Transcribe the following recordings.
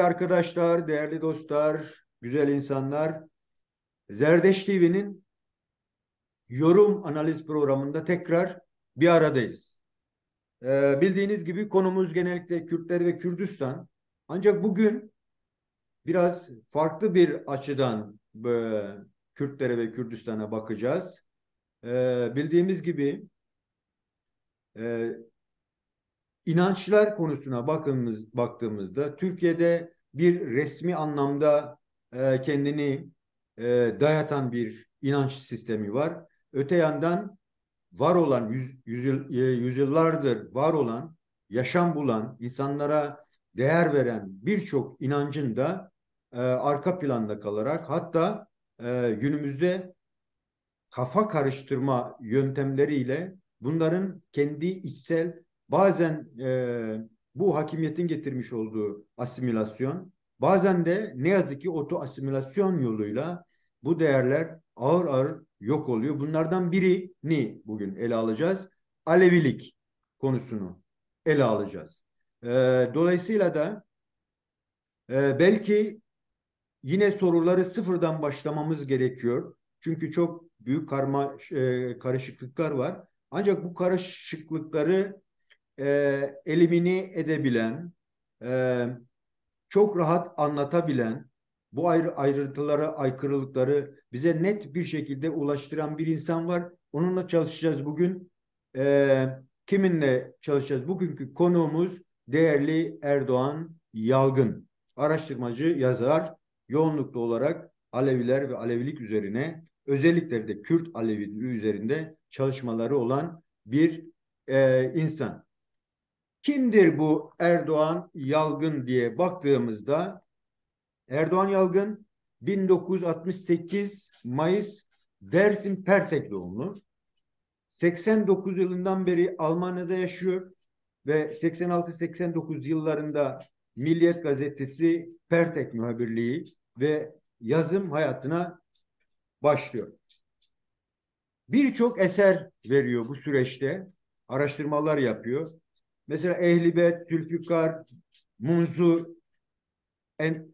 Değerli arkadaşlar, değerli dostlar, güzel insanlar, Zerdeş TV'nin yorum analiz programında tekrar bir aradayız. Bildiğiniz gibi konumuz genellikle Kürtler ve Kürdistan. Ancak bugün biraz farklı bir açıdan Kürtlere ve Kürdistan'a bakacağız. Bildiğimiz gibi e, İnançlar konusuna baktığımızda Türkiye'de bir resmi anlamda kendini dayatan bir inanç sistemi var. Öte yandan var olan yüzyıllardır var olan, yaşam bulan, insanlara değer veren birçok inancın da arka planda kalarak hatta günümüzde kafa karıştırma yöntemleriyle bunların kendi içsel bazen bu hakimiyetin getirmiş olduğu asimilasyon bazen de ne yazık ki oto asimilasyon yoluyla bu değerler ağır ağır yok oluyor. Bunlardan birini bugün ele alacağız. Alevilik konusunu ele alacağız. E, Dolayısıyla da belki yine soruları sıfırdan başlamamız gerekiyor. Çünkü çok büyük karışıklıklar var. Ancak bu karışıklıkları elimine edebilen, e, çok rahat anlatabilen, bu ayrıntıları, aykırılıkları bize net bir şekilde ulaştıran bir insan var. Onunla çalışacağız bugün. Kiminle çalışacağız? Bugünkü konuğumuz değerli Erdoğan Yalgın. Araştırmacı, yazar, yoğunluklu olarak Aleviler ve Alevilik üzerine, özellikle de Kürt Aleviliği üzerinde çalışmaları olan bir insan. Kimdir bu Erdoğan Yalgın diye baktığımızda Erdoğan Yalgın 1968 Mayıs Dersim Pertek doğumlu. 89 yılından beri Almanya'da yaşıyor ve 86-89 yıllarında Milliyet Gazetesi Pertek muhabirliği ve yazım hayatına başlıyor. Birçok eser veriyor bu süreçte. Araştırmalar yapıyor. Mesela Ehlibet, Zülfikar, Munzur,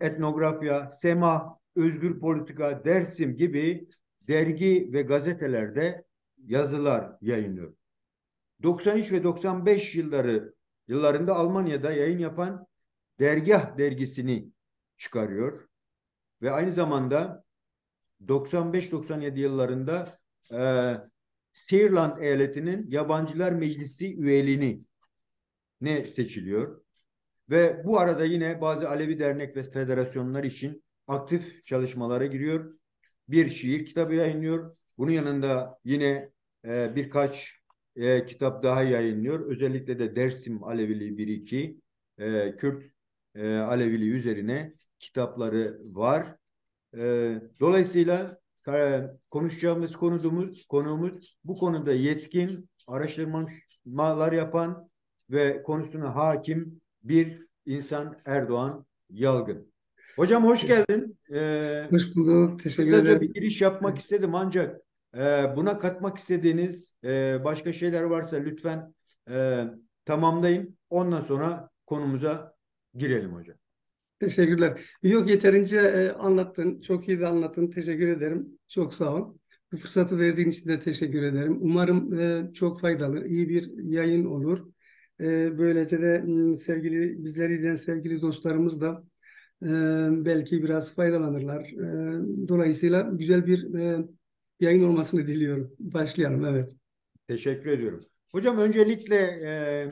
Etnografya, Sema, Özgür Politika, Dersim gibi dergi ve gazetelerde yazılar yayınlıyor. 93 ve 95 yıllarında Almanya'da yayın yapan Dergah dergisini çıkarıyor ve aynı zamanda 95-97 yıllarında e, Sierland eyaletinin Yabancılar Meclisi üyeliğini ne seçiliyor. Ve bu arada yine bazı Alevi dernek ve federasyonlar için aktif çalışmalara giriyor. Bir şiir kitabı yayınlıyor. Bunun yanında yine birkaç kitap daha yayınlıyor. Özellikle de Dersim Aleviliği 1-2, Kürt Aleviliği üzerine kitapları var. Dolayısıyla konuşacağımız konuğumuz bu konuda yetkin, araştırmalar yapan ve konusuna hakim bir insan Erdoğan Yalgın. Hocam hoş geldin. Hoş bulduk. Teşekkür Kısaca bir ederim. giriş yapmak istedim ancak buna katmak istediğiniz başka şeyler varsa lütfen tamamlayın. Ondan sonra konumuza girelim hocam. Teşekkürler. Yok yeterince anlattın. Çok iyi de anlattın. Teşekkür ederim. Çok sağ ol. Bu fırsatı verdiğin için de teşekkür ederim. Umarım çok faydalı, iyi bir yayın olur. Böylece de bizleri izleyen sevgili dostlarımız da e, belki biraz faydalanırlar. Dolayısıyla güzel bir yayın olmasını diliyorum. Başlayalım. Evet. Teşekkür ediyorum. Hocam öncelikle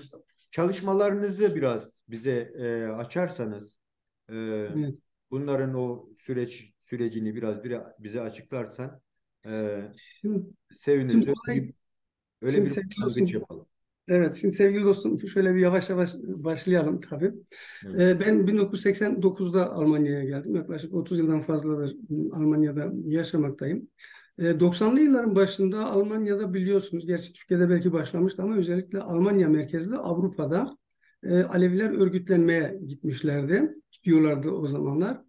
çalışmalarınızı biraz bize açarsanız, e, Evet. bunların o sürecini biraz bize açıklarsan e, Şimdi, seviniriz. şimdi, Öyle şimdi bir sevgili başlangıç dostum, yapalım. evet, şimdi sevgili dostum şöyle bir yavaş yavaş başlayalım tabii. Evet. Ben 1989'da Almanya'ya geldim. Yaklaşık 30 yıldan fazladır Almanya'da yaşamaktayım. 90'lı yılların başında Almanya'da biliyorsunuz, gerçi Türkiye'de belki başlamıştı ama özellikle Almanya merkezli Avrupa'da Aleviler örgütlenmeye gitmişlerdi. Gidiyorlardı o zamanlar.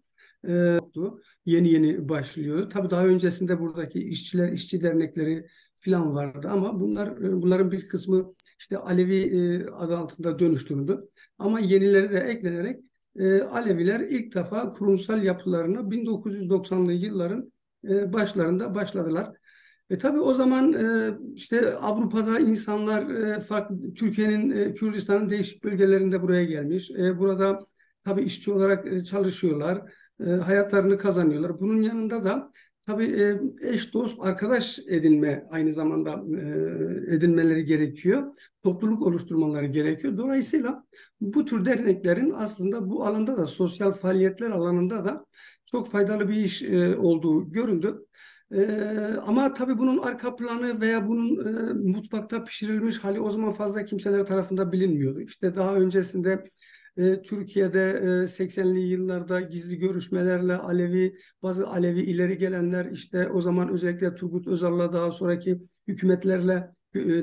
Yeni yeni başlıyor. Tabii daha öncesinde buradaki işçiler, işçi dernekleri falan vardı ama bunların bir kısmı işte Alevi adı altında dönüştürüldü. Ama yenileri de eklenerek Aleviler ilk defa kurumsal yapılarına 1990'lı yılların başlarında başladılar. Tabii o zaman işte Avrupa'da insanlar farklı Türkiye'nin Kürdistan'ın değişik bölgelerinde buraya gelmiş. Burada tabii işçi olarak çalışıyorlar, hayatlarını kazanıyorlar. Bunun yanında da tabii eş dost arkadaş edinme aynı zamanda edinmeleri gerekiyor. Topluluk oluşturmaları gerekiyor. Dolayısıyla bu tür derneklerin aslında bu alanda da sosyal faaliyetler alanında da çok faydalı bir iş olduğu göründü. Ama tabii bunun arka planı veya bunun mutfakta pişirilmiş hali o zaman fazla kimseler tarafından bilinmiyordu. İşte daha öncesinde Türkiye'de 80'li yıllarda gizli görüşmelerle bazı Alevi ileri gelenler işte o zaman özellikle Turgut Özal'la daha sonraki hükümetlerle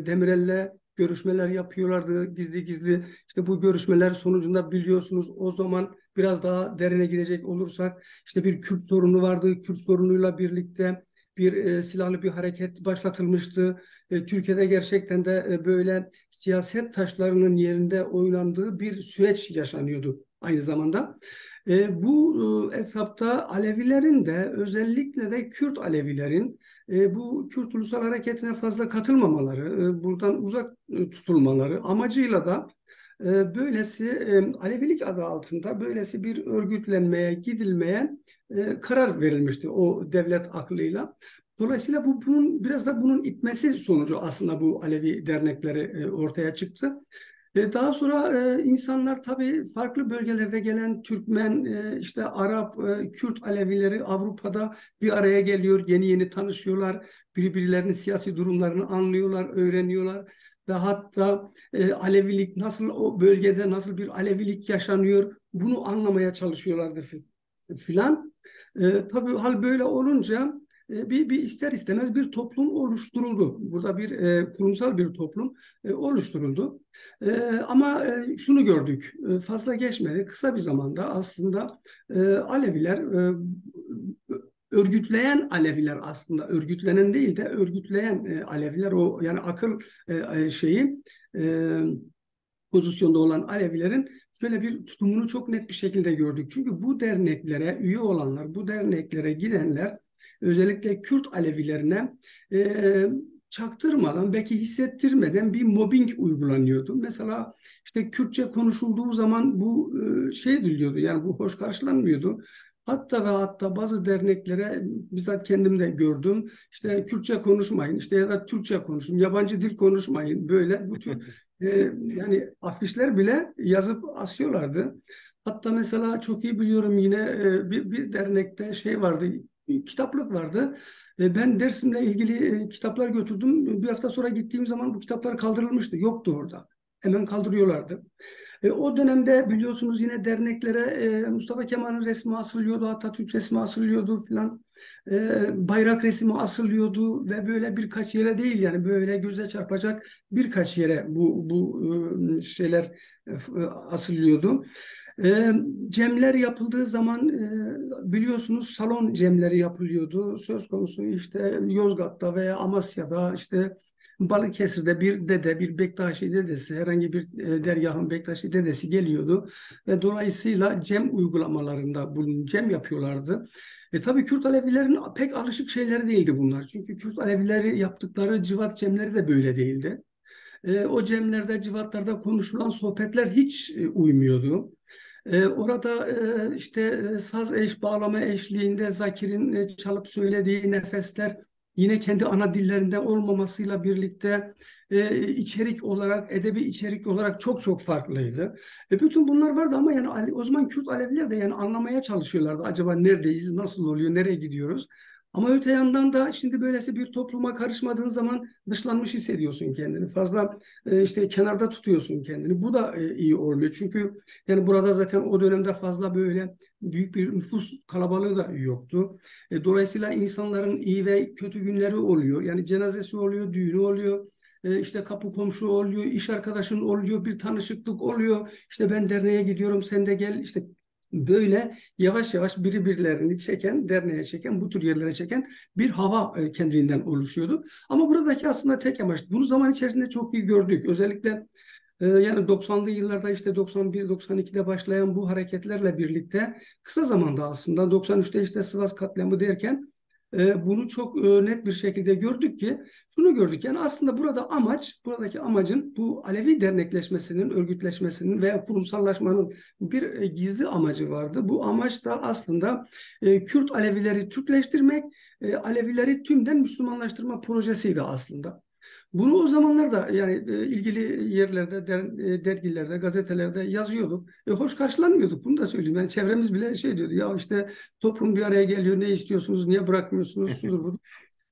Demirel'le görüşmeler yapıyorlardı gizli gizli. İşte bu görüşmeler sonucunda biliyorsunuz o zaman biraz daha derine gidecek olursak işte bir Kürt sorunu vardı. Kürt sorunuyla birlikte silahlı bir hareket başlatılmıştı. Türkiye'de gerçekten de böyle siyaset taşlarının yerinde oynandığı bir süreç yaşanıyordu aynı zamanda. Bu hesapta Alevilerin de özellikle de Kürt Alevilerin bu Kürt Ulusal Hareketi'ne fazla katılmamaları, buradan uzak tutulmaları amacıyla da Alevilik adı altında böylesi bir örgütlenmeye, gidilmeye karar verilmişti o devlet aklıyla. Dolayısıyla biraz da bunun itmesi sonucu aslında bu Alevi dernekleri ortaya çıktı. Daha sonra insanlar tabii farklı bölgelerde gelen Türkmen, işte Arap, Kürt Alevileri Avrupa'da bir araya geliyor, yeni yeni tanışıyorlar, birbirlerinin siyasi durumlarını anlıyorlar, öğreniyorlar. Ve hatta Alevilik nasıl o bölgede nasıl bir Alevilik yaşanıyor bunu anlamaya çalışıyorlardı filan. Tabii hal böyle olunca bir ister istemez bir toplum oluşturuldu. Burada bir kurumsal bir toplum oluşturuldu. Ama şunu gördük, fazla geçmedi. Kısa bir zamanda aslında Aleviler, örgütleyen Aleviler aslında, örgütlenen değil de örgütleyen Aleviler, o yani akıl şeyi, pozisyonda olan Alevilerin şöyle bir tutumunu çok net bir şekilde gördük. Çünkü bu derneklere üye olanlar, bu derneklere gidenler özellikle Kürt Alevilerine çaktırmadan, belki hissettirmeden bir mobbing uygulanıyordu. Mesela işte Kürtçe konuşulduğu zaman bu şey ediliyordu, yani bu hoş karşılanmıyordu. Hatta ve hatta bazı derneklere bizzat kendim de gördüm. İşte Kürtçe konuşmayın, işte ya da Türkçe konuşun, yabancı dil konuşmayın. Böyle bu tür yani afişler bile yazıp asıyorlardı. Hatta mesela çok iyi biliyorum yine bir dernekte şey vardı, kitaplık vardı. Ben dersimle ilgili kitaplar götürdüm. Bir hafta sonra gittiğim zaman bu kitaplar kaldırılmıştı. Yoktu orada. Hemen kaldırıyorlardı. O dönemde biliyorsunuz yine derneklere Mustafa Kemal'in resmi asılıyordu, Atatürk resmi asılıyordu filan. Bayrak resmi asılıyordu ve böyle birkaç yere değil, yani böyle göze çarpacak birkaç yere bu şeyler asılıyordu. Cemler yapıldığı zaman biliyorsunuz salon cemleri yapılıyordu. Söz konusu işte Yozgat'ta veya Amasya'da, işte Balıkesir'de bir dede, bir Bektaşi dedesi, herhangi bir dergahın Bektaşi dedesi geliyordu ve dolayısıyla cem uygulamalarında cem yapıyorlardı. Tabii Kürt Alevilerin pek alışık şeyleri değildi bunlar. Çünkü Kürt Alevileri yaptıkları civat cemleri de böyle değildi. O cemlerde, civatlarda konuşulan sohbetler hiç uymuyordu. Orada işte saz eş, bağlama eşliğinde Zakir'in çalıp söylediği nefesler yine kendi ana dillerinde olmamasıyla birlikte içerik olarak, edebi içerik olarak çok çok farklıydı. Bütün bunlar vardı ama yani o zaman Kürt Aleviler de yani anlamaya çalışıyorlardı. Acaba neredeyiz, nasıl oluyor, nereye gidiyoruz? Ama öte yandan da şimdi böylesi bir topluma karışmadığın zaman dışlanmış hissediyorsun kendini. Fazla işte kenarda tutuyorsun kendini. Bu da iyi olmuyor. Çünkü yani burada zaten o dönemde fazla böyle büyük bir nüfus kalabalığı da yoktu. Dolayısıyla insanların iyi ve kötü günleri oluyor. Yani cenazesi oluyor, düğünü oluyor. İşte kapı komşu oluyor, iş arkadaşın oluyor, bir tanışıklık oluyor. İşte ben derneğe gidiyorum, sen de gel. İşte böyle yavaş yavaş birbirlerini çeken, derneğe çeken, bu tür yerlere çeken bir hava kendiliğinden oluşuyordu. Ama buradaki aslında tek amaç, bunu zaman içerisinde çok iyi gördük. Özellikle Yani 90'lı yıllarda işte 91-92'de başlayan bu hareketlerle birlikte kısa zamanda aslında 93'te işte Sivas katliamı derken bunu çok net bir şekilde gördük ki şunu gördük yani aslında buradaki amacın bu Alevi dernekleşmesinin, örgütleşmesinin veya kurumsallaşmanın bir gizli amacı vardı. Bu amaç da aslında Kürt Alevileri Türkleştirmek, Alevileri tümden Müslümanlaştırma projesiydi aslında. Bunu o zamanlar da yani ilgili yerlerde, dergilerde, gazetelerde yazıyorduk. Hoş karşılanmıyorduk. Bunu da söyleyeyim. Yani çevremiz bile şey diyordu. Ya işte toplum bir araya geliyor. Ne istiyorsunuz? Niye bırakmıyorsunuz? Şudur budur.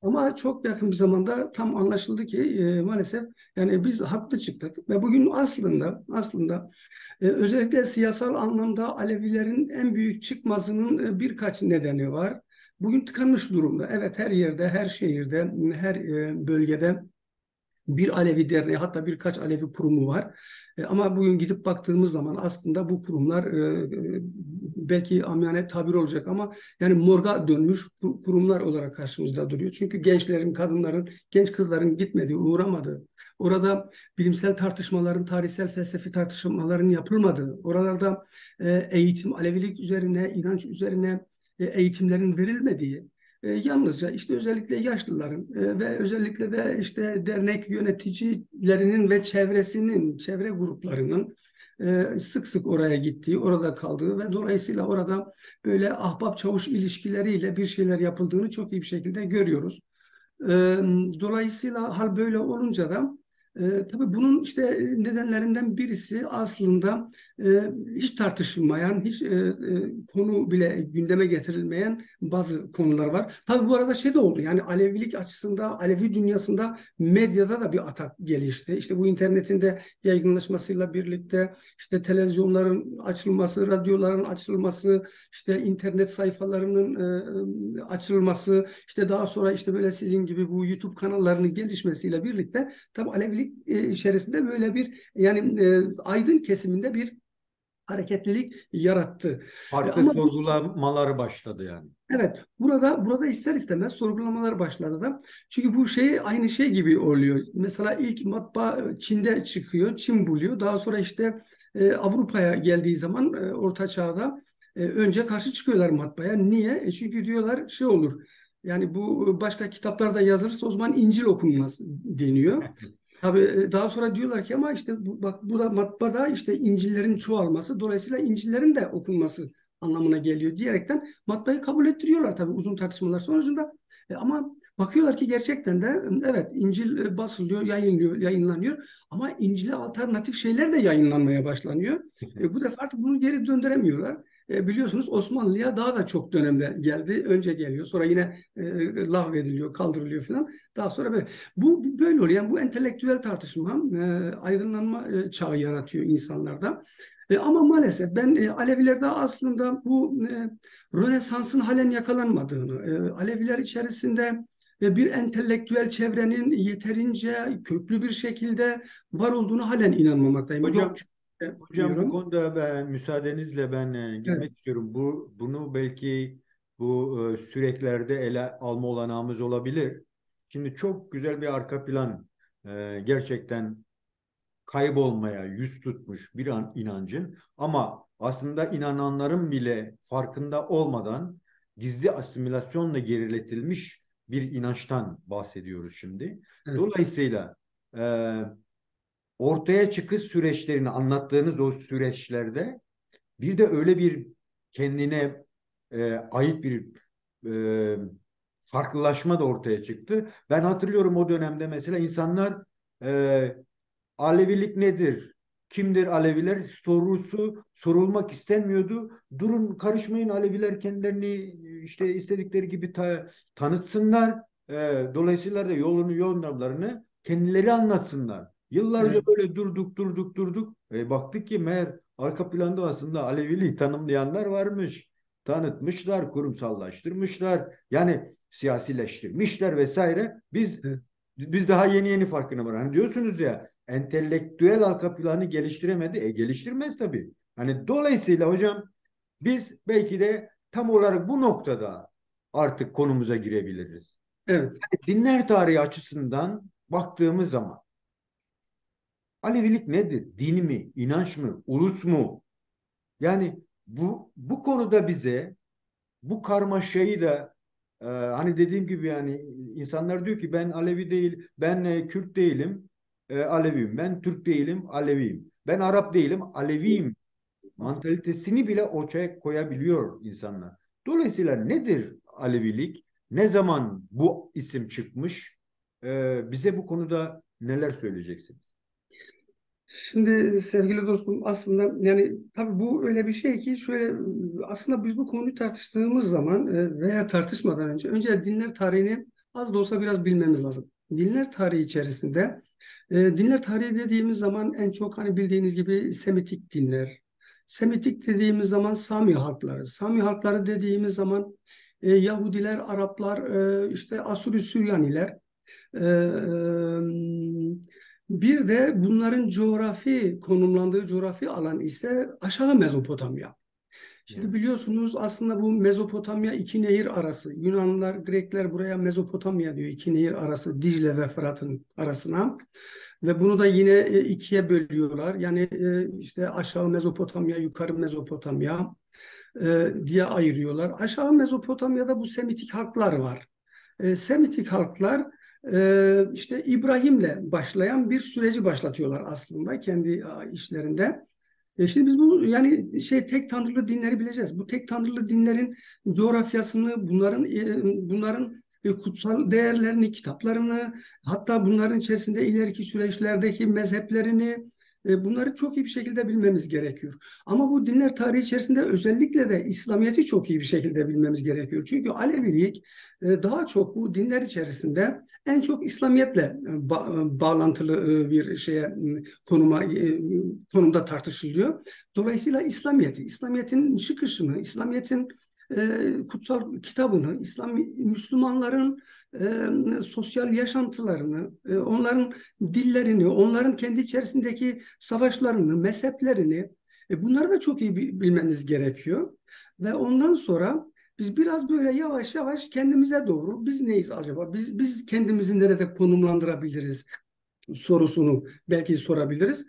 Ama çok yakın bir zamanda tam anlaşıldı ki maalesef yani biz haklı çıktık ve bugün aslında özellikle siyasal anlamda Alevilerin en büyük çıkmazının birkaç nedeni var. Bugün tıkanmış durumda. Evet her yerde, her şehirde, her bölgede bir Alevi derneği hatta birkaç Alevi kurumu var. Ama bugün gidip baktığımız zaman aslında bu kurumlar belki amiyane tabir olacak ama yani morga dönmüş kurumlar olarak karşımızda duruyor. Çünkü gençlerin, kadınların, genç kızların gitmediği, uğramadığı, orada bilimsel tartışmaların, tarihsel felsefi tartışmaların yapılmadığı, oralarda eğitim, Alevilik üzerine, inanç üzerine eğitimlerin verilmediği, yalnızca işte özellikle yaşlıların ve özellikle de işte dernek yöneticilerinin ve çevre gruplarının sık sık oraya gittiği, orada kaldığı ve dolayısıyla orada böyle ahbap çavuş ilişkileriyle bir şeyler yapıldığını çok iyi bir şekilde görüyoruz. E, Dolayısıyla hal böyle olunca da tabii bunun işte nedenlerinden birisi aslında hiç tartışılmayan, hiç konu bile gündeme getirilmeyen bazı konular var. Tabii bu arada şey de oldu yani Alevilik açısında, Alevi dünyasında medyada da bir atak gelişti. İşte bu internetin de yaygınlaşmasıyla birlikte işte televizyonların açılması, radyoların açılması, işte internet sayfalarının açılması, işte daha sonra işte böyle sizin gibi bu YouTube kanallarının gelişmesiyle birlikte tabii Alevilik içerisinde böyle bir yani aydın kesiminde bir hareketlilik yarattı. Farklı Ama bu sorgulamaları başladı yani. evet burada ister istemez sorgulamalar başladı da. Çünkü bu şey aynı şey gibi oluyor. Mesela ilk matbaa Çin'de çıkıyor, Çin buluyor. Daha sonra işte Avrupa'ya geldiği zaman Orta Çağ'da önce karşı çıkıyorlar matbaaya. Niye? Çünkü diyorlar şey olur. Yani bu başka kitaplarda yazılırsa o zaman İncil okunmaz deniyor. Tabii daha sonra diyorlar ki ama işte bak bu da matbaada işte İncil'lerin çoğalması dolayısıyla İncil'lerin de okunması anlamına geliyor diyerekten matbaayı kabul ettiriyorlar tabii uzun tartışmalar sonucunda. Ama bakıyorlar ki gerçekten de evet İncil basılıyor, yayınlanıyor ama İncil'e alternatif şeyler de yayınlanmaya başlanıyor. Bu defa artık bunu geri döndüremiyorlar. Biliyorsunuz Osmanlı'ya daha da çok dönemde geldi. Önce geliyor, sonra yine lağvediliyor, kaldırılıyor falan. Daha sonra böyle. Bu böyle oluyor. Yani bu entelektüel tartışma, aydınlanma çağı yaratıyor insanlarda. Ama maalesef ben Alevilerde aslında bu Rönesans'ın halen yakalanmadığını, Aleviler içerisinde bir entelektüel çevrenin yeterince köklü bir şekilde var olduğunu halen inanmamaktayım. Yok Hocam, hocam bu diyorum. konuda müsaadenizle ben Evet, girmek istiyorum. Bunu belki bu süreçlerde ele alma olanağımız olabilir. Şimdi çok güzel bir arka plan, gerçekten kaybolmaya yüz tutmuş bir inancın ama aslında inananların bile farkında olmadan gizli asimilasyonla geriletilmiş bir inançtan bahsediyoruz şimdi. evet, Dolayısıyla e, ortaya çıkış süreçlerini anlattığınız o süreçlerde bir de öyle bir kendine ait bir e, farklılaşma da ortaya çıktı. Ben hatırlıyorum o dönemde mesela insanlar e, Alevilik nedir? Kimdir Aleviler? Sorusu sorulmak istenmiyordu. Durun karışmayın Aleviler kendilerini işte istedikleri gibi tanıtsınlar. Dolayısıyla da yollarını kendileri anlatsınlar. Yıllarca evet, böyle durduk. Baktık ki meğer arka planda aslında Aleviliği tanımlayanlar varmış. Tanıtmışlar, kurumsallaştırmışlar. Yani siyasileştirmişler vesaire. evet, Biz daha yeni farkına var. Hani diyorsunuz ya entelektüel arka planı geliştiremedi. Geliştirmez tabii. Hani dolayısıyla hocam biz belki de tam olarak bu noktada artık konumuza girebiliriz. evet. Dinler tarihi açısından baktığımız zaman Alevilik nedir? Din mi? İnanç mı? Ulus mu? Yani bu konuda bize bu karmaşayı da hani dediğim gibi yani insanlar diyor ki ben Alevi değil, ben Kürt değilim, Aleviyim. Ben Türk değilim, Aleviyim. Ben Arap değilim, Aleviyim. Mantalitesini bile ortaya koyabiliyor insanlar. Dolayısıyla nedir Alevilik? Ne zaman bu isim çıkmış? Bize bu konuda neler söyleyeceksiniz? Şimdi sevgili dostum, aslında yani tabii bu öyle bir şey ki şöyle, aslında biz bu konuyu tartıştığımız zaman veya tartışmadan önce dinler tarihini az da olsa biraz bilmemiz lazım. Dinler tarihi içerisinde dinler tarihi dediğimiz zaman en çok hani bildiğiniz gibi Semitik dinler. Semitik dediğimiz zaman Sami halkları. Sami halkları dediğimiz zaman Yahudiler, Araplar, işte Asur-i Süryaniler. Bir de bunların coğrafi konumlandığı coğrafi alan ise aşağı Mezopotamya. Şimdi Evet. biliyorsunuz aslında bu Mezopotamya iki nehir arası. Yunanlılar, Grekler buraya Mezopotamya diyor. İki nehir arası, Dicle ve Fırat'ın arasına. Ve bunu da yine ikiye bölüyorlar. Yani işte aşağı Mezopotamya, yukarı Mezopotamya diye ayırıyorlar. Aşağı Mezopotamya'da bu Semitik halklar var. Semitik halklar işte İbrahim'le başlayan bir süreci başlatıyorlar aslında kendi işlerinde. Şimdi biz bu yani tek tanrılı dinleri bileceğiz. Bu tek tanrılı dinlerin coğrafyasını, bunların kutsal değerlerini, kitaplarını, hatta bunların içerisinde ileriki süreçlerdeki mezheplerini, bunları çok iyi bir şekilde bilmemiz gerekiyor. Ama bu dinler tarihi içerisinde özellikle de İslamiyet'i çok iyi bir şekilde bilmemiz gerekiyor. Çünkü Alevilik daha çok bu dinler içerisinde en çok İslamiyet'le bağlantılı bir konumda tartışılıyor. Dolayısıyla İslamiyet'in çıkışını, İslamiyet'in kutsal kitabını, Müslümanların sosyal yaşantılarını, onların dillerini, onların kendi içerisindeki savaşlarını, mezheplerini, bunları da çok iyi bilmemiz gerekiyor. Ve ondan sonra biz biraz böyle yavaş yavaş kendimize doğru, biz neyiz acaba? Biz kendimizi nerede konumlandırabiliriz sorusunu belki sorabiliriz.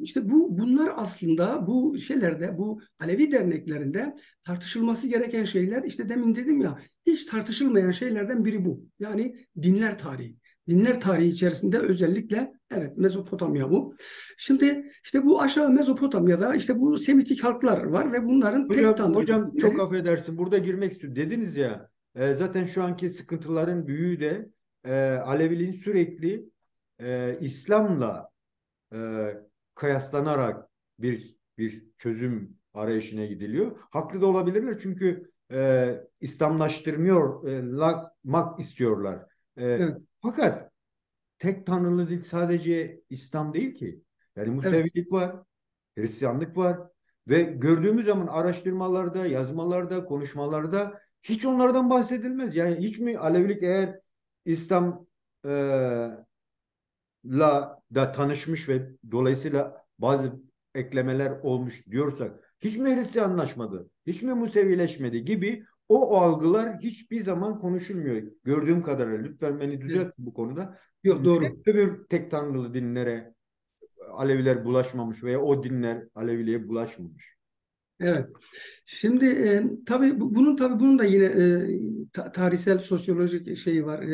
İşte bunlar aslında bu şeylerde, bu Alevi derneklerinde tartışılması gereken şeyler, işte demin dedim ya, hiç tartışılmayan şeylerden biri bu. Yani dinler tarihi. Dinler tarihi içerisinde özellikle evet Mezopotamya bu. Şimdi işte bu aşağı Mezopotamya'da işte bu Semitik halklar var ve bunların tek tanrı Hocam çok dinleri. affedersin burada girmek istiyorum. Dediniz ya zaten şu anki sıkıntıların büyüğü de Aleviliğin sürekli İslam'la e, kıyaslanarak bir çözüm arayışına gidiliyor. Haklı da olabilirler çünkü İslamlaştırmıyor, istiyorlar. Evet, Fakat tek tanrılı din sadece İslam değil ki. Yani evet, Musevilik var, Hristiyanlık var ve gördüğümüz zaman araştırmalarda, yazmalarda, konuşmalarda hiç onlardan bahsedilmez. Yani hiç mi Alevilik eğer İslam da tanışmış ve dolayısıyla bazı eklemeler olmuş diyorsak hiç mi Hristiyanlaşmadı, hiç mi Musevileşmedi gibi o algılar hiçbir zaman konuşulmuyor. Gördüğüm kadarıyla lütfen beni evet. düzelt bu konuda. Yok, Neden doğru. öbür tek tanrılı dinlere Aleviler bulaşmamış veya o dinler Aleviliğe bulaşmamış? Evet. Şimdi tabii bunun da yine tarihsel sosyolojik şeyi var,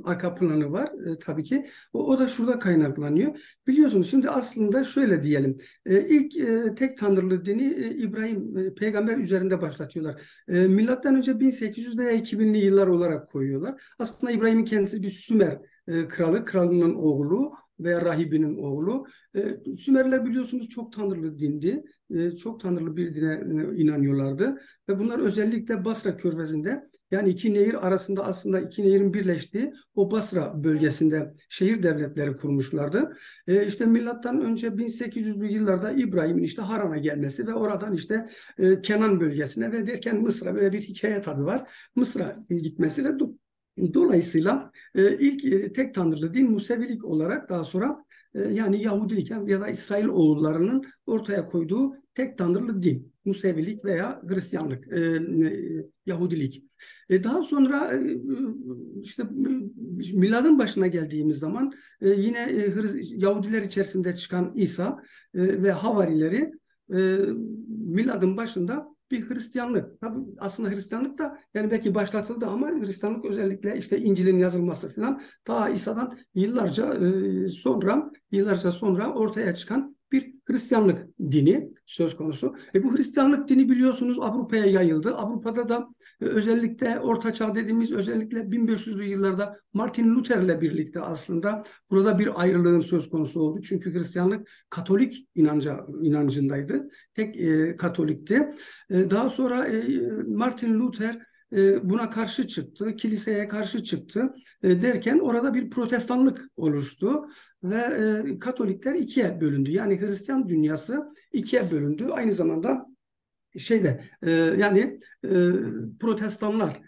arka planı var tabii ki. O da şurada kaynaklanıyor. Biliyorsunuz şimdi aslında şöyle diyelim. İlk tek tanrılı dini İbrahim peygamber üzerinde başlatıyorlar. Milattan önce 1800 veya 2000'li yıllar olarak koyuyorlar. Aslında İbrahim'in kendisi bir Sümer kralının oğlu veya rahibinin oğlu. Sümerler biliyorsunuz çok tanrılı dindi. Çok tanrılı bir dine inanıyorlardı. Ve bunlar özellikle Basra Körfezi'nde, yani iki nehir arasında, aslında iki nehirin birleştiği o Basra bölgesinde şehir devletleri kurmuşlardı. İşte milattan önce 1800'lü yıllarda İbrahim'in işte Haran'a gelmesi ve oradan işte Kenan bölgesine ve derken Mısır'a, böyle bir hikaye tabii var. Mısır'a gitmesi ve dolayısıyla ilk tek tanrılı din Musevilik olarak daha sonra yani Yahudilik ya da İsrail oğullarının ortaya koyduğu tek tanrılı din, Musevilik veya Hristiyanlık, Yahudilik. Daha sonra işte miladın başına geldiğimiz zaman yine Yahudiler içerisinde çıkan İsa ve havarileri miladın başında bir Hristiyanlık. Tabii aslında Hristiyanlık da yani belki başlatıldı ama Hristiyanlık özellikle işte İncil'in yazılması falan ta İsa'dan yıllarca sonra ortaya çıkan bir Hristiyanlık dini söz konusu. Bu Hristiyanlık dini biliyorsunuz Avrupa'ya yayıldı. Avrupa'da da özellikle Orta Çağ dediğimiz özellikle 1500'lü yıllarda Martin Luther'le birlikte aslında burada bir ayrılığın söz konusu oldu. Çünkü Hristiyanlık Katolik inancındaydı. Tek Katolikti. Daha sonra Martin Luther buna karşı çıktı, kiliseye karşı çıktı derken orada bir protestanlık oluştu ve Katolikler ikiye bölündü. Yani Hristiyan dünyası ikiye bölündü. Aynı zamanda yani protestanlar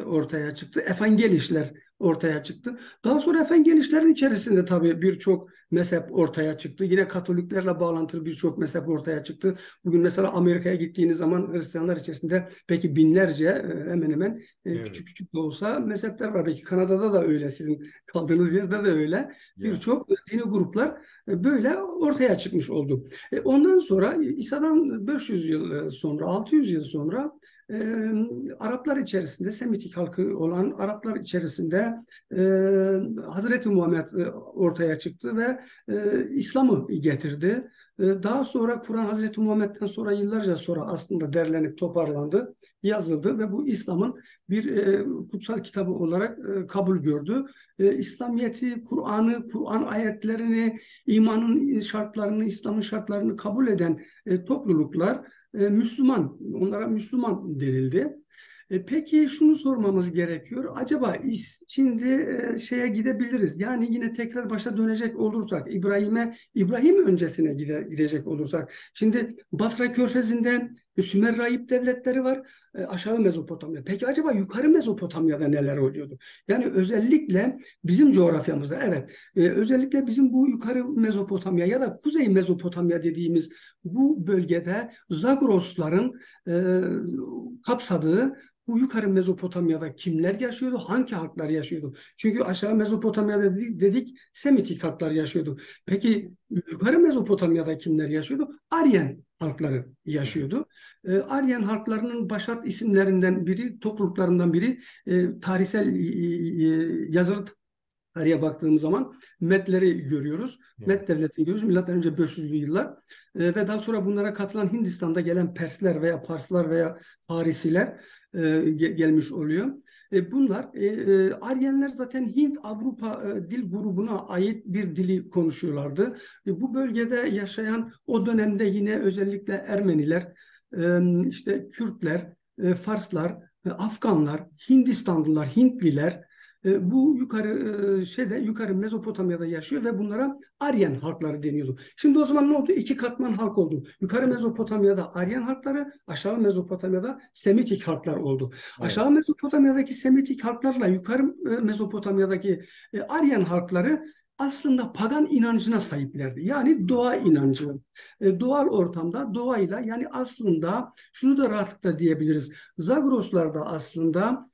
ortaya çıktı. Evangelistler ortaya çıktı. Daha sonra evangelistlerin içerisinde tabii birçok mezhep ortaya çıktı. Yine Katoliklerle bağlantılı birçok mezhep ortaya çıktı. Bugün mesela Amerika'ya gittiğiniz zaman Hristiyanlar içerisinde belki binlerce hemen hemen Evet. küçük küçük de olsa mezhepler var. Belki Kanada'da da öyle, sizin kaldığınız yerde de öyle. Birçok dini gruplar böyle ortaya çıkmış oldu. Ondan sonra İsa'dan 500 yıl sonra, 600 yıl sonra Araplar içerisinde, Semitik halkı olan Araplar içerisinde Hazreti Muhammed ortaya çıktı ve İslam'ı getirdi. Daha sonra Kur'an Hazreti Muhammed'den sonra yıllarca sonra aslında derlenip toparlandı, yazıldı ve bu İslam'ın bir kutsal kitabı olarak kabul gördü. İslamiyet'i, Kur'an'ı, Kur'an ayetlerini, imanın şartlarını, İslam'ın şartlarını kabul eden topluluklar Müslüman, onlara Müslüman denildi. Peki şunu sormamız gerekiyor. Acaba şimdi şeye gidebiliriz. Yani yine tekrar başa dönecek olursak, İbrahim öncesine gidecek olursak. Şimdi Basra Körfezi'nde Sümer rahip devletleri var. Aşağı Mezopotamya. Peki acaba yukarı Mezopotamya'da neler oluyordu? Yani özellikle bizim coğrafyamızda, evet, özellikle bizim bu yukarı Mezopotamya ya da Kuzey Mezopotamya dediğimiz bu bölgede Zagrosların kapsadığı bu yukarı Mezopotamya'da kimler yaşıyordu? Hangi halklar yaşıyordu? Çünkü aşağı Mezopotamya'da dedik Semitik halklar yaşıyordu. Peki yukarı Mezopotamya'da kimler yaşıyordu? Aryen halkları yaşıyordu. Aryen halklarının başat isimlerinden biri, topluluklarından biri tarihsel yazılı tarihe baktığımız zaman Medleri görüyoruz. Evet. Med devletini görüyoruz. Milattan önce 500'lü yıllar. Ve daha sonra bunlara katılan Hindistan'da gelen Persler veya Parslar veya Farisiler gelmiş oluyor. Bunlar Aryenler zaten Hint-Avrupa dil grubuna ait bir dili konuşuyorlardı. Bu bölgede yaşayan o dönemde yine özellikle Ermeniler, işte Kürtler, Farslar, Afganlar, Hindistanlılar, Hintliler bu yukarı Mezopotamya'da yaşıyor ve bunlara Aryen halkları deniyordu. Şimdi o zaman ne oldu? İki katman halk oldu. Yukarı Mezopotamya'da Aryen halkları, aşağı Mezopotamya'da Semitik halklar oldu. Evet. Aşağı Mezopotamya'daki Semitik halklarla yukarı Mezopotamya'daki Aryen halkları aslında pagan inancına sahiplerdi. Yani doğa inancı. Doğal ortamda doğayla, yani aslında şunu da rahatlıkla diyebiliriz. Zagroslarda aslında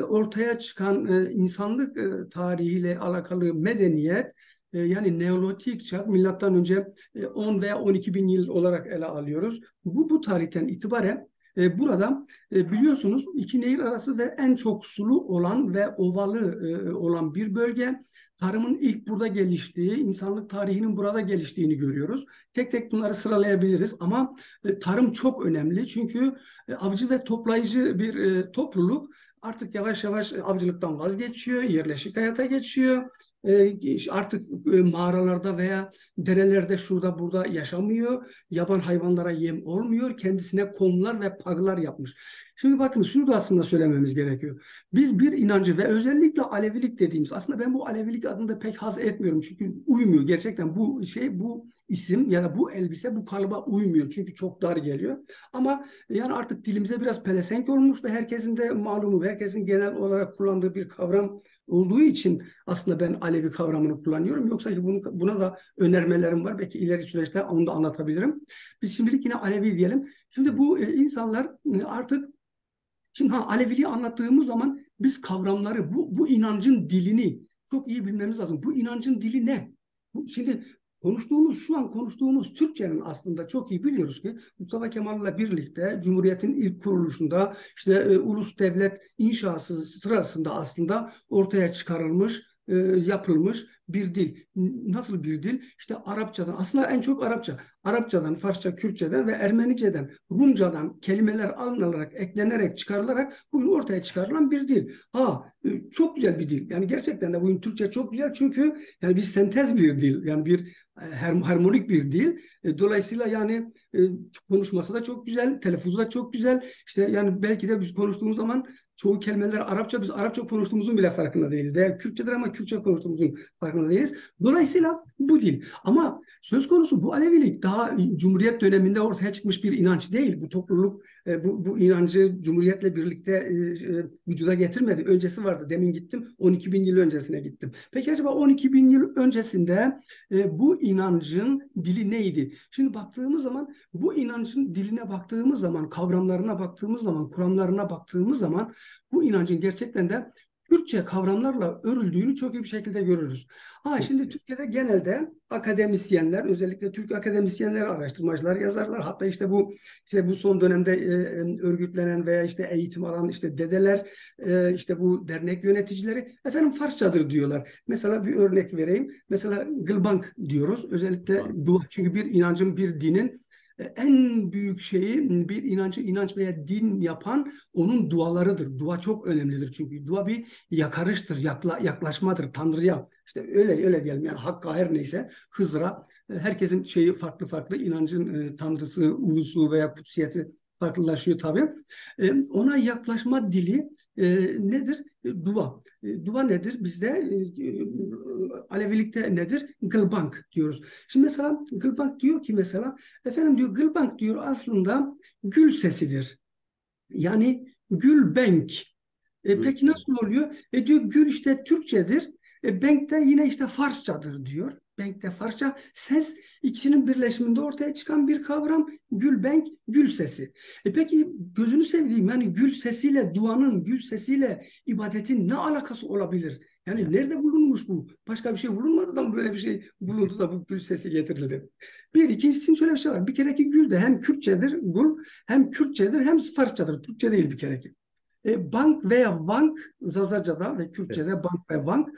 ortaya çıkan insanlık tarihiyle alakalı medeniyet, yani Neolitik çağ, milattan önce 10 veya 12 bin yıl olarak ele alıyoruz. Bu tarihten itibaren burada biliyorsunuz iki nehir arası ve en çok sulu olan ve ovalı olan bir bölge. Tarımın ilk burada geliştiği, insanlık tarihinin burada geliştiğini görüyoruz. Tek tek bunları sıralayabiliriz ama tarım çok önemli. Çünkü avcı ve toplayıcı bir topluluk artık yavaş yavaş avcılıktan vazgeçiyor, yerleşik hayata geçiyor. Artık mağaralarda veya derelerde şurada burada yaşamıyor. Yaban hayvanlara yem olmuyor. Kendisine konlar ve paglar yapmış. Şimdi bakın şunu da aslında söylememiz gerekiyor. Biz bir inancı ve özellikle Alevilik dediğimiz, aslında ben bu Alevilik adında pek haz etmiyorum. Çünkü uymuyor. Gerçekten bu isim ya da bu elbise bu kalıba uymuyor. Çünkü çok dar geliyor. Ama yani artık dilimize biraz pelesenk olmuş ve herkesin de malumu, herkesin genel olarak kullandığı bir kavram olduğu için aslında ben Alevi kavramını kullanıyorum. Yoksa ki buna da önermelerim var. Belki ileri süreçte onu da anlatabilirim. Biz şimdilik yine Alevi diyelim. Şimdi bu insanlar artık, şimdi Aleviliği anlattığımız zaman biz kavramları, bu inancın dilini çok iyi bilmemiz lazım. Bu inancın dili ne? Şimdi şu an konuştuğumuz Türkçenin aslında çok iyi biliyoruz ki Mustafa Kemal'le birlikte Cumhuriyet'in ilk kuruluşunda işte ulus devlet inşası sırasında aslında ortaya çıkarılmış, yapılmış bir dil. Nasıl bir dil? İşte Arapçadan, aslında en çok Arapça. Arapçadan, Farsça, Kürtçeden ve Ermeniceden, Rumcadan kelimeler alınarak, eklenerek, çıkarılarak bugün ortaya çıkarılan bir dil. Çok güzel bir dil. Yani gerçekten de bugün Türkçe çok güzel çünkü yani bir sentez bir dil. Yani bir harmonik bir dil. Dolayısıyla yani konuşması da çok güzel, telaffuzu da çok güzel. İşte yani belki de biz konuştuğumuz zaman çoğu kelimeler Arapça, biz Arapça konuştuğumuzun bile farkında değiliz. Veya Kürtçedir ama Kürtçe konuştuğumuzun farkında değiliz. Dolayısıyla bu dil. Ama söz konusu bu Alevilik daha Cumhuriyet döneminde ortaya çıkmış bir inanç değil. Bu topluluk bu inancı Cumhuriyet'le birlikte vücuda getirmedi. Öncesi vardı. Demin gittim. 12 bin yıl öncesine gittim. Peki acaba 12 bin yıl öncesinde bu inancın dili neydi? Şimdi baktığımız zaman bu inancın diline baktığımız zaman, kavramlarına baktığımız zaman, kuramlarına baktığımız zaman bu inancın gerçekten de Türkçe kavramlarla örüldüğünü çok iyi bir şekilde görürüz. Şimdi Türkiye'de genelde akademisyenler, özellikle Türk akademisyenler, araştırmacılar, yazarlar, hatta işte bu son dönemde örgütlenen veya işte eğitim alan işte dedeler, işte bu dernek yöneticileri efendim Farsçadır diyorlar. Mesela bir örnek vereyim. Mesela Gılbank diyoruz. Özellikle dua. Çünkü bir inancın, bir dinin en büyük şeyi bir inanç veya din yapan onun dualarıdır. Dua çok önemlidir çünkü dua bir yakarıştır, yaklaşmadır Tanrı'ya. İşte öyle diyelim yani Hakk'a her neyse Hızır'a herkesin şeyi farklı farklı inancın Tanrısı, ulusu veya kutsiyeti farklılaşıyor tabii. Ona yaklaşma dili nedir? Dua. Dua nedir? Bizde Alevilikte nedir? Gılbank diyoruz. Şimdi mesela Gılbank diyor ki mesela efendim diyor Gılbank diyor aslında gül sesidir. Yani gülbenk. Peki nasıl oluyor? Diyor gül işte Türkçedir. Benk de yine işte Farsçadır diyor. Benk de Farsça. Ses ikisinin birleşiminde ortaya çıkan bir kavram. Gülbenk, gül sesi. Peki gözünü sevdiğim yani gül sesiyle duanın, gül sesiyle ibadetin ne alakası olabilir? Yani nerede bulunmuş bu? Başka bir şey bulunmadı da mı böyle bir şey bulundu da bu gül sesi getirildi? İkincisi şöyle bir şey var. Bir kere ki gül de hem Kürtçedir, gül hem Kürtçedir hem Farsçadır. Türkçe değil bir kere ki. Bank veya vank Zazaca'da ve Kürtçe'de bank ve vank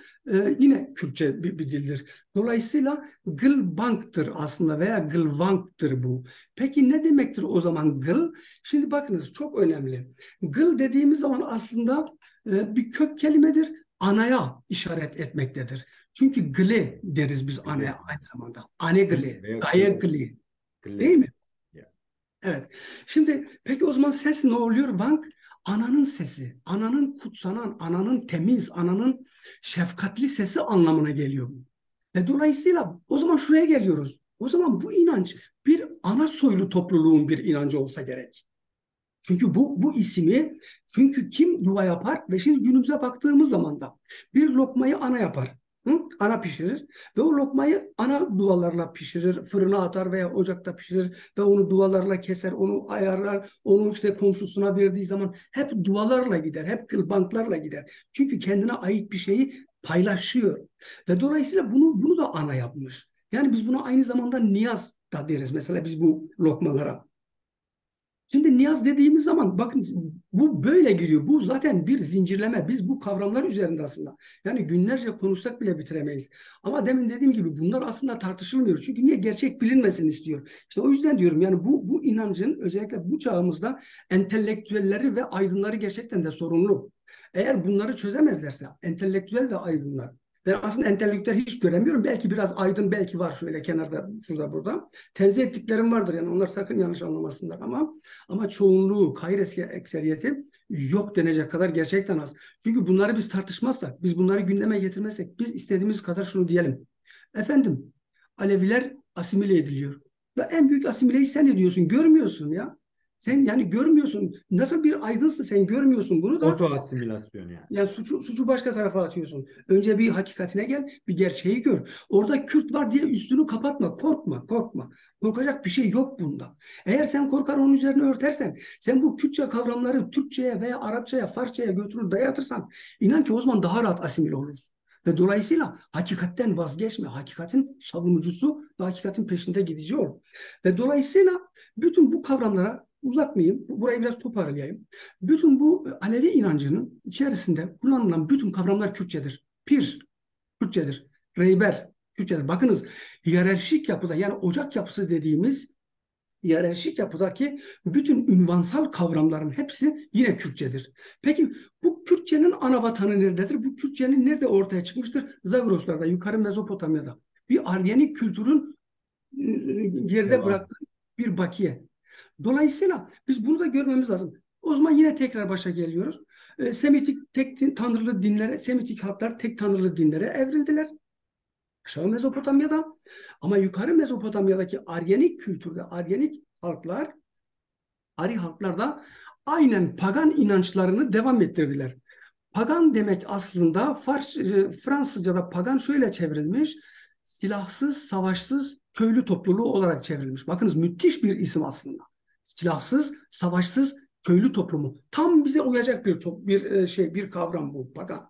yine Kürtçe bir dildir. Dolayısıyla gıl banktır aslında veya gıl vanktır bu. Peki ne demektir o zaman gıl? Şimdi bakınız çok önemli. Gıl dediğimiz zaman aslında bir kök kelimedir. Anaya işaret etmektedir. Çünkü gıle deriz biz anaya aynı zamanda. Ane gıle, gaye gıle. Değil mi? Evet. Şimdi peki o zaman ses ne oluyor? Vank ananın sesi, ananın kutsanan, ananın temiz, ananın şefkatli sesi anlamına geliyor. Ve dolayısıyla o zaman şuraya geliyoruz. O zaman bu inanç bir ana soylu topluluğun bir inancı olsa gerek. Çünkü bu ismi, çünkü kim dua yapar ve şimdi günümüze baktığımız zaman da bir lokmayı ana yapar. Ana pişirir ve o lokmayı ana duvalarla pişirir, fırına atar veya ocakta pişirir ve onu duvalarla keser, onu ayarlar, onu işte komşusuna verdiği zaman hep dualarla gider, hep kılbanklarla gider. Çünkü kendine ait bir şeyi paylaşıyor ve dolayısıyla bunu da ana yapmış. Yani biz buna aynı zamanda niyaz da deriz mesela biz bu lokmalara. Şimdi niyaz dediğimiz zaman bakın bu böyle giriyor. Bu zaten bir zincirleme. Biz bu kavramlar üzerinde aslında. Yani günlerce konuşsak bile bitiremeyiz. Ama demin dediğim gibi bunlar aslında tartışılmıyor. Çünkü niye? Gerçek bilinmesini istiyor. İşte o yüzden diyorum yani bu inancın özellikle bu çağımızda entelektüelleri ve aydınları gerçekten de sorumlu. Eğer bunları çözemezlerse entelektüel ve aydınlar. Ben aslında entelektüel hiç göremiyorum. Belki biraz aydın belki var şöyle kenarda, şurada burada. Tenzih ettiklerim vardır yani onlar sakın yanlış anlamasınlar ama çoğunluğu, hayır ekseriyeti yok denecek kadar gerçekten az. Çünkü bunları biz tartışmazsak, biz bunları gündeme getirmezsek, biz istediğimiz kadar şunu diyelim. Efendim, Aleviler asimile ediliyor. Ve en büyük asimileyi sen ediyorsun, görmüyorsun ya. Sen yani görmüyorsun. Nasıl bir aydınsın sen görmüyorsun bunu da. Oto asimilasyon yani. Yani suçu başka tarafa atıyorsun. Önce bir hakikatine gel, bir gerçeği gör. Orada Kürt var diye üstünü kapatma, korkma. Korkacak bir şey yok bunda. Eğer sen korkar onun üzerine örtersen, sen bu Kürtçe kavramları Türkçe'ye veya Arapça'ya, Farsça'ya götürür dayatırsan, inan ki o zaman daha rahat asimile olursun. Ve dolayısıyla hakikatten vazgeçme, hakikatin savunucusu ve hakikatin peşinde gidici ol. Ve dolayısıyla bütün bu kavramlara uzatmayayım, burayı biraz toparlayayım. Bütün bu Alevi inancının içerisinde kullanılan bütün kavramlar Kürtçedir. Pir, Kürtçedir. Reyber, Kürtçedir. Bakınız hiyerarşik yapıda yani ocak yapısı dediğimiz hiyerarşik yapıdaki bütün ünvansal kavramların hepsi yine Kürtçedir. Peki bu Kürtçenin ana vatanı nerededir? Bu Kürtçenin nerede ortaya çıkmıştır? Zagroslarda, yukarı Mezopotamya'da. Bir Aryenik kültürün geride Devam. bıraktığı bir bakiye. Dolayısıyla biz bunu da görmemiz lazım. O zaman yine tekrar başa geliyoruz. Semitik tek tanrılı dinlere, Semitik halklar tek tanrılı dinlere evrildiler. Aşağı Mezopotamya'da ama yukarı Mezopotamya'daki Aryenik kültürde Aryenik halklar, Ari halklar da aynen pagan inançlarını devam ettirdiler. Pagan demek aslında Fransızca'da pagan şöyle çevrilmiş, silahsız, savaşsız köylü topluluğu olarak çevrilmiş. Bakınız müthiş bir isim aslında. Silahsız, savaşsız köylü toplumu. Tam bize uyacak bir kavram bu pagan.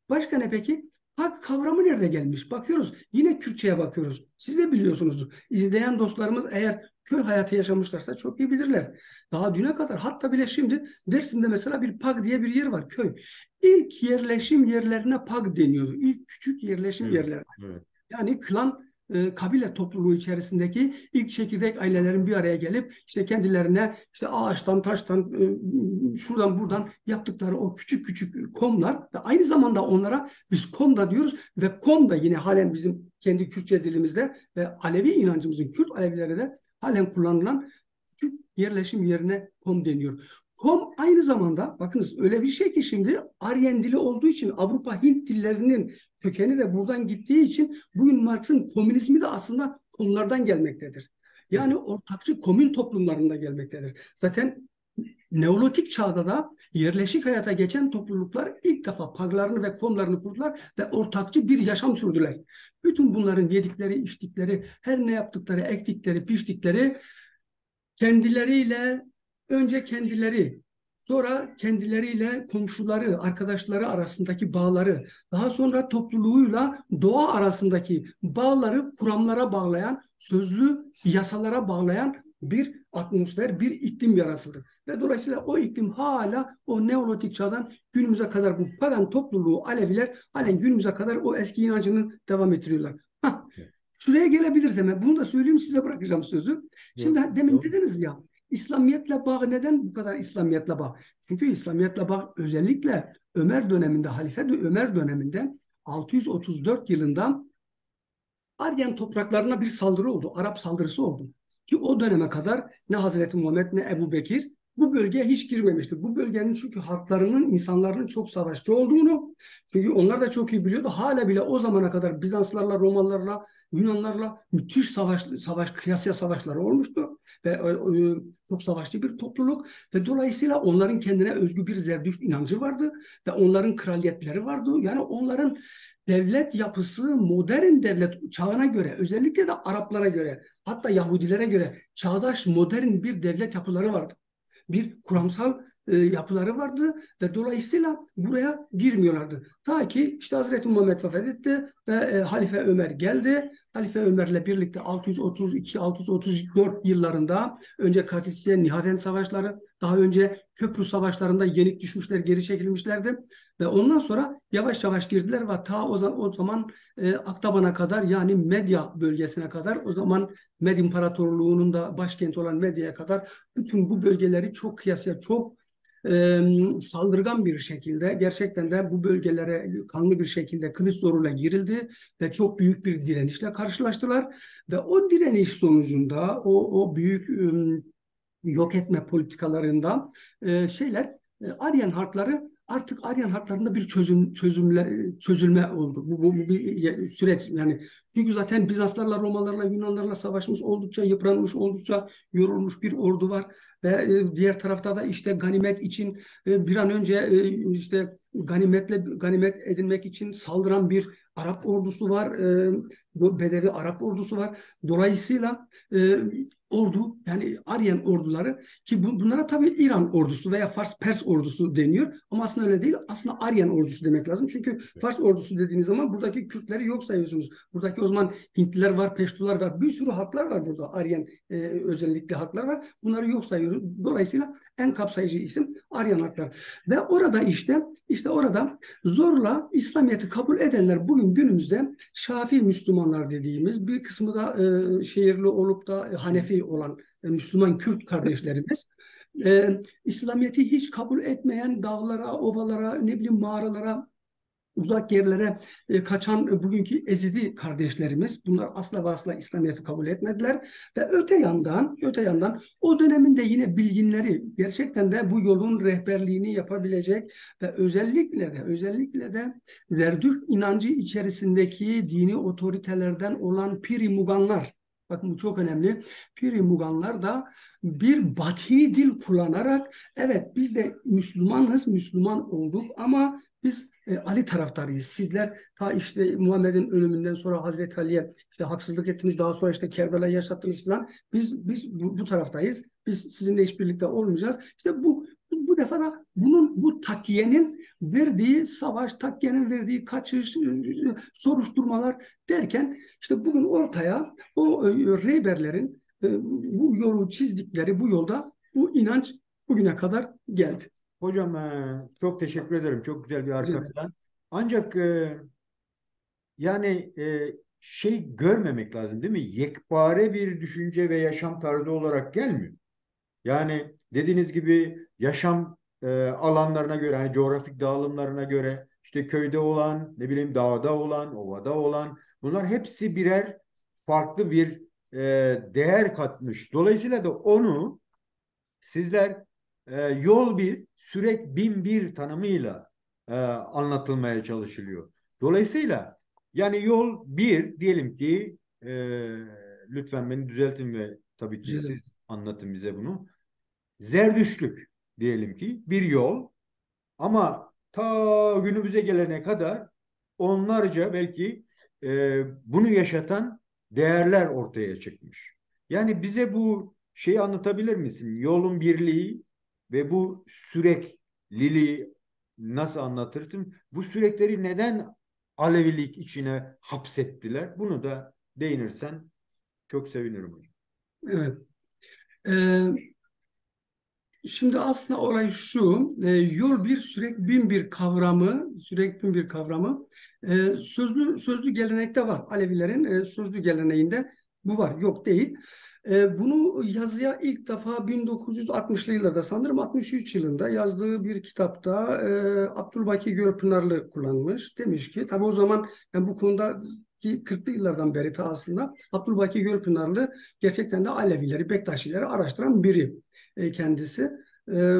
Başka ne peki? Hak kavramı nerede gelmiş? Bakıyoruz. Yine Kürtçe'ye bakıyoruz. Siz de biliyorsunuz. İzleyen dostlarımız eğer köy hayatı yaşamışlarsa çok iyi bilirler. Daha düne kadar hatta bile şimdi Dersim'de mesela bir Pag diye bir yer var, köy. İlk yerleşim yerlerine Pag deniyordu. İlk küçük yerleşim Evet, yerlerine. evet. Yani klan kabile topluluğu içerisindeki ilk çekirdek ailelerin bir araya gelip işte kendilerine işte ağaçtan, taştan, şuradan buradan yaptıkları o küçük küçük komlar ve aynı zamanda onlara biz kom da diyoruz ve kom da yine halen bizim kendi Kürtçe dilimizde ve Alevi inancımızın Kürt Alevileri de halen kullanılan küçük yerleşim yerine kom deniyor. Kom aynı zamanda bakınız öyle bir şey ki şimdi Aryen dili olduğu için Avrupa Hint dillerinin kökeni de buradan gittiği için bugün Marx'ın komünizmi de aslında konulardan gelmektedir. Yani ortakçı komün toplumlarında gelmektedir. Zaten Neolitik çağda da yerleşik hayata geçen topluluklar ilk defa paglarını ve komlarını kurdular ve ortakçı bir yaşam sürdüler. Bütün bunların yedikleri, içtikleri, her ne yaptıkları, ektikleri, biçtikleri kendileriyle önce kendileri, sonra kendileriyle komşuları, arkadaşları arasındaki bağları, daha sonra topluluğuyla doğa arasındaki bağları kuramlara bağlayan, sözlü yasalara bağlayan bir atmosfer, bir iklim yaratıldı. Ve dolayısıyla o iklim hala o Neolitik çağdan günümüze kadar bu pagan topluluğu Aleviler halen günümüze kadar o eski inancını devam ettiriyorlar. Hah, şuraya gelebiliriz hemen. Bunu da söyleyeyim size bırakacağım sözü. Şimdi demin dediniz ya İslamiyetle bağ neden bu kadar İslamiyetle bağ? Çünkü İslamiyetle bağ özellikle Ömer döneminde, Halife Ömer döneminde 634 yılında Aryan topraklarına bir saldırı oldu. Arap saldırısı oldu. Ki o döneme kadar ne Hazreti Muhammed ne Ebu Bekir bu bölgeye hiç girmemişti. Bu bölgenin çünkü halklarının, insanların çok savaşçı olduğunu, çünkü onlar da çok iyi biliyordu. Hala bile o zamana kadar Bizanslarla, Romalılarla, Yunanlarla müthiş kıyasya savaşları olmuştu. Ve çok savaşçı bir topluluk. Ve dolayısıyla onların kendine özgü bir Zerdüşt inancı vardı. Ve onların kraliyetleri vardı. Yani onların devlet yapısı modern devlet çağına göre, özellikle de Araplara göre, hatta Yahudilere göre çağdaş modern bir devlet yapıları vardı. Bir kuramsal yapıları vardı ve dolayısıyla buraya girmiyorlardı. Ta ki işte Hazreti Muhammed vefat etti ve Halife Ömer geldi. Halife Ömer'le birlikte 632-634 yıllarında önce Kadisiye Nihavend Savaşları, daha önce Köprü Savaşları'nda yenik düşmüşler, geri çekilmişlerdi. Ve ondan sonra yavaş yavaş girdiler ve ta o zaman Aktaban'a kadar yani Medya bölgesine kadar o zaman Med İmparatorluğu'nun da başkenti olan Medya'ya kadar bütün bu bölgeleri çok kıyasıya çok saldırgan bir şekilde gerçekten de bu bölgelere kanlı bir şekilde kılıç zoruyla girildi ve çok büyük bir direnişle karşılaştılar ve o direniş sonucunda o büyük yok etme politikalarında Aryan halkları artık Aryan halklarında bir çözülme oldu. Bu bir süreç yani. Çünkü zaten Bizanslarla, Romalarla, Yunanlarla savaşmış, oldukça yıpranmış, oldukça yorulmuş bir ordu var. Ve diğer tarafta da işte ganimet için bir an önce işte ganimet edinmek için saldıran bir Arap ordusu var. Bedevi Arap ordusu var. Dolayısıyla ordu, yani Aryan orduları, ki bunlara tabii İran ordusu veya Pers ordusu deniyor ama aslında öyle değil. Aslında Aryan ordusu demek lazım. Çünkü Fars ordusu dediğiniz zaman buradaki Kürtleri yok sayıyorsunuz. Buradaki o zaman Hintliler var, Peştular var. Bir sürü halklar var burada. Aryan özellikle halklar var. Bunları yok sayıyoruz. Dolayısıyla en kapsayıcı isim Aryan halklar. Ve orada işte orada zorla İslamiyet'i kabul edenler bugün günümüzde Şafii Müslümanlar dediğimiz, bir kısmı da şehirli olup da Hanefi olan Müslüman Kürt kardeşlerimiz, İslamiyet'i hiç kabul etmeyen, dağlara, ovalara, ne bileyim mağaralara, uzak yerlere kaçan bugünkü Ezidi kardeşlerimiz, bunlar asla ve asla İslamiyet'i kabul etmediler ve öte yandan o dönemin de yine bilginleri, gerçekten de bu yolun rehberliğini yapabilecek ve özellikle de Zerdüşt inancı içerisindeki dini otoritelerden olan Piri Muganlar, bakın bu çok önemli. Piri Muganlar da bir batıni dil kullanarak, evet biz de Müslümanız, Müslüman olduk ama biz Ali taraftarıyız. Sizler ta işte Muhammed'in ölümünden sonra Hazreti Ali'ye işte haksızlık ettiniz, daha sonra işte Kerbela'yı yaşattınız falan. Biz bu taraftayız. Biz sizinle işbirlikte olmayacağız. İşte bu defa da bu takviyenin verdiği savaş, takviyenin verdiği kaçış, soruşturmalar derken işte bugün ortaya o rehberlerin bu yolu çizdikleri bu yolda bu inanç bugüne kadar geldi. Hocam çok teşekkür ederim. Çok güzel bir arka Güzel. plan. Ancak yani şey görmemek lazım değil mi? Yekpare bir düşünce ve yaşam tarzı olarak gelmiyor. Yani dediğiniz gibi yaşam alanlarına göre, hani coğrafik dağılımlarına göre, işte köyde olan, ne bileyim dağda olan, ovada olan, bunlar hepsi birer farklı bir değer katmış. Dolayısıyla da onu sizler yol bir, sürek bin bir tanımıyla anlatılmaya çalışılıyor. Dolayısıyla yani yol bir, diyelim ki lütfen beni düzeltin ve tabii ki Güzel. siz anlatın bize bunu. Zerdüştlük diyelim ki bir yol, ama ta günümüze gelene kadar onlarca belki bunu yaşatan değerler ortaya çıkmış. Yani bize bu şeyi anlatabilir misin? Yolun birliği ve bu sürekliliği nasıl anlatırsın? Bu sürekleri neden Alevilik içine hapsettiler? Bunu da değinirsen çok sevinirim hocam. Evet. Ee, Şimdi aslında olay şu, yol bir sürek bin bir kavramı, sözlü gelenekte var. Alevilerin sözlü geleneğinde bu var, yok değil. Bunu yazıya ilk defa 1960'lı yıllarda, sanırım 63 yılında yazdığı bir kitapta Abdülbaki Gölpınarlı kullanmış. Demiş ki, tabii o zaman yani bu konuda ki 40'lı yıllardan beri ta aslında Abdülbaki Gölpınarlı gerçekten de Alevileri, Bektaşileri araştıran biri kendisi.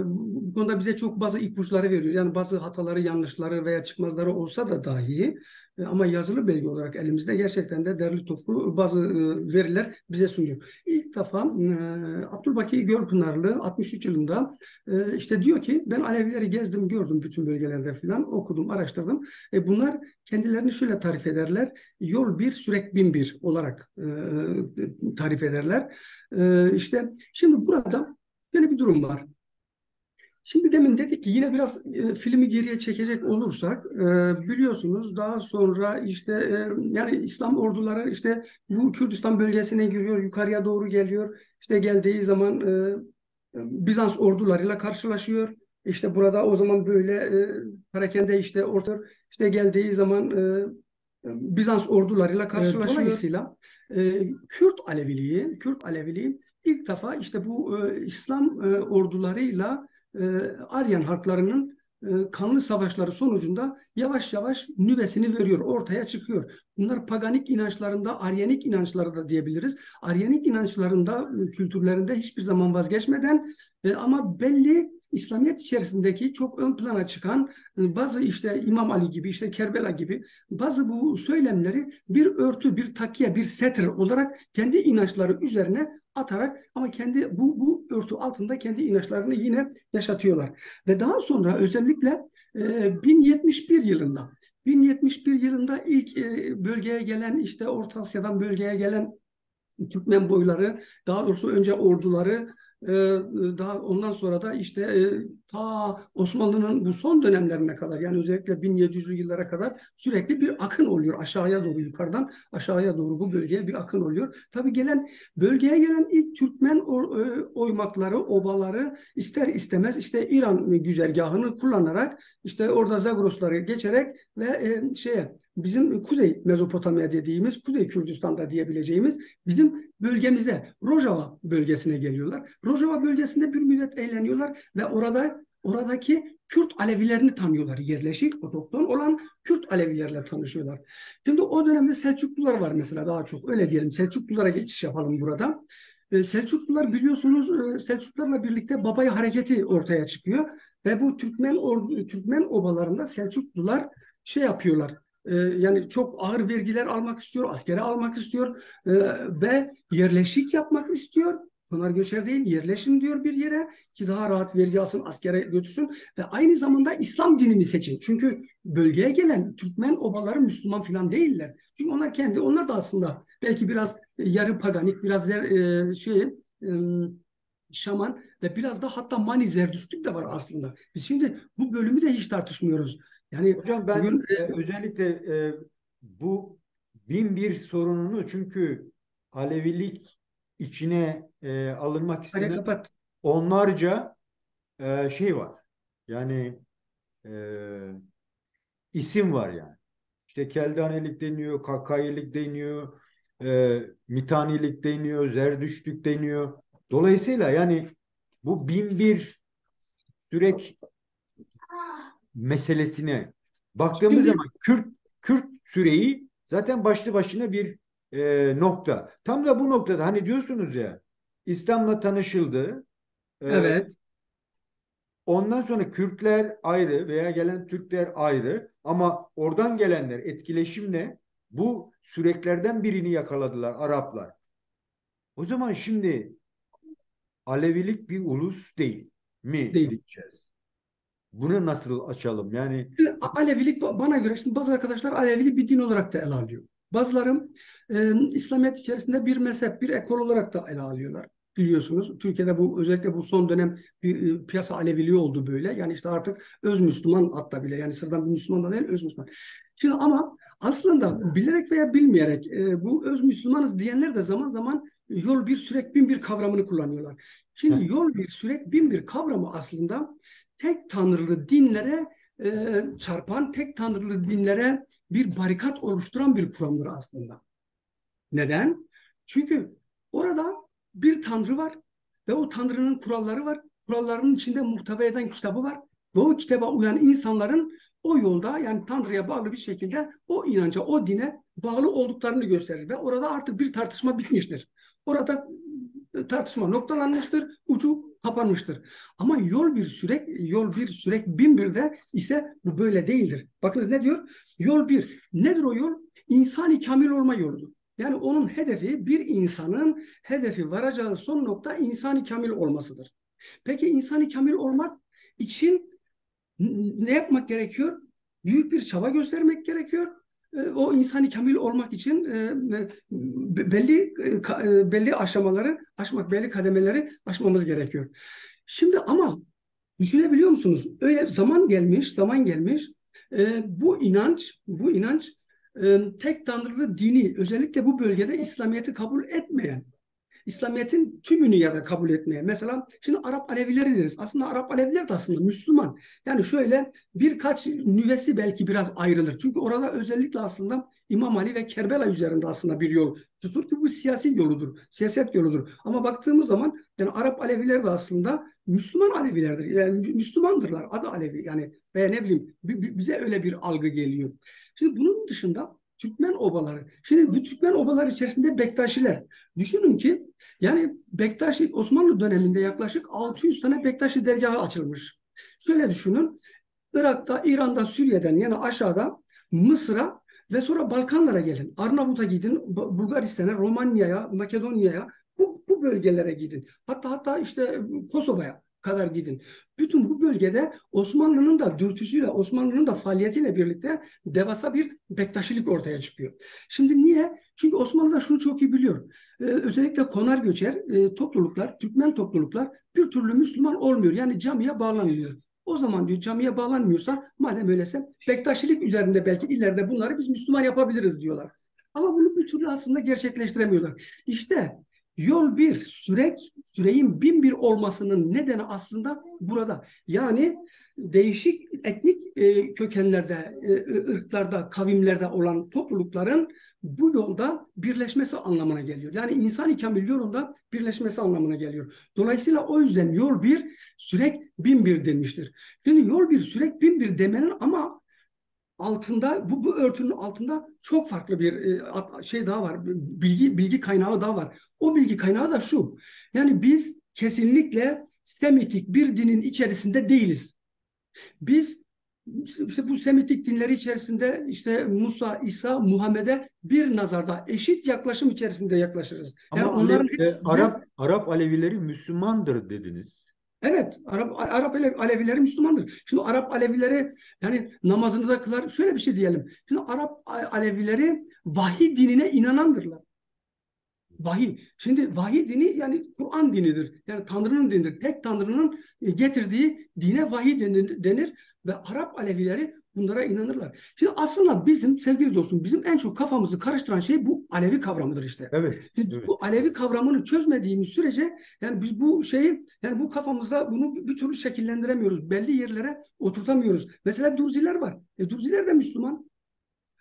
Bu konuda bize çok bazı ipuçları veriyor. Yani bazı hataları, yanlışları veya çıkmazları olsa da dahi ama yazılı belge olarak elimizde gerçekten de derli toplu bazı veriler bize sunuyor. İlk defa Abdülbaki Gölpınarlı 63 yılında işte diyor ki, ben Alevileri gezdim, gördüm bütün bölgelerde falan, okudum, araştırdım. Bunlar kendilerini şöyle tarif ederler. Yol bir, sürek bin bir olarak tarif ederler. İşte şimdi burada böyle bir durum var. Şimdi demin dedik ki, yine biraz filmi geriye çekecek olursak, biliyorsunuz daha sonra işte yani İslam orduları işte bu Kürdistan bölgesine giriyor, yukarıya doğru geliyor. İşte geldiği zaman Bizans ordularıyla karşılaşıyor. İşte burada o zaman böyle perakende işte orta, işte geldiği zaman Bizans ordularıyla karşılaşıyor. Dolayısıyla Kürt Aleviliği ilk defa işte bu İslam ordularıyla Aryan halklarının kanlı savaşları sonucunda yavaş yavaş nüvesini veriyor, ortaya çıkıyor. Bunlar paganik inançlarında, Aryanik inançları da diyebiliriz. Aryanik inançlarında, kültürlerinde hiçbir zaman vazgeçmeden ama belli İslamiyet içerisindeki çok ön plana çıkan bazı işte İmam Ali gibi, işte Kerbela gibi bazı bu söylemleri bir örtü, bir takiye, bir setr olarak kendi inançları üzerine atarak ama kendi bu örtü altında kendi inançlarını yine yaşatıyorlar. Ve daha sonra özellikle 1071 yılında ilk bölgeye gelen, işte Orta Asya'dan bölgeye gelen Türkmen boyları, daha doğrusu önce orduları, e, daha ondan sonra da işte ta Osmanlı'nın bu son dönemlerine kadar, yani özellikle 1700'lü yıllara kadar sürekli bir akın oluyor aşağıya doğru, yukarıdan aşağıya doğru bu bölgeye bir akın oluyor. Tabii bölgeye gelen ilk Türkmen oymakları, obaları ister istemez işte İran güzergahını kullanarak, işte orada Zagrosları geçerek ve bizim Kuzey Mezopotamya dediğimiz, Kuzey Kürdistan'da diyebileceğimiz bizim bölgemize, Rojava bölgesine geliyorlar. Rojava bölgesinde bir müddet eğleniyorlar ve oradaki Kürt Alevilerini tanıyorlar. Yerleşik, otokton olan Kürt Alevilerle tanışıyorlar. Şimdi o dönemde Selçuklular var mesela, daha çok öyle diyelim. Selçuklulara geçiş yapalım burada. Selçuklular biliyorsunuz, Selçuklularla birlikte Babay Hareketi ortaya çıkıyor ve bu Türkmen obalarında Selçuklular yapıyorlar. Yani çok ağır vergiler almak istiyor, askere almak istiyor ve yerleşik yapmak istiyor. Pınar göçer değil, yerleşin diyor bir yere ki daha rahat vergi alsın, askere götürsün ve aynı zamanda İslam dinini seçin. Çünkü bölgeye gelen Türkmen obaları Müslüman falan değiller. Çünkü onlar da aslında belki biraz yarı paganik, biraz şaman ve biraz da hatta Mani Zerdüştlük de var aslında. Biz şimdi bu bölümü de hiç tartışmıyoruz. Yani Hocam ben bugün özellikle bu bin bir sorununu, çünkü Alevilik içine alınmak hani istenen kapat. onlarca şey var. Yani e, isim var yani. İşte Keldanelik deniyor, Kakayilik deniyor, Mitanilik deniyor, Zerdüştlük deniyor. Dolayısıyla yani bu bin bir sürek meselesine baktığımız Şimdi zaman Kürt süreyi zaten başlı başına bir nokta. Tam da bu noktada hani diyorsunuz ya, İslam'la tanışıldı. E, evet, Ondan sonra Kürtler ayrı veya gelen Türkler ayrı, ama oradan gelenler etkileşimle bu süreklerden birini yakaladılar Araplar. O zaman şimdi Alevilik bir ulus değil mi değil. diyeceğiz? Bunu nasıl açalım? Yani Alevilik bana göre, şimdi bazı arkadaşlar Aleviliği bir din olarak da ele alıyor. Bazılarım İslamiyet içerisinde bir mezhep, bir ekol olarak da ele alıyorlar. Biliyorsunuz Türkiye'de bu, özellikle bu son dönem bir piyasa Aleviliği oldu böyle. Yani işte artık öz Müslüman hatta bile, yani sıradan bir Müslüman da değil, öz Müslüman. Şimdi ama aslında bilerek veya bilmeyerek bu öz Müslümanız diyenler de zaman zaman yol bir sürek bin bir kavramını kullanıyorlar. Şimdi yol bir sürek bin bir kavramı aslında tek tanrılı dinlere çarpan, tek tanrılı dinlere bir barikat oluşturan bir kuramdır aslında. Neden? Çünkü orada bir tanrı var ve o tanrının kuralları var. Kurallarının içinde muhteva eden kitabı var. Ve o kitaba uyan insanların o yolda, yani Tanrı'ya bağlı bir şekilde o inanca, o dine bağlı olduklarını gösterir. Ve orada artık bir tartışma bitmiştir. Orada tartışma noktalanmıştır, ucu kapanmıştır. Ama yol bir sürek bin birde ise bu böyle değildir. Bakınız ne diyor? Yol bir. Nedir o yol? İnsani kamil olma yoludur. Yani onun hedefi, bir insanın hedefi, varacağı son nokta insani kamil olmasıdır. Peki insani kamil olmak için ne yapmak gerekiyor? Büyük bir çaba göstermek gerekiyor. O insani kamil olmak için belli aşamaları aşmak, belli kademeleri aşmamız gerekiyor. Şimdi ama düşünebiliyor musunuz? Öyle zaman gelmiş. Bu inanç tek tanrılı dini, özellikle bu bölgede İslamiyet'i kabul etmeyen, İslamiyet'in tümünü ya da kabul etmeye. Mesela şimdi Arap Alevileri deriz. Aslında Arap Aleviler de aslında Müslüman. Yani şöyle birkaç nüvesi belki biraz ayrılır. Çünkü orada özellikle aslında İmam Ali ve Kerbela üzerinde aslında bir yol tutur ki bu siyasi yoludur, siyaset yoludur. Ama baktığımız zaman yani Arap Aleviler de aslında Müslüman Alevilerdir. Yani Müslümandırlar. Adı Alevi. Yani veya ne bileyim bize öyle bir algı geliyor. Şimdi bunun dışında Türkmen obaları. Şimdi bu Türkmen obaları içerisinde Bektaşiler. Düşünün ki yani Bektaşi Osmanlı döneminde yaklaşık 600 tane Bektaşi dergahı açılmış. Şöyle düşünün. Irak'ta, İran'da, Suriye'den yani aşağıda Mısır'a ve sonra Balkanlara gelin. Arnavut'a gidin, Bulgaristan'a, Romanya'ya, Makedonya'ya, bu bölgelere gidin. Hatta işte Kosova'ya. kadar gidin. Bütün bu bölgede Osmanlı'nın da dürtüsüyle, Osmanlı'nın da faaliyetiyle birlikte devasa bir bektaşilik ortaya çıkıyor. Şimdi niye? Çünkü Osmanlı da şunu çok iyi biliyor. Özellikle konar göçer topluluklar, Türkmen topluluklar bir türlü Müslüman olmuyor. Yani camiye bağlanmıyor. O zaman diyor camiye bağlanmıyorsa madem öyleyse bektaşilik üzerinde belki ileride bunları biz Müslüman yapabiliriz diyorlar. Ama bunu bir türlü aslında gerçekleştiremiyorlar. İşte yol bir, süreyin bin bir olmasının nedeni aslında burada. Yani değişik etnik kökenlerde, ırklarda, kavimlerde olan toplulukların bu yolda birleşmesi anlamına geliyor. Yani insan-ı kamil yolunda birleşmesi anlamına geliyor. Dolayısıyla o yüzden yol bir, sürek bin bir denmiştir. Şimdi yol bir, sürek bin bir demenin ama altında bu örtünün altında çok farklı bir şey daha var. Bilgi kaynağı daha var. O bilgi kaynağı da şu. Yani biz kesinlikle Semitik bir dinin içerisinde değiliz. Biz işte bu Semitik dinleri içerisinde işte Musa, İsa, Muhammed'e bir nazarda eşit yaklaşım içerisinde yaklaşırız. Yani Ama onların hepsi Arap Alevileri Müslümandır dediniz. evet, Arap Alevileri Müslümandır. Şimdi Arap Alevileri yani namazını da kılar. Şöyle bir şey diyelim. Şimdi Arap Alevileri vahiy dinine inanandırlar. Vahiy. Şimdi vahiy dini yani Kur'an dinidir. Yani Tanrı'nın dinidir. Tek Tanrı'nın getirdiği dine vahiy denir ve Arap Alevileri bunlara inanırlar. Şimdi aslında bizim sevgili dostum bizim en çok kafamızı karıştıran şey bu Alevi kavramıdır işte. Evet, Şimdi evet. bu Alevi kavramını çözmediğimiz sürece yani biz bu şeyi yani bu kafamızda bunu bir türlü şekillendiremiyoruz. Belli yerlere oturtamıyoruz. Mesela Durziler var. Durziler de Müslüman.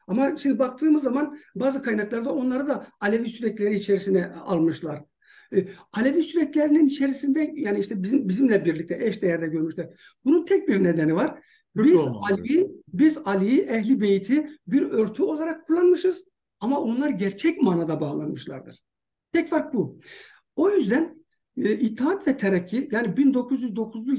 Ama şimdi baktığımız zaman bazı kaynaklarda onları da Alevi sürekleri içerisine almışlar. Alevi süreklerinin içerisinde yani işte bizimle birlikte eşdeğerde görmüşler. Bunun tek bir nedeni var. Türk Biz olmaları. Ali'yi, Ehli Beyt'i bir örtü olarak kullanmışız ama onlar gerçek manada bağlanmışlardır. Tek fark bu. O yüzden İttihat ve Terakki yani 1909'lu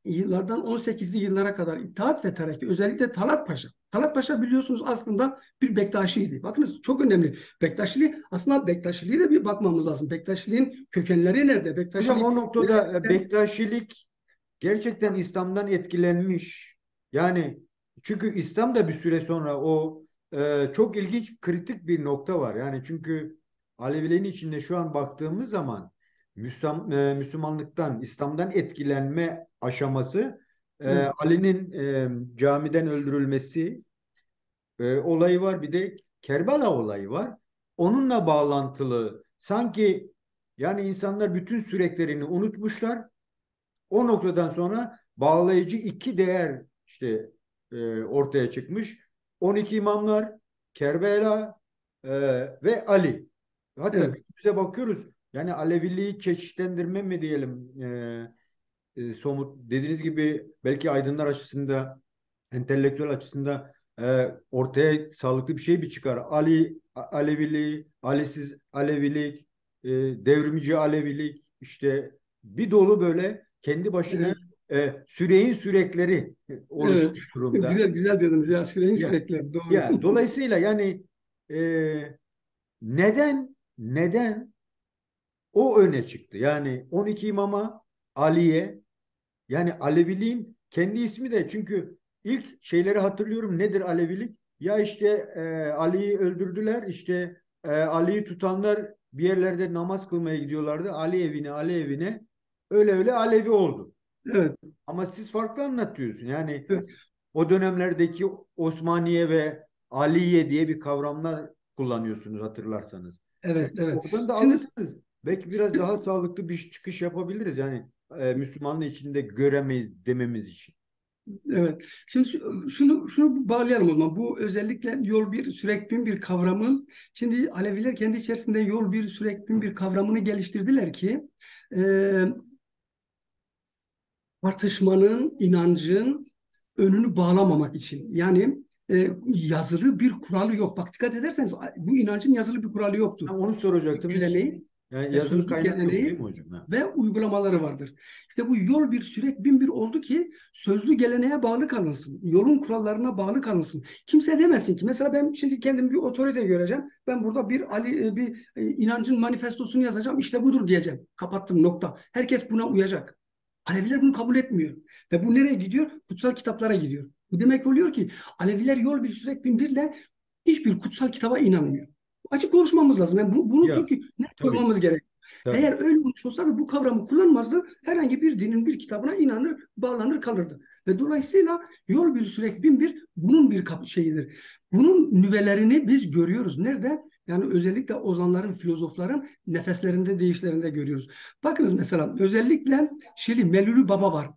yıllardan 18'li yıllara kadar İttihat ve Terakki özellikle Talat Paşa. Talat Paşa biliyorsunuz aslında bir Bektaşiydi. Bakınız çok önemli. Bektaşiliği aslında Bektaşiliğe de bir bakmamız lazım. Bektaşiliğin kökenleri nerede? Hocam Bektaşilik o noktada Bektaşilik gerçekten İslam'dan etkilenmiş. Yani çünkü İslam da bir süre sonra çok ilginç kritik bir nokta var. Yani çünkü Alevilerin içinde şu an baktığımız zaman Müslümanlıktan, İslam'dan etkilenme aşaması evet, Ali'nin camiden öldürülmesi olayı var. Bir de Kerbela olayı var. Onunla bağlantılı sanki yani insanlar bütün süreklerini unutmuşlar. O noktadan sonra bağlayıcı iki değer işte ortaya çıkmış. 12 imamlar, Kerbela e, ve Ali. Hatta evet, günümüze bakıyoruz. Yani Aleviliği çeşitlendirme mi diyelim somut dediğiniz gibi belki aydınlar açısında entelektüel açısında ortaya sağlıklı bir şey mi çıkar? Aleviliği, Alisiz Alevilik, devrimci Alevilik işte bir dolu böyle kendi başına evet, süreyin sürekleri evet. oluşmuş durumda. Güzel güzel dediniz ya süreyin Ya, sürekli doğru. ya dolayısıyla yani neden o öne çıktı? Yani 12 imama Ali'ye yani Aleviliğin kendi ismi de çünkü ilk şeyleri hatırlıyorum nedir Alevilik? Ya işte Ali'yi öldürdüler işte Ali'yi tutanlar bir yerlerde namaz kılmaya gidiyorlardı. Ali evine öyle öyle Alevi oldu. Evet, Ama siz farklı anlatıyorsun. Yani evet, o dönemlerdeki Osmaniye ve Aliye diye bir kavramlar kullanıyorsunuz hatırlarsanız. evet, evet. Oradan da Şimdi alırsanız belki biraz daha sağlıklı bir çıkış yapabiliriz. Yani Müslümanlığı içinde göremeyiz dememiz için. evet. Şimdi şunu bağlayalım o zaman. Bu özellikle yol bir sürek bin bir kavramı. Şimdi Aleviler kendi içerisinde yol bir sürek bin bir kavramını geliştirdiler ki e, tartışmanın, inancın önünü bağlamamak için. Yani yazılı bir kuralı yok. Bak dikkat ederseniz bu inancın yazılı bir kuralı yoktur. Ha, onu Sözlük soracaktım. Hiç geleneği, yani yazılı sözlük kaynak yok değil geleneği mi hocam? Ha. ve uygulamaları vardır. İşte bu yol bir sürek bin bir oldu ki sözlü geleneğe bağlı kalınsın. Yolun kurallarına bağlı kalınsın. Kimse demesin ki mesela ben şimdi kendim bir otorite göreceğim. Ben burada bir inancın manifestosunu yazacağım. İşte budur diyeceğim. Kapattım nokta. Herkes buna uyacak. Aleviler bunu kabul etmiyor. Ve bu nereye gidiyor? Kutsal kitaplara gidiyor. Bu demek oluyor ki Aleviler Yol Bir Sürek Bin Bir'le hiçbir kutsal kitaba inanmıyor. Açık konuşmamız lazım. Yani bunu Ya çünkü net tabii, koymamız gerek. tabii. Eğer öyle olmuş olsaydı bu kavramı kullanmazdı. Herhangi bir dinin bir kitabına inanır, bağlanır kalırdı. Ve dolayısıyla Yol Bir Sürek Bin Bir bunun bir şeyidir. Bunun nüvelerini biz görüyoruz. Nerede? Yani özellikle ozanların, filozofların nefeslerinde, deyişlerinde görüyoruz. Bakınız mesela özellikle Şili Melülü Baba var.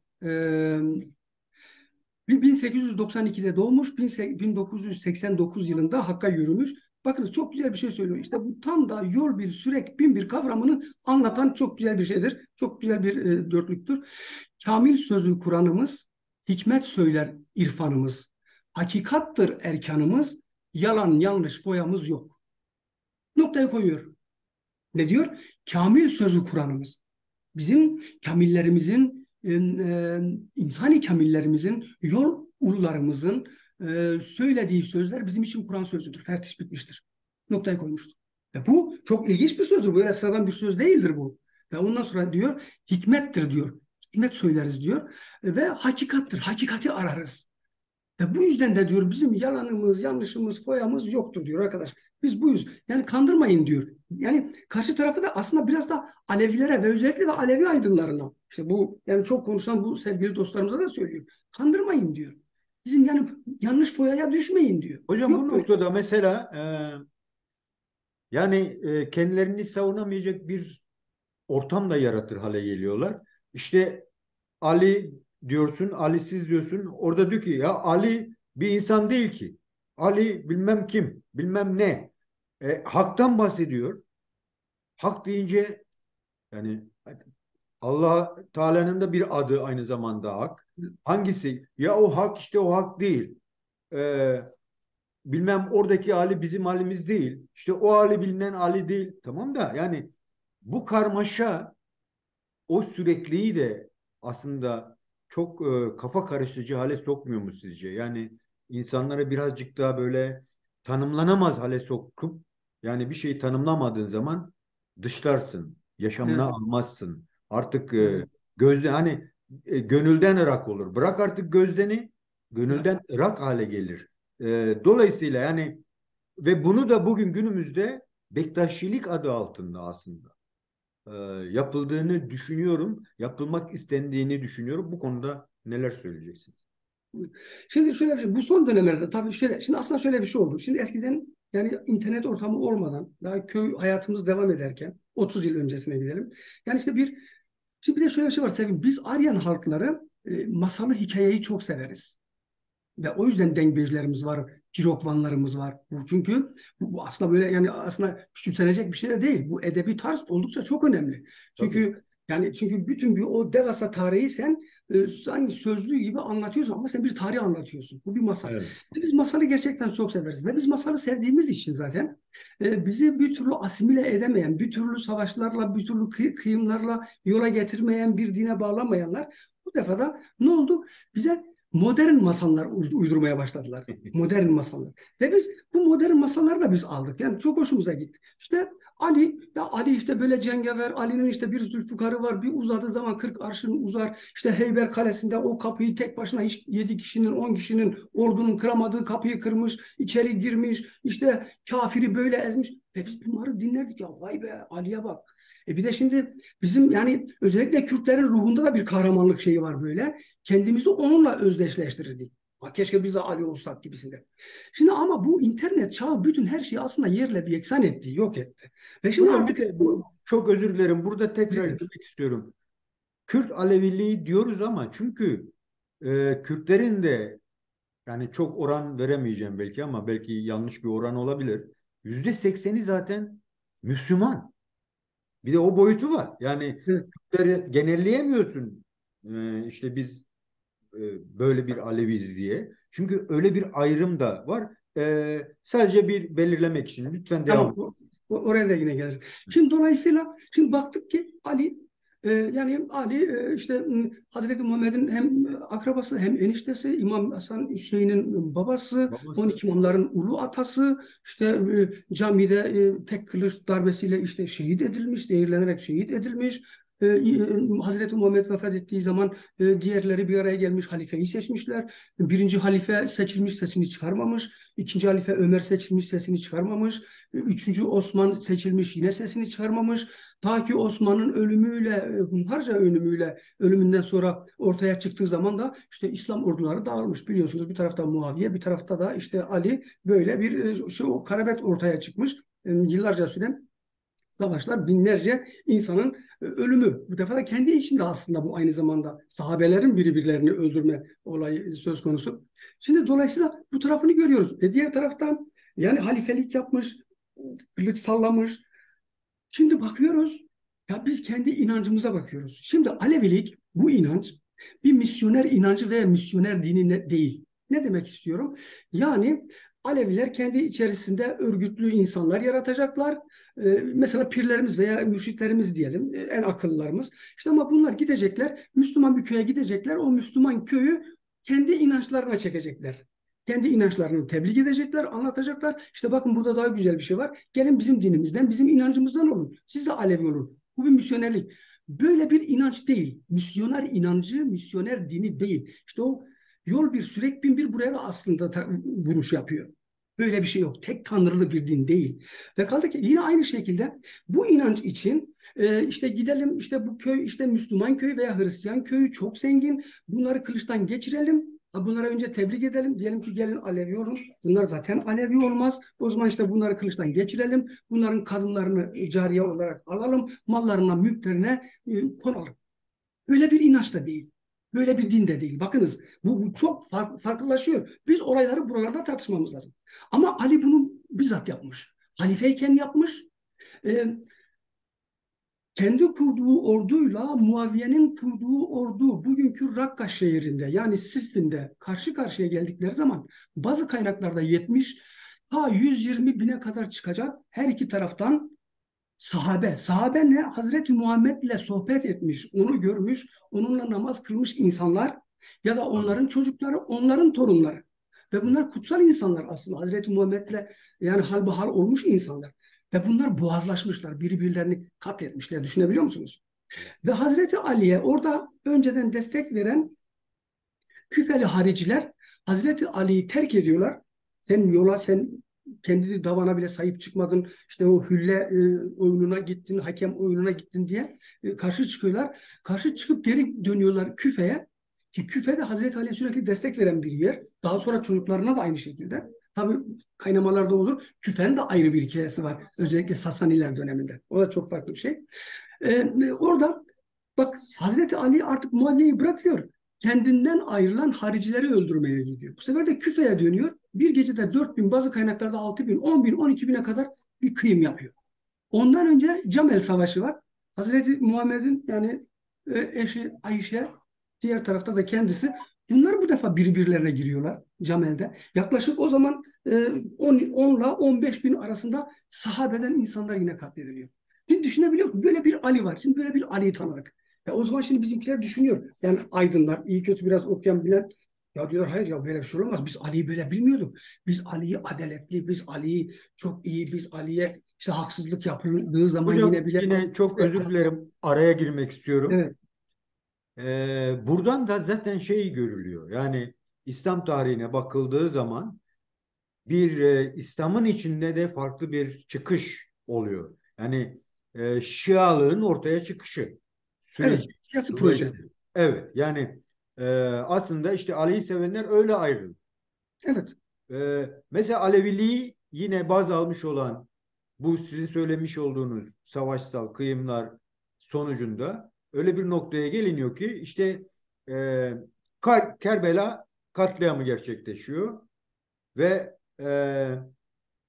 1892'de doğmuş, 1989 yılında Hakk'a yürümüş. Bakınız çok güzel bir şey söylüyor. İşte bu tam da yol bir, sürek, bin bir kavramını anlatan çok güzel bir şeydir. Çok güzel bir dörtlüktür. Kamil sözü Kur'an'ımız, hikmet söyler irfanımız, hakikattır erkanımız, yalan yanlış foyamız yok. Noktayı koyuyor. Ne diyor? Kamil sözü Kur'an'ımız. Bizim kamillerimizin, insani kamillerimizin, yol ulularımızın söylediği sözler bizim için Kur'an sözüdür. Fertiş bitmiştir. Noktayı koymuştur. Ve bu çok ilginç bir sözdür. Böyle sıradan bir söz değildir bu. Ve ondan sonra diyor, hikmettir diyor. Hikmet söyleriz diyor. Ve hakikattır. Hakikati ararız. Ve bu yüzden de diyor bizim yalanımız, yanlışımız, foyamız yoktur diyor arkadaş. Biz buyuz. Yani kandırmayın diyor. Yani karşı tarafı da aslında biraz da Alevilere ve özellikle de Alevi aydınlarına, işte bu yani çok konuşan bu sevgili dostlarımıza da söylüyor. Kandırmayın diyor. Sizin yani yanlış foyaya düşmeyin diyor. Hocam bu Yok böyle. noktada mesela yani kendilerini savunamayacak bir ortam da yaratır hale geliyorlar. İşte Ali diyorsun, Ali'siz diyorsun. Orada diyor ki ya Ali bir insan değil ki. Ali bilmem kim, bilmem ne. Hak'tan bahsediyor. Hak deyince yani Allah Teala'nın da bir adı aynı zamanda hak. Hangisi? Ya o hak işte o hak değil. Ee, bilmem oradaki Ali bizim halimiz değil. İşte o Ali bilinen Ali değil. Tamam da yani bu karmaşa o sürekliyi de aslında çok kafa karıştırıcı hale sokmuyor mu sizce? Yani insanları birazcık daha böyle tanımlanamaz hale sokup yani bir şeyi tanımlamadığın zaman dışlarsın, yaşamına Evet, almazsın. Artık evet, gözde hani gönülden ırak olur. Bırak artık gözdeni, ya, gönülden ırak hale gelir. Dolayısıyla yani ve bunu da bugün günümüzde Bektaşilik adı altında aslında e, yapıldığını düşünüyorum. Yapılmak istendiğini düşünüyorum. Bu konuda neler söyleyeceksiniz? Şimdi şöyle bir şey, bu son dönemlerde tabii şöyle, şimdi aslında şöyle bir şey oldu. Şimdi eskiden yani internet ortamı olmadan, daha köy hayatımız devam ederken, 30 yıl öncesine gidelim. Yani işte şimdi bir de şöyle bir şey var sevgili, biz Aryan halkları masalı hikayeyi çok severiz. Ve o yüzden dengbejlerimiz var, cirokvanlarımız var. Çünkü bu aslında böyle yani aslında küçümsenecek bir şey de değil. Bu edebi tarz oldukça çok önemli. Tabii. Çünkü bütün bir o devasa tarihi sen sanki sözlüğü gibi anlatıyorsun ama sen bir tarih anlatıyorsun. Bu bir masal. Evet. Ve biz masalı gerçekten çok severiz. Ve biz masalı sevdiğimiz için zaten bizi bir türlü asimile edemeyen, bir türlü savaşlarla, bir türlü kıyımlarla yola getirmeyen, bir dine bağlamayanlar bu defa da ne oldu? Bize modern masallar uydurmaya başladılar. Modern masallar. Ve biz bu modern masalları da biz aldık. Yani çok hoşumuza gitti. İşte Ali işte böyle cengaver, Ali'nin işte bir zülfükarı var. Bir uzadığı zaman 40 arşın uzar. İşte Heyber Kalesi'nde o kapıyı tek başına hiç 7 kişinin, 10 kişinin ordunun kıramadığı kapıyı kırmış, içeri girmiş. İşte kafiri böyle ezmiş. Ve biz bunları dinlerdik ya. Vay be Ali'ye bak. Bir de şimdi bizim yani özellikle Kürtlerin ruhunda da bir kahramanlık şeyi var böyle. Kendimizi onunla özdeşleştirirdik. Keşke biz de Ali olsak gibisinde. Şimdi ama bu internet çağı bütün her şeyi aslında yerle bir yeksan etti, yok etti. Ve şimdi Hocam bir artık de çok özür dilerim. Burada tekrar girmek istiyorum. Kürt Aleviliği diyoruz ama çünkü Kürtlerin de yani çok oran veremeyeceğim belki ama belki yanlış bir oran olabilir. %80'i zaten Müslüman. Bir de o boyutu var. Yani evet, Kürtleri genelleyemiyorsun. İşte biz böyle bir Aleviz diye. Çünkü öyle bir ayrım da var. Sadece bir belirlemek için lütfen devam tamam, edin. oraya da yine geliriz. Şimdi dolayısıyla şimdi baktık ki Ali yani Ali işte Hazreti Muhammed'in hem akrabası hem eniştesi, İmam Hasan Hüseyin'in babası, Babası. 12 imamların ulu atası, işte camide tek kılıç darbesiyle işte şehit edilmiş, zehirlenerek şehit edilmiş. Hazreti Muhammed vefat ettiği zaman diğerleri bir araya gelmiş halifeyi seçmişler. Birinci halife seçilmiş, sesini çıkarmamış. İkinci halife Ömer seçilmiş, sesini çıkarmamış. Üçüncü Osman seçilmiş, yine sesini çıkarmamış. Ta ki Osman'ın ölümüyle, hunharca ölümünden sonra ortaya çıktığı zaman da işte İslam orduları dağılmış. Biliyorsunuz bir tarafta Muaviye, bir tarafta da işte Ali, böyle bir karabet ortaya çıkmış. Yıllarca süren savaşlar, binlerce insanın ölümü. Bu defa da kendi içinde aslında bu aynı zamanda sahabelerin birbirlerini öldürme olayı söz konusu. Şimdi dolayısıyla bu tarafını görüyoruz. Diğer taraftan yani halifelik yapmış, kılıç sallamış. Şimdi bakıyoruz, ya biz kendi inancımıza bakıyoruz. Şimdi Alevilik, bu inanç bir misyoner inancı veya misyoner dini değil. Ne demek istiyorum? Yani Aleviler kendi içerisinde örgütlü insanlar yaratacaklar. Mesela pirlerimiz veya mürşitlerimiz diyelim, en akıllılarımız. İşte ama bunlar gidecekler, Müslüman bir köye gidecekler. O Müslüman köyü kendi inançlarına çekecekler. Kendi inançlarını tebliğ edecekler, anlatacaklar. İşte bakın burada daha güzel bir şey var. Gelin bizim dinimizden, bizim inancımızdan olun. Siz de Alevi olun. Bu bir misyonerlik. Böyle bir inanç değil. Misyoner inancı, misyoner dini değil. İşte o yol bir, sürek bin bir buraya da aslında vuruş yapıyor. Böyle bir şey yok. Tek tanrılı bir din değil. Ve kaldı ki yine aynı şekilde bu inanç için işte gidelim, işte bu köy işte Müslüman köyü veya Hristiyan köyü çok zengin. Bunları kılıçtan geçirelim. Bunlara önce tebrik edelim. Diyelim ki gelin Alevi olun. Bunlar zaten Alevi olmaz. O zaman işte bunları kılıçtan geçirelim. Bunların kadınlarını cariye olarak alalım. Mallarına, mülklerine konalım. Böyle bir inanç da değil. Böyle bir din de değil. Bakınız bu çok farklılaşıyor. Biz olayları buralarda tartışmamız lazım. Ama Ali bunu bizzat yapmış. Halifeyken yapmış. E, Kendi kurduğu orduyla Muaviye'nin kurduğu ordu bugünkü Rakka şehrinde yani Siffin'de karşı karşıya geldikleri zaman bazı kaynaklarda 70 ta 120 bine kadar çıkacak her iki taraftan sahabe. Sahabe ne? Hazreti Muhammed'le sohbet etmiş, onu görmüş, onunla namaz kılmış insanlar ya da onların çocukları, onların torunları. Ve bunlar kutsal insanlar aslında. Hazreti Muhammed'le yani halbahal olmuş insanlar. Ve bunlar boğazlaşmışlar, birbirlerini katletmişler. Düşünebiliyor musunuz? Ve Hazreti Ali'ye orada önceden destek veren Küfeli hariciler Hazreti Ali'yi terk ediyorlar. Sen yola, sen kendi davana bile sahip çıkmadın. İşte o hülle oyununa gittin, hakem oyununa gittin diye karşı çıkıyorlar. Karşı çıkıp geri dönüyorlar Küfe'ye. Ki Küfe de Hazreti Ali'ye sürekli destek veren bir yer. Daha sonra çocuklarına da aynı şekilde. Tabii kaynamalarda olur. Küfe'nin de ayrı bir hikayesi var. Özellikle Sasaniler döneminde. O da çok farklı bir şey. Orada bak Hazreti Ali artık Muaviye'yi bırakıyor. Kendinden ayrılan haricileri öldürmeye gidiyor. Bu sefer de Küfe'ye dönüyor. Bir gecede 4.000, bazı kaynaklarda 6.000, 10.000, 12.000'e kadar bir kıyım yapıyor. Ondan önce Camel Savaşı var. Hazreti Muhammed'in yani eşi Ayşe, diğer tarafta da kendisi. Bunlar bu defa birbirlerine giriyorlar Camel'de. Yaklaşık o zaman 10 ile 15 bin arasında sahabeden insanlar yine katlediliyor. Şimdi düşünebiliyor musun? Böyle bir Ali var. Şimdi böyle bir Ali'yi tanıdık. O zaman şimdi bizimkiler düşünüyor. Yani aydınlar, iyi kötü biraz okuyan bilen ya diyor hayır ya böyle bir şey olmaz. Biz Ali'yi böyle bilmiyorduk. Biz Ali'yi adaletli, biz Ali'yi çok iyi, biz Ali'ye işte haksızlık yapıldığı zaman yine Hocam bile yine çok işte, özür dilerim, araya girmek istiyorum. evet, Buradan da zaten şey görülüyor. Yani İslam tarihine bakıldığı zaman bir İslam'ın içinde de farklı bir çıkış oluyor. Yani Şialığın ortaya çıkışı evet, süreci siyasi proje. dolayısıyla. Evet yani aslında işte Ali'yi sevenler öyle ayrılıyor. Evet, Mesela Aleviliği yine baz almış olan bu sizin söylemiş olduğunuz savaşsal kıyımlar sonucunda öyle bir noktaya geliniyor ki işte e, Kerbela katliamı gerçekleşiyor ve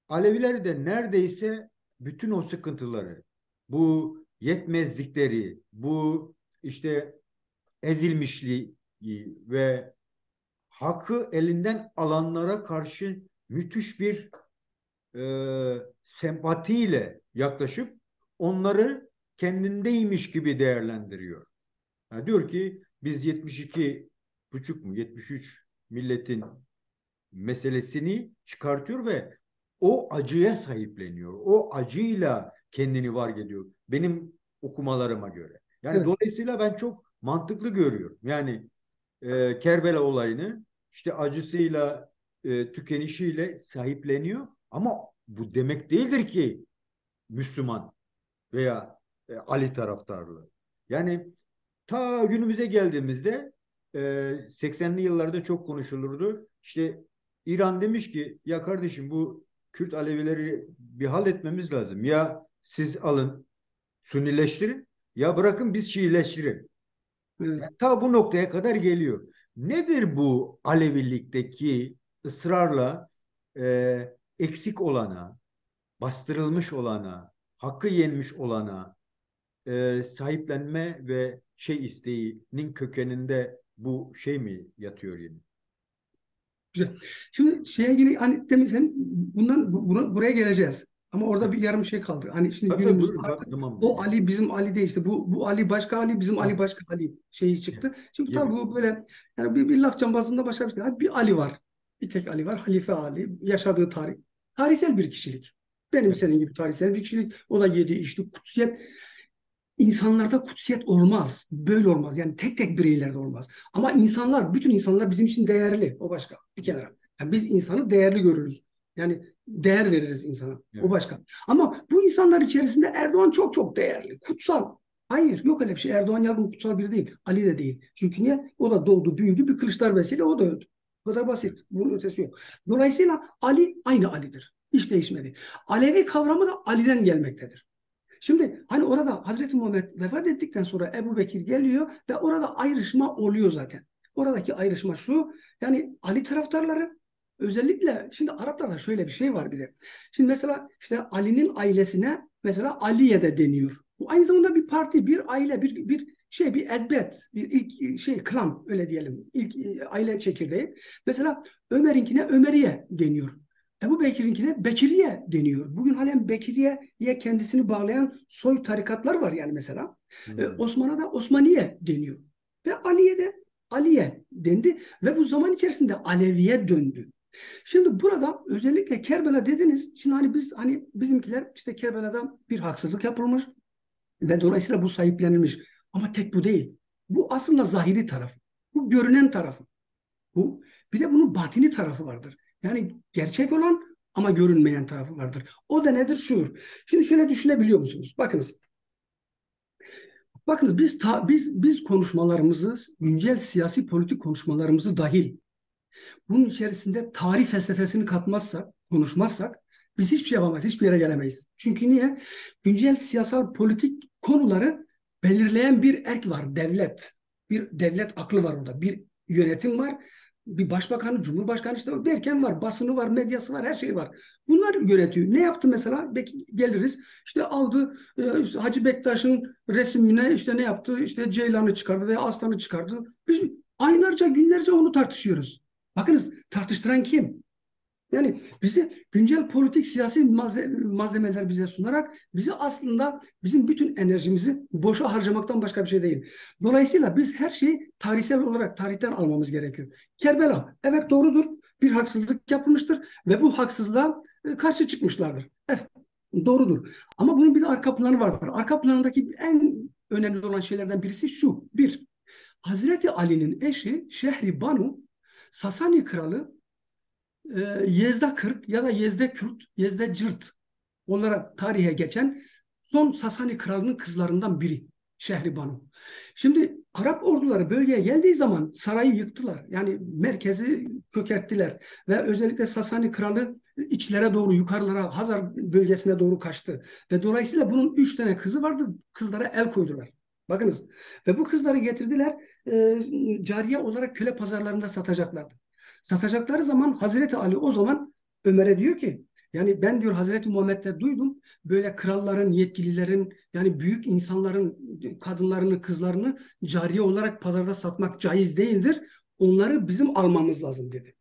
Aleviler de neredeyse bütün o sıkıntıları, bu yetmezlikleri, bu işte ezilmişliği ve hakkı elinden alanlara karşı müthiş bir sempatiyle yaklaşıp onları kendindeymiş gibi değerlendiriyor. Yani diyor ki biz 72 buçuk mu 73 milletin meselesini çıkartıyor ve o acıya sahipleniyor. O acıyla kendini var ediyor. Benim okumalarıma göre. Yani Evet. dolayısıyla ben çok mantıklı görüyorum. Yani Kerbela olayını işte acısıyla, tükenişiyle sahipleniyor. Ama bu demek değildir ki Müslüman veya Ali taraftarlığı. Yani ta günümüze geldiğimizde 80'li yıllarda çok konuşulurdu. İşte İran demiş ki ya kardeşim bu Kürt Alevileri bir halletmemiz lazım. Ya siz alın Sünnileştirin ya bırakın biz Şiileştirelim. Evet. Yani ta bu noktaya kadar geliyor. Nedir bu Alevilikteki ısrarla eksik olana, bastırılmış olana, hakkı yenmiş olana sahiplenme ve şey isteğinin kökeninde bu şey mi yatıyor yine? Güzel. Şimdi şeye geri hani demin sen buraya geleceğiz. Ama orada bir yarım şey kaldı. Hani şimdi Tabii tabii günümüz buyurun artık tamam. o Ali bizim Ali değil işte bu Ali başka Ali bizim Ali Ha, başka Ali şeyi çıktı. Çünkü tabii gibi. bu böyle yani bir laf cambazında başka bir şey. Hani bir Ali var. Bir tek Ali var. Halife Ali. Yaşadığı tarih. Tarihsel bir kişilik. Benim Evet, senin gibi tarihsel bir kişilik. O da yedi içti. Kutsiyet. İnsanlarda kutsiyet olmaz. Böyle olmaz. Yani tek tek bireylerde olmaz. Ama insanlar, bütün insanlar bizim için değerli. O başka. Bir kenara. Yani biz insanı değerli görürüz. Yani değer veririz insana. O evet. başka. Ama bu insanlar içerisinde Erdoğan çok çok değerli. Kutsal. Hayır, yok öyle bir şey. Erdoğan yargın kutsal biri değil. Ali de değil. Çünkü niye? O da doğdu, büyüdü. Bir kılıç darbesiyle o da öldü. Bu kadar basit. Bunun ötesi yok. Dolayısıyla Ali aynı Ali'dir. Hiç değişmedi. Alevi kavramı da Ali'den gelmektedir. Şimdi hani orada Hazreti Muhammed vefat ettikten sonra Ebu Bekir geliyor ve orada ayrışma oluyor zaten. Oradaki ayrışma şu, yani Ali taraftarları özellikle şimdi Araplarda şöyle bir şey var bir de. Şimdi mesela işte Ali'nin ailesine mesela Aliye de deniyor. Bu aynı zamanda bir parti, bir aile, bir ezbet, bir ilk şey klan öyle diyelim. İlk aile çekirdeği. Mesela Ömer'inkine Ömeriye deniyor. Ebu Bekir'inkine Bekiriye deniyor. Bugün halen Bekiriye'ye kendisini bağlayan soy tarikatlar var yani mesela. Hmm. Osman'a da Osmaniye deniyor. Ve Ali'ye de Aliye dendi ve bu zaman içerisinde Aleviye döndü. Şimdi burada özellikle Kerbela dediniz. Şimdi hani biz hani bizimkiler işte Kerbela'da bir haksızlık yapılmış ve dolayısıyla bu sahiplenilmiş. Ama tek bu değil. Bu aslında zahiri tarafı. Bu görünen tarafı. Bu bir de bunun batini tarafı vardır. Yani gerçek olan ama görünmeyen tarafı vardır. O da nedir? Şu. Şimdi şöyle düşünebiliyor musunuz? Bakınız biz konuşmalarımızı, güncel siyasi politik konuşmalarımızı dahil bunun içerisinde tarih felsefesini katmazsak, konuşmazsak biz hiçbir şey yapamayız, hiçbir yere gelemeyiz. Çünkü niye? Güncel siyasal politik konuları belirleyen bir erk var, devlet. Bir devlet aklı var orada, bir yönetim var, bir başbakanı, cumhurbaşkanı işte derken var, basını var, medyası var, her şey var. Bunlar yönetiyor. Ne yaptı mesela? Belki geliriz. İşte aldı işte Hacı Bektaş'ın resmine işte ne yaptı? İşte Ceylan'ı çıkardı veya Aslan'ı çıkardı. Biz aylarca, günlerce onu tartışıyoruz. Bakınız tartıştıran kim? Yani bizi güncel politik siyasi malzemeler bize sunarak bizi aslında bizim bütün enerjimizi boşa harcamaktan başka bir şey değil. Dolayısıyla biz her şeyi tarihsel olarak tarihten almamız gerekiyor. Kerbela evet doğrudur. Bir haksızlık yapılmıştır ve bu haksızlığa karşı çıkmışlardır. Evet doğrudur. Ama bunun bir de arka planı vardır. Arka planındaki en önemli olan şeylerden birisi şu. Bir, Hazreti Ali'nin eşi Şehri Sasani kralı Yezdakırt ya da Yezdekürt, Yezdecırt olarak tarihe geçen son Sasani kralının kızlarından biri Şehribanu. Şimdi Arap orduları bölgeye geldiği zaman sarayı yıktılar. Yani merkezi çökerttiler ve özellikle Sasani kralı içlere doğru yukarılara Hazar bölgesine doğru kaçtı. Ve dolayısıyla bunun 3 tane kızı vardı. Kızlara el koydular. Bakınız ve bu kızları getirdiler cariye olarak köle pazarlarında satacaklardı. Satacakları zaman Hazreti Ali o zaman Ömer'e diyor ki yani ben diyor Hazreti Muhammed'de duydum böyle kralların, yetkililerin yani büyük insanların kadınlarını, kızlarını cariye olarak pazarda satmak caiz değildir. Onları bizim almamız lazım dedi.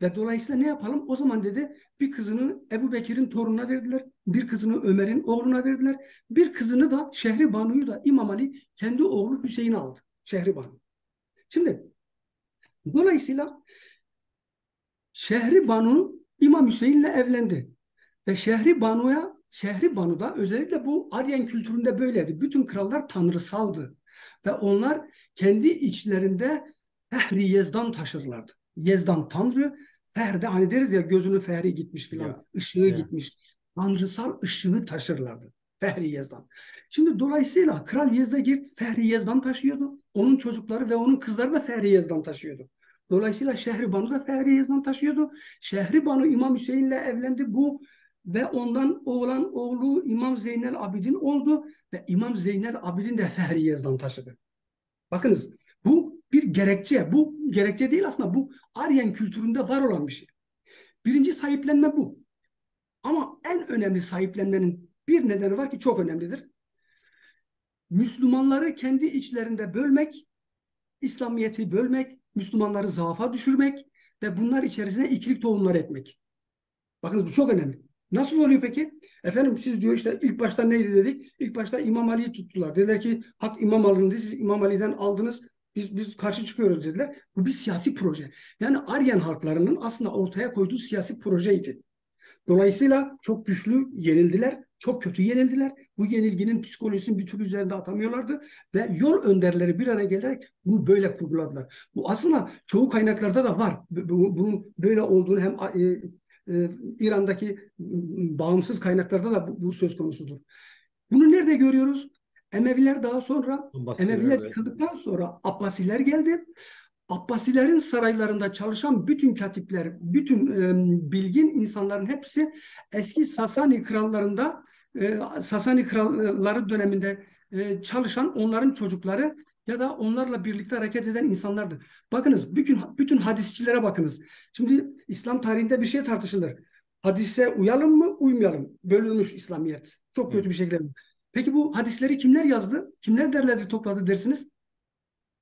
Ve dolayısıyla ne yapalım? O zaman dedi bir kızını Ebu Bekir'in torununa verdiler. Bir kızını Ömer'in oğluna verdiler. Bir kızını da Şehribanu'yu da İmam Ali kendi oğlu Hüseyin'e aldı. Şehribanu. Şimdi dolayısıyla Şehribanu İmam Hüseyin'le evlendi. Ve Şehribanu'ya Şehribanu'da özellikle bu Aryan kültüründe böyleydi. Bütün krallar tanrısaldı. Ve onlar kendi içlerinde Fehri Yezdan taşırlardı. Yezdan tanrı, Fehr de hani deriz ya gözünün fehri gitmiş filan, Ya, ışığı ya. gitmiş. Tanrısal ışığı taşırlardı. Fehri Yezdan. Şimdi dolayısıyla Kral Yezdagirt Fehri Yezdan taşıyordu. Onun çocukları ve onun kızları da Fehri Yezdan taşıyordu. Dolayısıyla Şehribanu da Fehri Yezdan taşıyordu. Şehribanu İmam Hüseyin'le evlendi. Bu ve ondan oğlu İmam Zeynel Abidin oldu ve İmam Zeynel Abidin de Fehri Yezdan taşıdı. Bakınız bu bir gerekçe. Bu gerekçe değil aslında, bu Aryan kültüründe var olan bir şey. Birinci sahiplenme bu. Ama en önemli sahiplenmenin bir nedeni var ki çok önemlidir. Müslümanları kendi içlerinde bölmek, İslamiyet'i bölmek, Müslümanları zaafa düşürmek ve bunlar içerisine ikilik tohumları etmek. Bakınız bu çok önemli. Nasıl oluyor peki? Efendim siz diyor işte ilk başta neydi dedik? İlk başta İmam Ali'yi tuttular. Dediler ki hak İmam Ali'nin, siz İmam Ali'den aldınız. Biz karşı çıkıyoruz dediler. Bu bir siyasi proje. Yani Aryan halklarının aslında ortaya koyduğu siyasi projeydi. Dolayısıyla çok güçlü yenildiler. Çok kötü yenildiler. Bu yenilginin psikolojisini bir türlü üzerinde atamıyorlardı. Ve yol önderleri bir araya gelerek bunu böyle kurguladılar. Bu aslında çoğu kaynaklarda da var. Bunun böyle olduğunu hem İran'daki bağımsız kaynaklarda da bu söz konusudur. Bunu nerede görüyoruz? Emeviler daha sonra, Abbasiler, Emeviler evet. yıkıldıktan sonra Abbasiler geldi. Abbasilerin saraylarında çalışan bütün katipler, bütün bilgin insanların hepsi eski Sasani krallarında, Sasani kralları döneminde çalışan onların çocukları ya da onlarla birlikte hareket eden insanlardı. Bakınız bütün hadisçilere bakınız. Şimdi İslam tarihinde bir şey tartışılır. Hadise uyalım mı, uymayalım? Bölünmüş İslamiyet. Çok Evet. kötü bir şekilde. Peki bu hadisleri kimler yazdı? Kimler derledi, topladı dersiniz?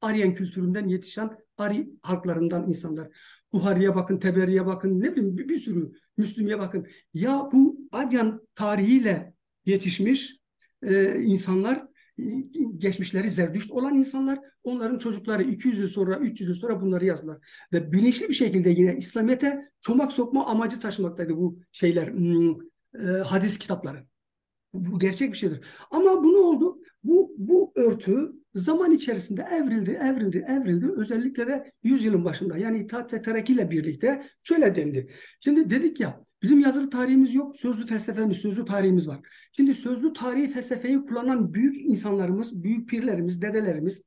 Aryan kültüründen yetişen Ari halklarından insanlar. Buhari'ye bakın, Teberi'ye bakın, ne bileyim bir sürü Müslümiye bakın. Ya bu Aryan tarihiyle yetişmiş insanlar, geçmişleri Zerdüşt olan insanlar, onların çocukları 200 yıl sonra, 300 yıl sonra bunları yazdılar. Ve bilinçli bir şekilde yine İslamiyet'e çomak sokma amacı taşımaktaydı bu şeyler, hadis kitapları. Bu gerçek bir şeydir. Ama bu ne oldu? Bu örtü zaman içerisinde evrildi. Özellikle de yüzyılın başında yani İttihat ve Terakki ile birlikte şöyle dendi. Şimdi dedik ya bizim yazılı tarihimiz yok, sözlü felsefemiz, sözlü tarihimiz var. Şimdi sözlü tarihi felsefeyi kullanan büyük insanlarımız, büyük pirlerimiz, dedelerimiz,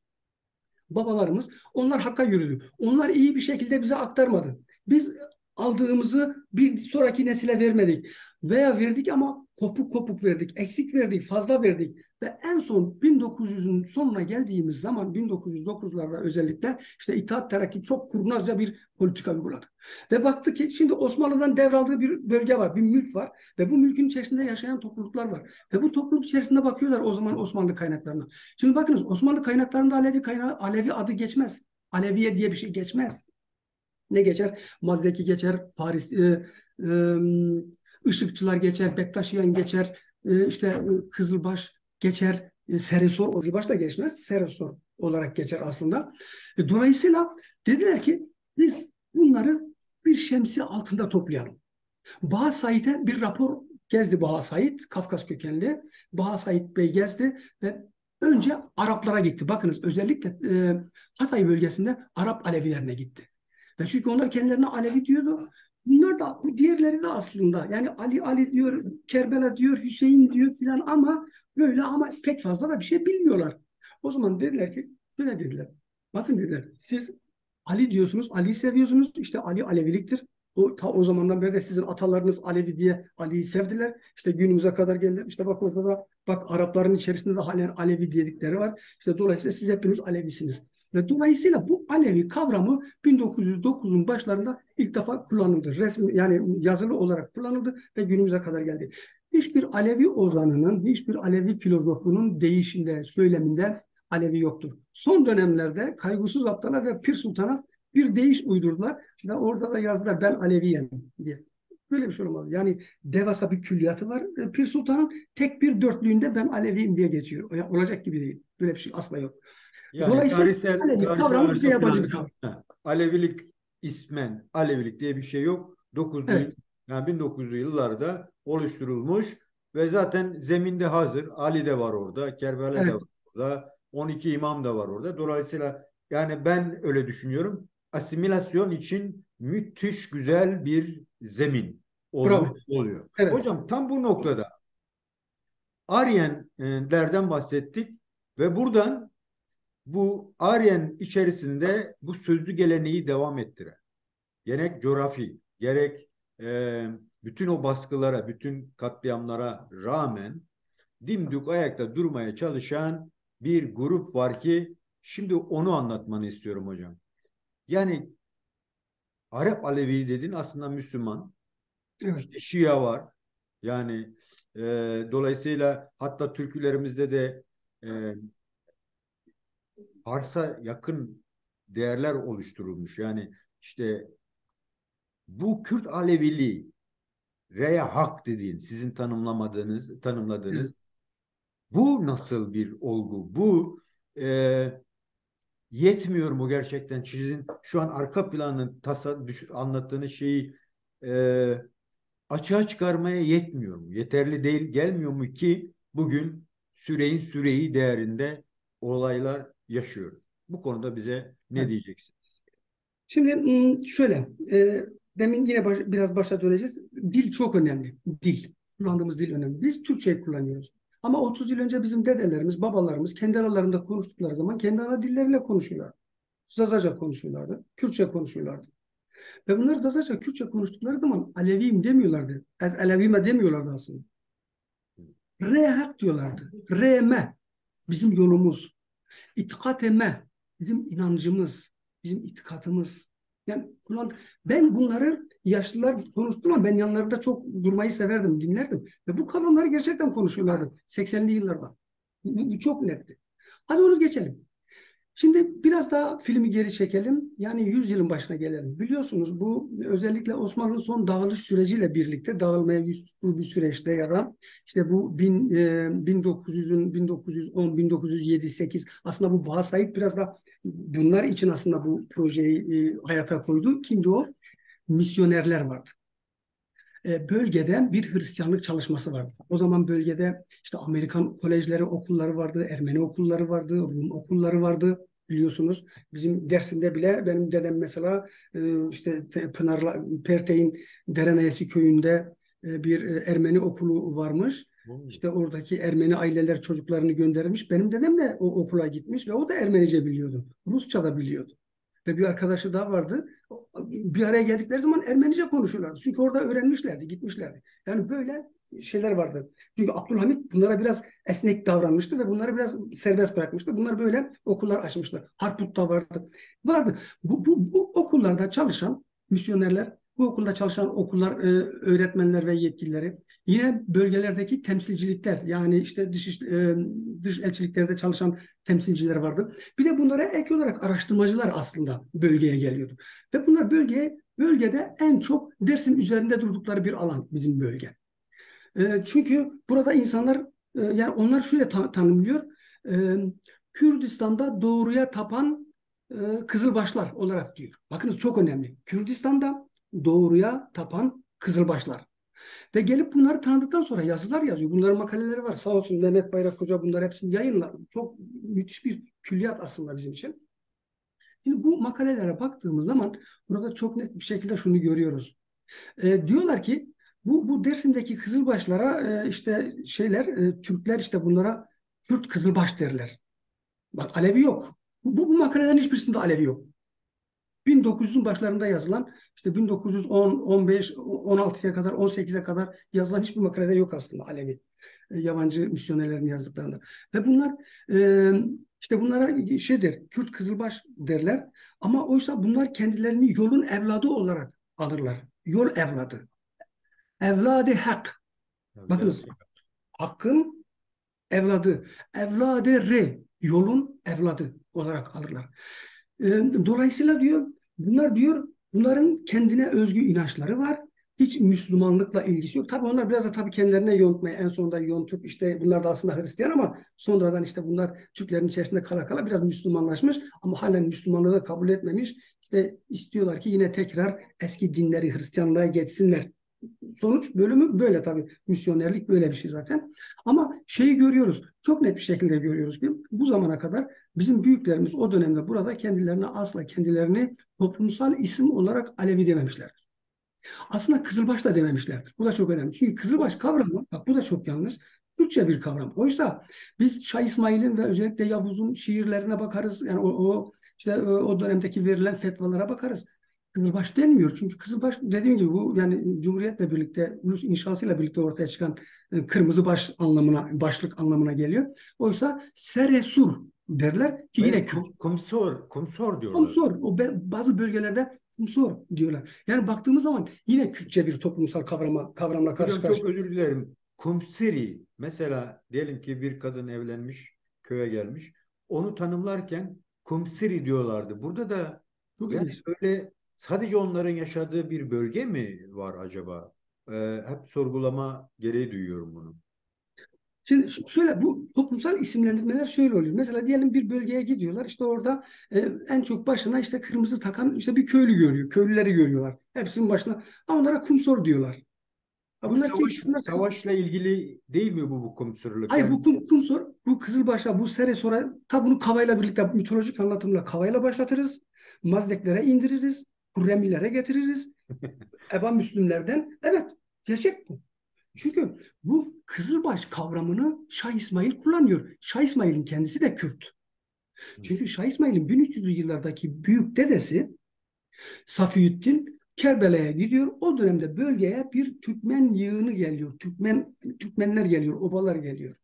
babalarımız onlar hakka yürüdü. Onlar iyi bir şekilde bize aktarmadı. Biz aldığımızı bir sonraki nesile vermedik. Veya verdik ama kopuk kopuk verdik, eksik verdik, fazla verdik. Ve en son 1900'ün sonuna geldiğimiz zaman 1909'larda özellikle işte İttihat Terakki çok kurnazca bir politika uyguladı. Ve baktı ki şimdi Osmanlı'dan devraldığı bir bölge var, bir mülk var ve bu mülkün içerisinde yaşayan topluluklar var. Ve bu topluluk içerisinde bakıyorlar o zaman Osmanlı kaynaklarına. Şimdi bakınız Osmanlı kaynaklarında Alevi kaynağı, Alevi adı geçmez. Aleviye diye bir şey geçmez. Ne geçer? Mazdeki geçer, Faris, e, Işıkçılar geçer, Bektaşiyan geçer, işte Kızılbaş geçer, Seresor, Kızılbaş da geçmez, Seresor olarak geçer aslında. Dolayısıyla dediler ki biz bunları bir şemsiye altında toplayalım. Baha Said'e bir rapor gezdi Baha Said, Kafkas kökenli. Baha Said Bey gezdi ve önce Araplara gitti. Bakınız özellikle Hatay bölgesinde Arap Alevilerine gitti. Ve çünkü onlar kendilerine Alevi diyordu. Bunlar da bu diğerleri de aslında yani Ali diyor, Kerbela diyor, Hüseyin diyor filan ama böyle ama pek fazla da bir şey bilmiyorlar. O zaman dediler ki şöyle dediler. Bakın dediler siz Ali diyorsunuz, Ali'yi seviyorsunuz. İşte Ali Aleviliktir. O zamandan beri de sizin atalarınız Alevi diye Ali'yi sevdiler. İşte günümüze kadar geldiler. İşte bak orada da bak Arapların içerisinde de halen Alevi dedikleri var. İşte dolayısıyla siz hepiniz Alevisiniz. Ve dolayısıyla bu Alevi kavramı 1909'un başlarında ilk defa kullanıldı. Resmi yani yazılı olarak kullanıldı ve günümüze kadar geldi. Hiçbir Alevi ozanının, hiçbir Alevi filozofunun değişinde, söyleminde Alevi yoktur. Son dönemlerde Kaygısız Abdal'a ve Pir Sultan'a bir deyiş uydurdular ve orada da yazdılar ben Aleviyim diye. Böyle bir şey olmaz. Yani devasa bir külliyatı var. Pir Sultan'ın tek bir dörtlüğünde ben Aleviyim diye geçiyor. Olacak gibi değil. Böyle bir şey asla yok. Yani Dolayısıyla tarihsel Alevi tarihsel kavramı bize arka yabancı plan, bir kavram. Alevilik ismen Alevilik diye bir şey yok. 9'lu Evet. yani 1900'lü yıllarda oluşturulmuş. ve zaten zeminde hazır. Ali de var orada, Kerbela da var Evet, orada, 12 imam da var orada. Dolayısıyla yani ben öyle düşünüyorum. Asimilasyon için müthiş güzel bir zemin olmuş bravo. oluyor. Evet, Hocam tam bu noktada Aryenlerden bahsettik ve buradan bu Aryen içerisinde bu sözlü geleneği devam ettiren, gerek coğrafi, gerek e, bütün o baskılara, bütün katliamlara rağmen dimdik ayakta durmaya çalışan bir grup var ki şimdi onu anlatmanı istiyorum hocam. Yani Arap Alevi dedin aslında Müslüman. evet, İşte Şia var. Yani e, dolayısıyla hatta türkülerimizde de Fars'a yakın değerler oluşturulmuş. Yani işte bu Kürt Aleviliği, Reya Hak dediğin, sizin tanımladığınız evet. bu nasıl bir olgu? Bu e, yetmiyor mu gerçekten? Sizin şu an arka planın anlattığınız şeyi e, açığa çıkarmaya yetmiyor mu? Yeterli değil, gelmiyor mu ki bugün süreyi değerinde olaylar yaşıyoruz. Bu konuda bize ne Evet. diyeceksin? Şimdi şöyle, demin yine biraz başa döneceğiz. Dil çok önemli. Dil. Kullandığımız dil önemli. Biz Türkçeyi kullanıyoruz. Ama 30 yıl önce bizim dedelerimiz, babalarımız kendi aralarında konuştukları zaman kendi ana dilleriyle konuşuyorlar. Zazaca konuşuyorlardı. Kürtçe konuşuyorlardı. Ve bunlar Zazaca, Kürtçe konuştukları zaman Aleviyim demiyorlardı. Ez Alevime demiyorlardı aslında. Rehak diyorlardı. Reme bizim yolumuz. İtikateme bizim inancımız, bizim itikatımız. Yani ben bunları yaşlılar konuştum ama ben yanlarında çok durmayı severdim, dinlerdim. Ve bu kavramları gerçekten konuşuyorlardı 80'li yıllarda. Bu çok netti. Hadi onu geçelim. Şimdi biraz daha filmi geri çekelim. Yani 100 yılın başına gelelim. Biliyorsunuz bu özellikle Osmanlı'nın son dağılış süreciyle birlikte dağılmaya yüz tuttuğu bir süreçte ya da işte bu 1900'ün 1910, 1907, 8 aslında bu Baha Said biraz da bunlar için aslında bu projeyi hayata koydu. Kimdi o? Misyonerler vardı. Bölgede bir Hristiyanlık çalışması vardı. O zaman bölgede işte Amerikan kolejleri, okulları vardı, Ermeni okulları vardı, Rum okulları vardı. Biliyorsunuz bizim Dersim'de bile benim dedem mesela işte Pınar'la Perteğin Derenayesi köyünde bir Ermeni okulu varmış. İşte oradaki Ermeni aileler çocuklarını göndermiş. Benim dedem de o okula gitmiş ve o da Ermenice biliyordu. Rusça da biliyordu. Ve bir arkadaşı daha vardı. Bir araya geldikleri zaman Ermenice konuşuyorlardı. Çünkü orada öğrenmişlerdi, gitmişlerdi. Yani böyle şeyler vardı. Çünkü Abdülhamit bunlara biraz esnek davranmıştı ve bunları biraz serbest bırakmıştı. Bunlar böyle okullar açmışlar. Harput'ta vardı. Vardı. Bu okullarda çalışan misyonerler, bu okulda çalışan okullar, öğretmenler ve yetkilileri, yine bölgelerdeki temsilcilikler, yani işte dış elçiliklerde çalışan temsilciler vardı. Bir de bunlara ek olarak araştırmacılar aslında bölgeye geliyordu. Ve bunlar bölgede en çok Dersim üzerinde durdukları bir alan bizim bölge. Çünkü burada insanlar yani onlar şöyle tanımlıyor. E, Kürdistan'da doğruya tapan Kızılbaşlar olarak diyor. Bakınız çok önemli. Kürdistan'da doğruya tapan Kızılbaşlar. Ve gelip bunları tanıdıktan sonra yazılar yazıyor. Bunların makaleleri var. Sağ olsun Mehmet Bayrak Hoca bunları hepsini yayınlar. Çok müthiş bir külliyat aslında bizim için. Şimdi bu makalelere baktığımız zaman burada çok net bir şekilde şunu görüyoruz. Diyorlar ki bu Dersim'deki Kızılbaşlara işte Türkler işte bunlara Kürt Kızılbaş derler. Bak Alevi yok. Bu makalelerin hiçbirisinde Alevi yok. 1900'ün başlarında yazılan işte 1910, 15, 16'ya kadar 18'e kadar yazılan hiçbir makalede yok aslında Alevi. Yabancı misyonerlerin yazdıklarında. Ve bunlar işte bunlara Kürt Kızılbaş derler. Ama oysa bunlar kendilerini yolun evladı olarak alırlar. Yol evladı. Evladı hak. Bakınız hakkın evladı. Evladı yolun evladı olarak alırlar. Dolayısıyla diyor bunların kendine özgü inançları var. Hiç Müslümanlıkla ilgisi yok. Tabii onlar biraz da tabii kendilerine yontmaya en sonunda yontup işte bunlar da aslında Hristiyan ama sonradan işte bunlar Türklerin içerisinde kala kala biraz Müslümanlaşmış ama halen Müslümanlığı da kabul etmemiş. İşte istiyorlar ki yine tekrar eski dinleri Hristiyanlığa geçsinler Sonuç bölümü böyle tabii. Misyonerlik böyle bir şey zaten. Ama şeyi görüyoruz. Çok net bir şekilde görüyoruz ki bu zamana kadar bizim büyüklerimiz o dönemde burada kendilerini toplumsal isim olarak Alevi dememişlerdir. Aslında Kızılbaş da dememişlerdir. Bu da çok önemli. Çünkü Kızılbaş kavramı, bak bu da çok yanlış. Türkçe bir kavram. Oysa biz Şah İsmail'in ve özellikle Yavuz'un şiirlerine bakarız. Yani işte o dönemdeki verilen fetvalara bakarız. Kızılbaş denmiyor. Çünkü Kızılbaş dediğim gibi bu yani Cumhuriyet'le birlikte, ulus inşasıyla birlikte ortaya çıkan kırmızı baş anlamına, başlık anlamına geliyor. Oysa Seresur derler ki yine Kürt. Kumsor diyorlar. Kumsor. Bazı bölgelerde kumsor diyorlar. Yani baktığımız zaman yine Kürtçe bir toplumsal kavramla karşı Hocam çok karşıya. özür dilerim. Kumsiri mesela diyelim ki bir kadın evlenmiş, köye gelmiş. Onu tanımlarken kumsiri diyorlardı. Burada da Çok yani ilginç. öyle sadece onların yaşadığı bir bölge mi var acaba? Hep sorgulama gereği duyuyorum bunu. Şimdi şöyle bu toplumsal isimlendirmeler şöyle oluyor. Mesela diyelim bir bölgeye gidiyorlar. İşte orada en çok başına işte kırmızı takan işte bir köylü görüyor. Köylüleri görüyorlar. Hepsinin başına. Ha, onlara kumsor diyorlar. Ha, Bu bunlar kim? Bunlar savaşla ilgili değil mi bu kumsurluk? Hayır, Yani bu kumsor, bu Kızılbaş'a, bu Seresor'a ta bunu Kavay'la birlikte mitolojik anlatımla Kavay'la başlatırız. Mazdeklere indiririz. Hürremilere getiririz. Eba Müslümlerden. Evet, gerçek bu. Çünkü bu Kızılbaş kavramını Şah İsmail kullanıyor. Şah İsmail'in kendisi de Kürt. Çünkü Şah İsmail'in 1300'lü yıllardaki büyük dedesi Safiyüddin Kerbela'ya gidiyor. O dönemde bölgeye bir Türkmen yığını geliyor. Türkmenler geliyor, obalar geliyor.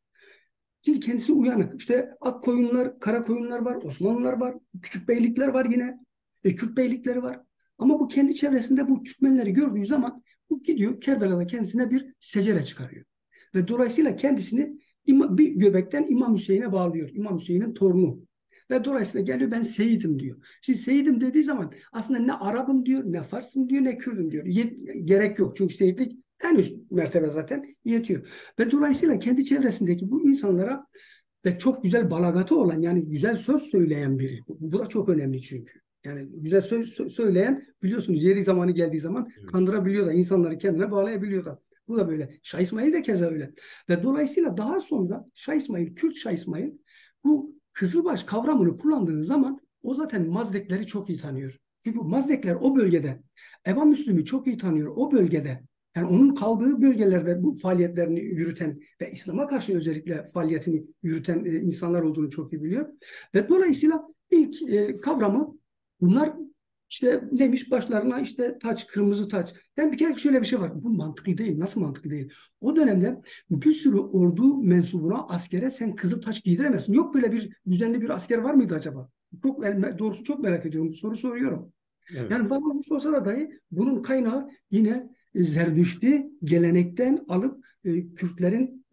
Şimdi kendisi uyanık. İşte ak koyunlar, kara koyunlar var, Osmanlılar var, küçük beylikler var yine. Kürt beylikleri var. Ama bu kendi çevresinde bu Türkmenleri gördüğü zaman bu gidiyor Kerbela'da kendisine bir secere çıkarıyor. Ve dolayısıyla kendisini bir göbekten İmam Hüseyin'e bağlıyor. İmam Hüseyin'in torunu. Ve dolayısıyla geliyor ben Seyidim diyor. Şimdi Seyidim dediği zaman aslında ne Arap'ım diyor, ne Fars'ım diyor, ne Kürt'üm diyor. Gerek yok. Çünkü Seyitlik en üst mertebe zaten yetiyor. Ve dolayısıyla kendi çevresindeki bu insanlara ve çok güzel balagatı olan yani güzel söz söyleyen biri. Bu da çok önemli çünkü. Yani güzel söz söyleyen biliyorsunuz yeri zamanı geldiği zaman evet. kandırabiliyor da insanları kendine bağlayabiliyor da. Bu da böyle. Şah İsmail de keza öyle. Ve dolayısıyla daha sonra Şah İsmail, Kürt Şah İsmail bu Kızılbaş kavramını kullandığı zaman o zaten Mazdekleri çok iyi tanıyor. Çünkü Mazdekler o bölgede, Eba Müslüm'ü çok iyi tanıyor o bölgede. Yani onun kaldığı bölgelerde bu faaliyetlerini yürüten ve İslam'a karşı özellikle faaliyetini yürüten insanlar olduğunu çok iyi biliyor. Ve dolayısıyla ilk kavramı bunlar işte demiş başlarına işte taç, kırmızı taç. Yani bir kere şöyle bir şey var. Bu mantıklı değil. Nasıl mantıklı değil? O dönemde bir sürü ordu mensubuna, askere sen kızıl taç giydiremezsin. Yok böyle bir düzenli bir asker var mıydı acaba? Doğrusu çok merak ediyorum. Bu soru soruyorum. Evet. Yani var olmuş olsa da dahi bunun kaynağı yine Zerdüşti gelenekten alıp Kürtlerin,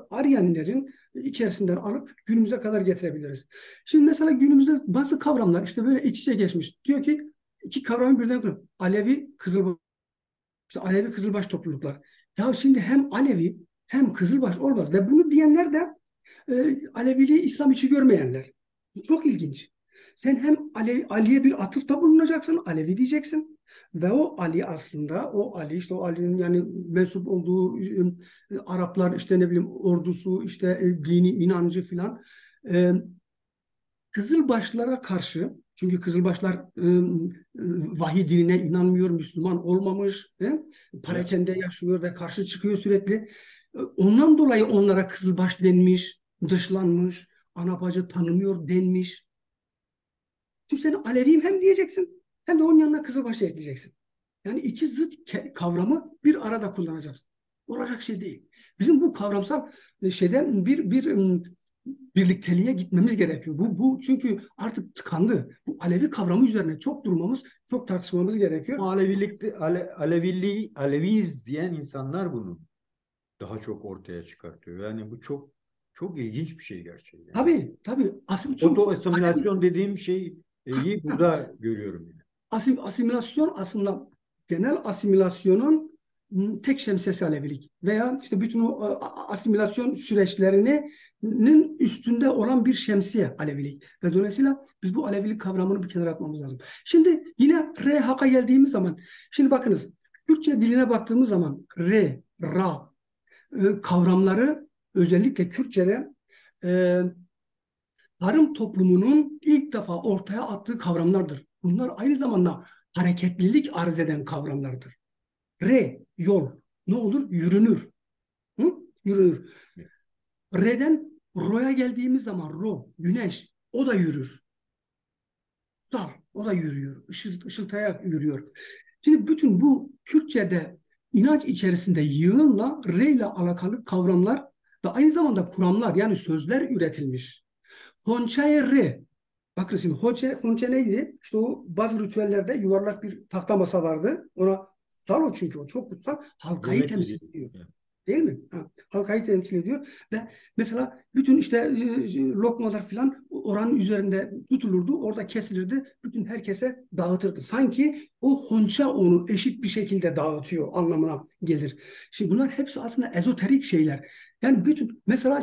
Aryanilerin içerisinden alıp günümüze kadar getirebiliriz. Şimdi mesela günümüzde bazı kavramlar işte böyle iç içe geçmiş. Diyor ki iki kavramı birden kuruyor. Alevi, Kızılbaş. İşte Alevi, Kızılbaş topluluklar. Ya şimdi hem Alevi hem Kızılbaş olmaz. Ve bunu diyenler de Aleviliği İslam içi görmeyenler. Çok ilginç. Sen hem Ali'ye bir atıfta bulunacaksın, Alevi diyeceksin. Ve o Ali aslında, o Ali işte o Ali'nin yani mensup olduğu Araplar işte ne bileyim ordusu, işte dini inancı filan. E, Kızılbaşlara karşı çünkü Kızılbaşlar vahiy dinine inanmıyor, Müslüman olmamış, Evet. parakende yaşıyor ve karşı çıkıyor sürekli. Ondan dolayı onlara Kızılbaş denmiş, dışlanmış, ana bacı tanımıyor denmiş. Şimdi sen Aleviyim hem diyeceksin hem de onun yanına Kızılbaş'ı ekleyeceksin. Yani iki zıt kavramı bir arada kullanacaksın. Olacak şey değil. Bizim bu kavramsal şeyden bir birlikteliğe gitmemiz gerekiyor. Bu çünkü artık tıkandı. Bu Alevi kavramı üzerine çok durmamız, çok tartışmamız gerekiyor. Ama Aleviyiz diyen insanlar bunu daha çok ortaya çıkartıyor. Yani bu çok ilginç bir şey gerçekten. Tabii, tabii. Oto Çünkü Alevi asimilasyon dediğim şeyi burada görüyorum yani. asimilasyon aslında genel asimilasyonun tek şemsiyesi Alevilik veya işte bütün o asimilasyon süreçlerinin üstünde olan bir şemsiye Alevilik ve dolayısıyla biz bu Alevilik kavramını bir kenara atmamız lazım. Şimdi yine RHK'a geldiğimiz zaman şimdi bakınız Kürtçe diline baktığımız zaman re, ra kavramları özellikle Kürtçe'de e, tarım toplumunun ilk defa ortaya attığı kavramlardır. Bunlar aynı zamanda hareketlilik arz eden kavramlardır. Re, yol. Ne olur? Yürünür. Hı? Yürünür. Re'den ro'ya geldiğimiz zaman ro, güneş, o da yürür. Sal, o da yürüyor. Işıltaya yürüyor. Şimdi bütün bu Kürtçe'de inanç içerisinde yığınla re ile alakalı kavramlar ve aynı zamanda kuramlar yani sözler üretilmiş. Honçaya re. Bakın şimdi honçe neydi? İşte o bazı ritüellerde yuvarlak bir tahta masa vardı. Ona kutsal o çünkü o çok kutsal. Halkayı Yemek temsil yedi. ediyor. Değil mi? Ha, halkayı temsil ediyor ve mesela bütün işte lokmalar falan oranın üzerinde tutulurdu. Orada kesilirdi. Bütün herkese dağıtırdı. Sanki o honça onu eşit bir şekilde dağıtıyor anlamına gelir. Şimdi bunlar hepsi aslında ezoterik şeyler. Yani bütün mesela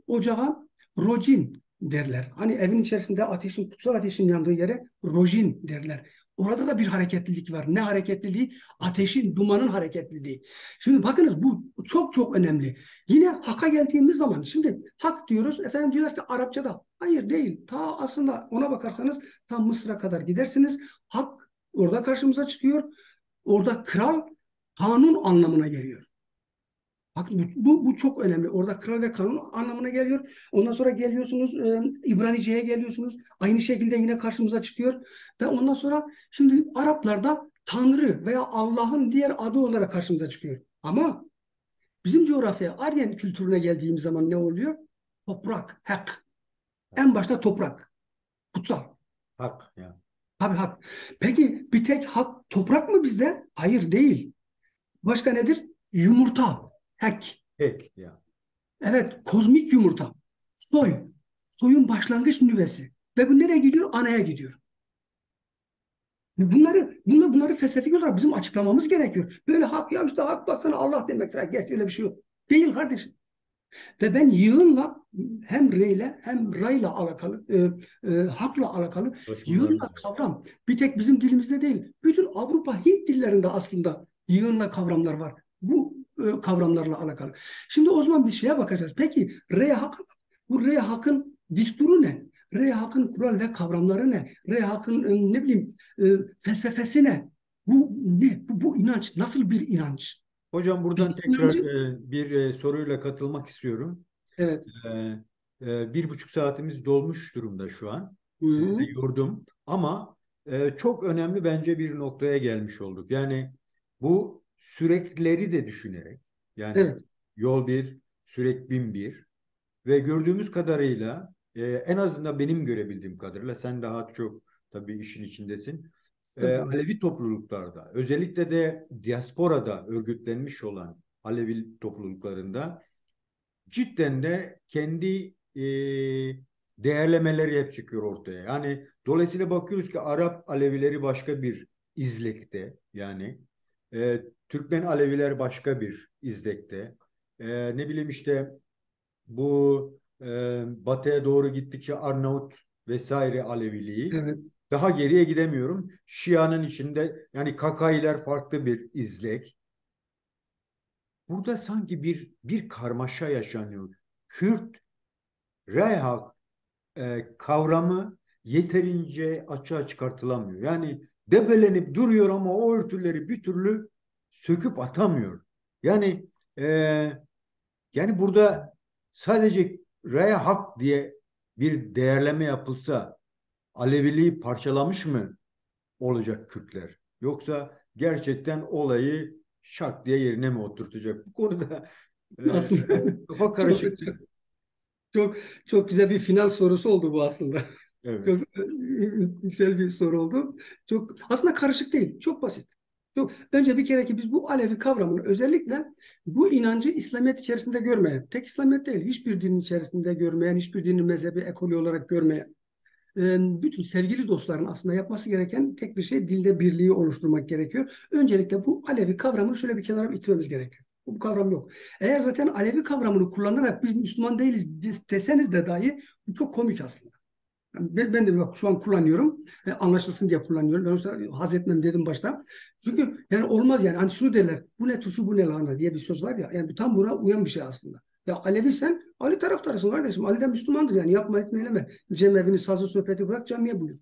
ocağa rojin derler. Hani evin içerisinde kutsal ateşin yandığı yere rojin derler. Orada da bir hareketlilik var. Ne hareketliliği? Ateşin, dumanın hareketliliği. Şimdi bakınız bu çok çok önemli. Yine Hak'a geldiğimiz zaman şimdi Hak diyoruz. Efendim diyorlar ki Arapçada. Hayır değil. Ta aslında ona bakarsanız tam Mısır'a kadar gidersiniz. Hak orada karşımıza çıkıyor. Orada kral kanun anlamına geliyor. Bak bu çok önemli. Orada kral ve kanun anlamına geliyor. Ondan sonra geliyorsunuz İbranice'ye geliyorsunuz. Aynı şekilde yine karşımıza çıkıyor. Ve ondan sonra şimdi Araplarda Tanrı veya Allah'ın diğer adı olarak karşımıza çıkıyor. Ama bizim coğrafyaya, Aryan kültürüne geldiğimiz zaman ne oluyor? Toprak, hak. En başta toprak, kutsal. Hak ya. Tabii hak. Peki bir tek hak toprak mı bizde? Hayır değil. Başka nedir? Yumurta, hak. Pek ya. Evet, kozmik yumurta. Soy. Soyun başlangıç nüvesi. Ve bu nereye gidiyor? Anaya gidiyor. Bunları felsefik olarak bizim açıklamamız gerekiyor. Böyle hak ya işte hak baksana Allah demektir. Geç öyle bir şey yok. Değil kardeşim. Ve ben yığınla hem reyle hem rayla alakalı, hakla alakalı Başvurmalarımız yığınla var. kavram. Bir tek bizim dilimizde değil. Bütün Avrupa Hint dillerinde aslında yığınla kavramlar var. Bu kavramlarla alakalı. Şimdi o zaman bir şeye bakacağız. Peki bu re hakın disturu ne? Re hakın kural ve kavramları ne? Re hakın ne bileyim felsefesi ne? Bu ne? Bu inanç nasıl bir inanç? Hocam Biz buradan tekrar inancı bir soruyla katılmak istiyorum. evet. E, 1,5 saatimiz dolmuş durumda şu an. Hı Sizi de hı. yordum. Ama çok önemli bence bir noktaya gelmiş olduk. Yani bu sürekleri de düşünerek, yani Evet. yol bir, sürek bin bir ve gördüğümüz kadarıyla en azından benim görebildiğim kadarıyla sen daha çok tabii işin içindesin. Tabii. Alevi topluluklarda, özellikle de diasporada örgütlenmiş olan Alevi topluluklarında cidden de kendi değerlemeleri hep çıkıyor ortaya. Yani dolayısıyla bakıyoruz ki Arap Alevileri başka bir izlekte, yani Türkmen Aleviler başka bir izlekte. Ne bileyim işte bu batıya doğru gittikçe Arnavut vesaire Aleviliği, Evet. daha geriye gidemiyorum. Şia'nın içinde yani Kakailer farklı bir izlek. Burada sanki bir karmaşa yaşanıyor. Kürt Reyhak kavramı yeterince açığa çıkartılamıyor. Yani debelenip duruyor ama o örtüleri bir türlü söküp atamıyor. Yani e, yani burada sadece Reyhak diye bir değerleme yapılsa Aleviliği parçalamış mı olacak Kürtler? Yoksa gerçekten olayı şak diye yerine mi oturtacak? Bu konuda e, Aslında kafa çok karışıktır. çok çok güzel bir final sorusu oldu bu aslında. Çok Evet. güzel bir soru oldu. Çok aslında karışık değil. Çok basit. Önce bir kere ki biz bu Alevi kavramını özellikle bu inancı İslamiyet içerisinde görmeyen, tek İslamiyet değil, hiçbir dinin içerisinde görmeyen, hiçbir dinin mezhebi ekolü olarak görmeyen, bütün sevgili dostların aslında yapması gereken tek bir şey dilde birliği oluşturmak gerekiyor. Öncelikle bu Alevi kavramını şöyle bir kenara itmemiz gerekiyor. Bu kavram yok. Eğer zaten Alevi kavramını kullanarak biz Müslüman değiliz deseniz de dahi bu çok komik aslında. Ben de bak şu an kullanıyorum. Anlaşılsın diye kullanıyorum. Ben işte haz etmem dedim başta. Çünkü yani olmaz yani. Hani şunu derler. Bu ne tuşu bu ne lahana diye bir söz var ya. Yani tam buna uyan bir şey aslında. Ya Alevi sen Ali taraftarısın kardeşim. Ali'den Müslümandır yani. Yapma etme eyleme. Cemevini sazı sohbeti bırak camiye buyur.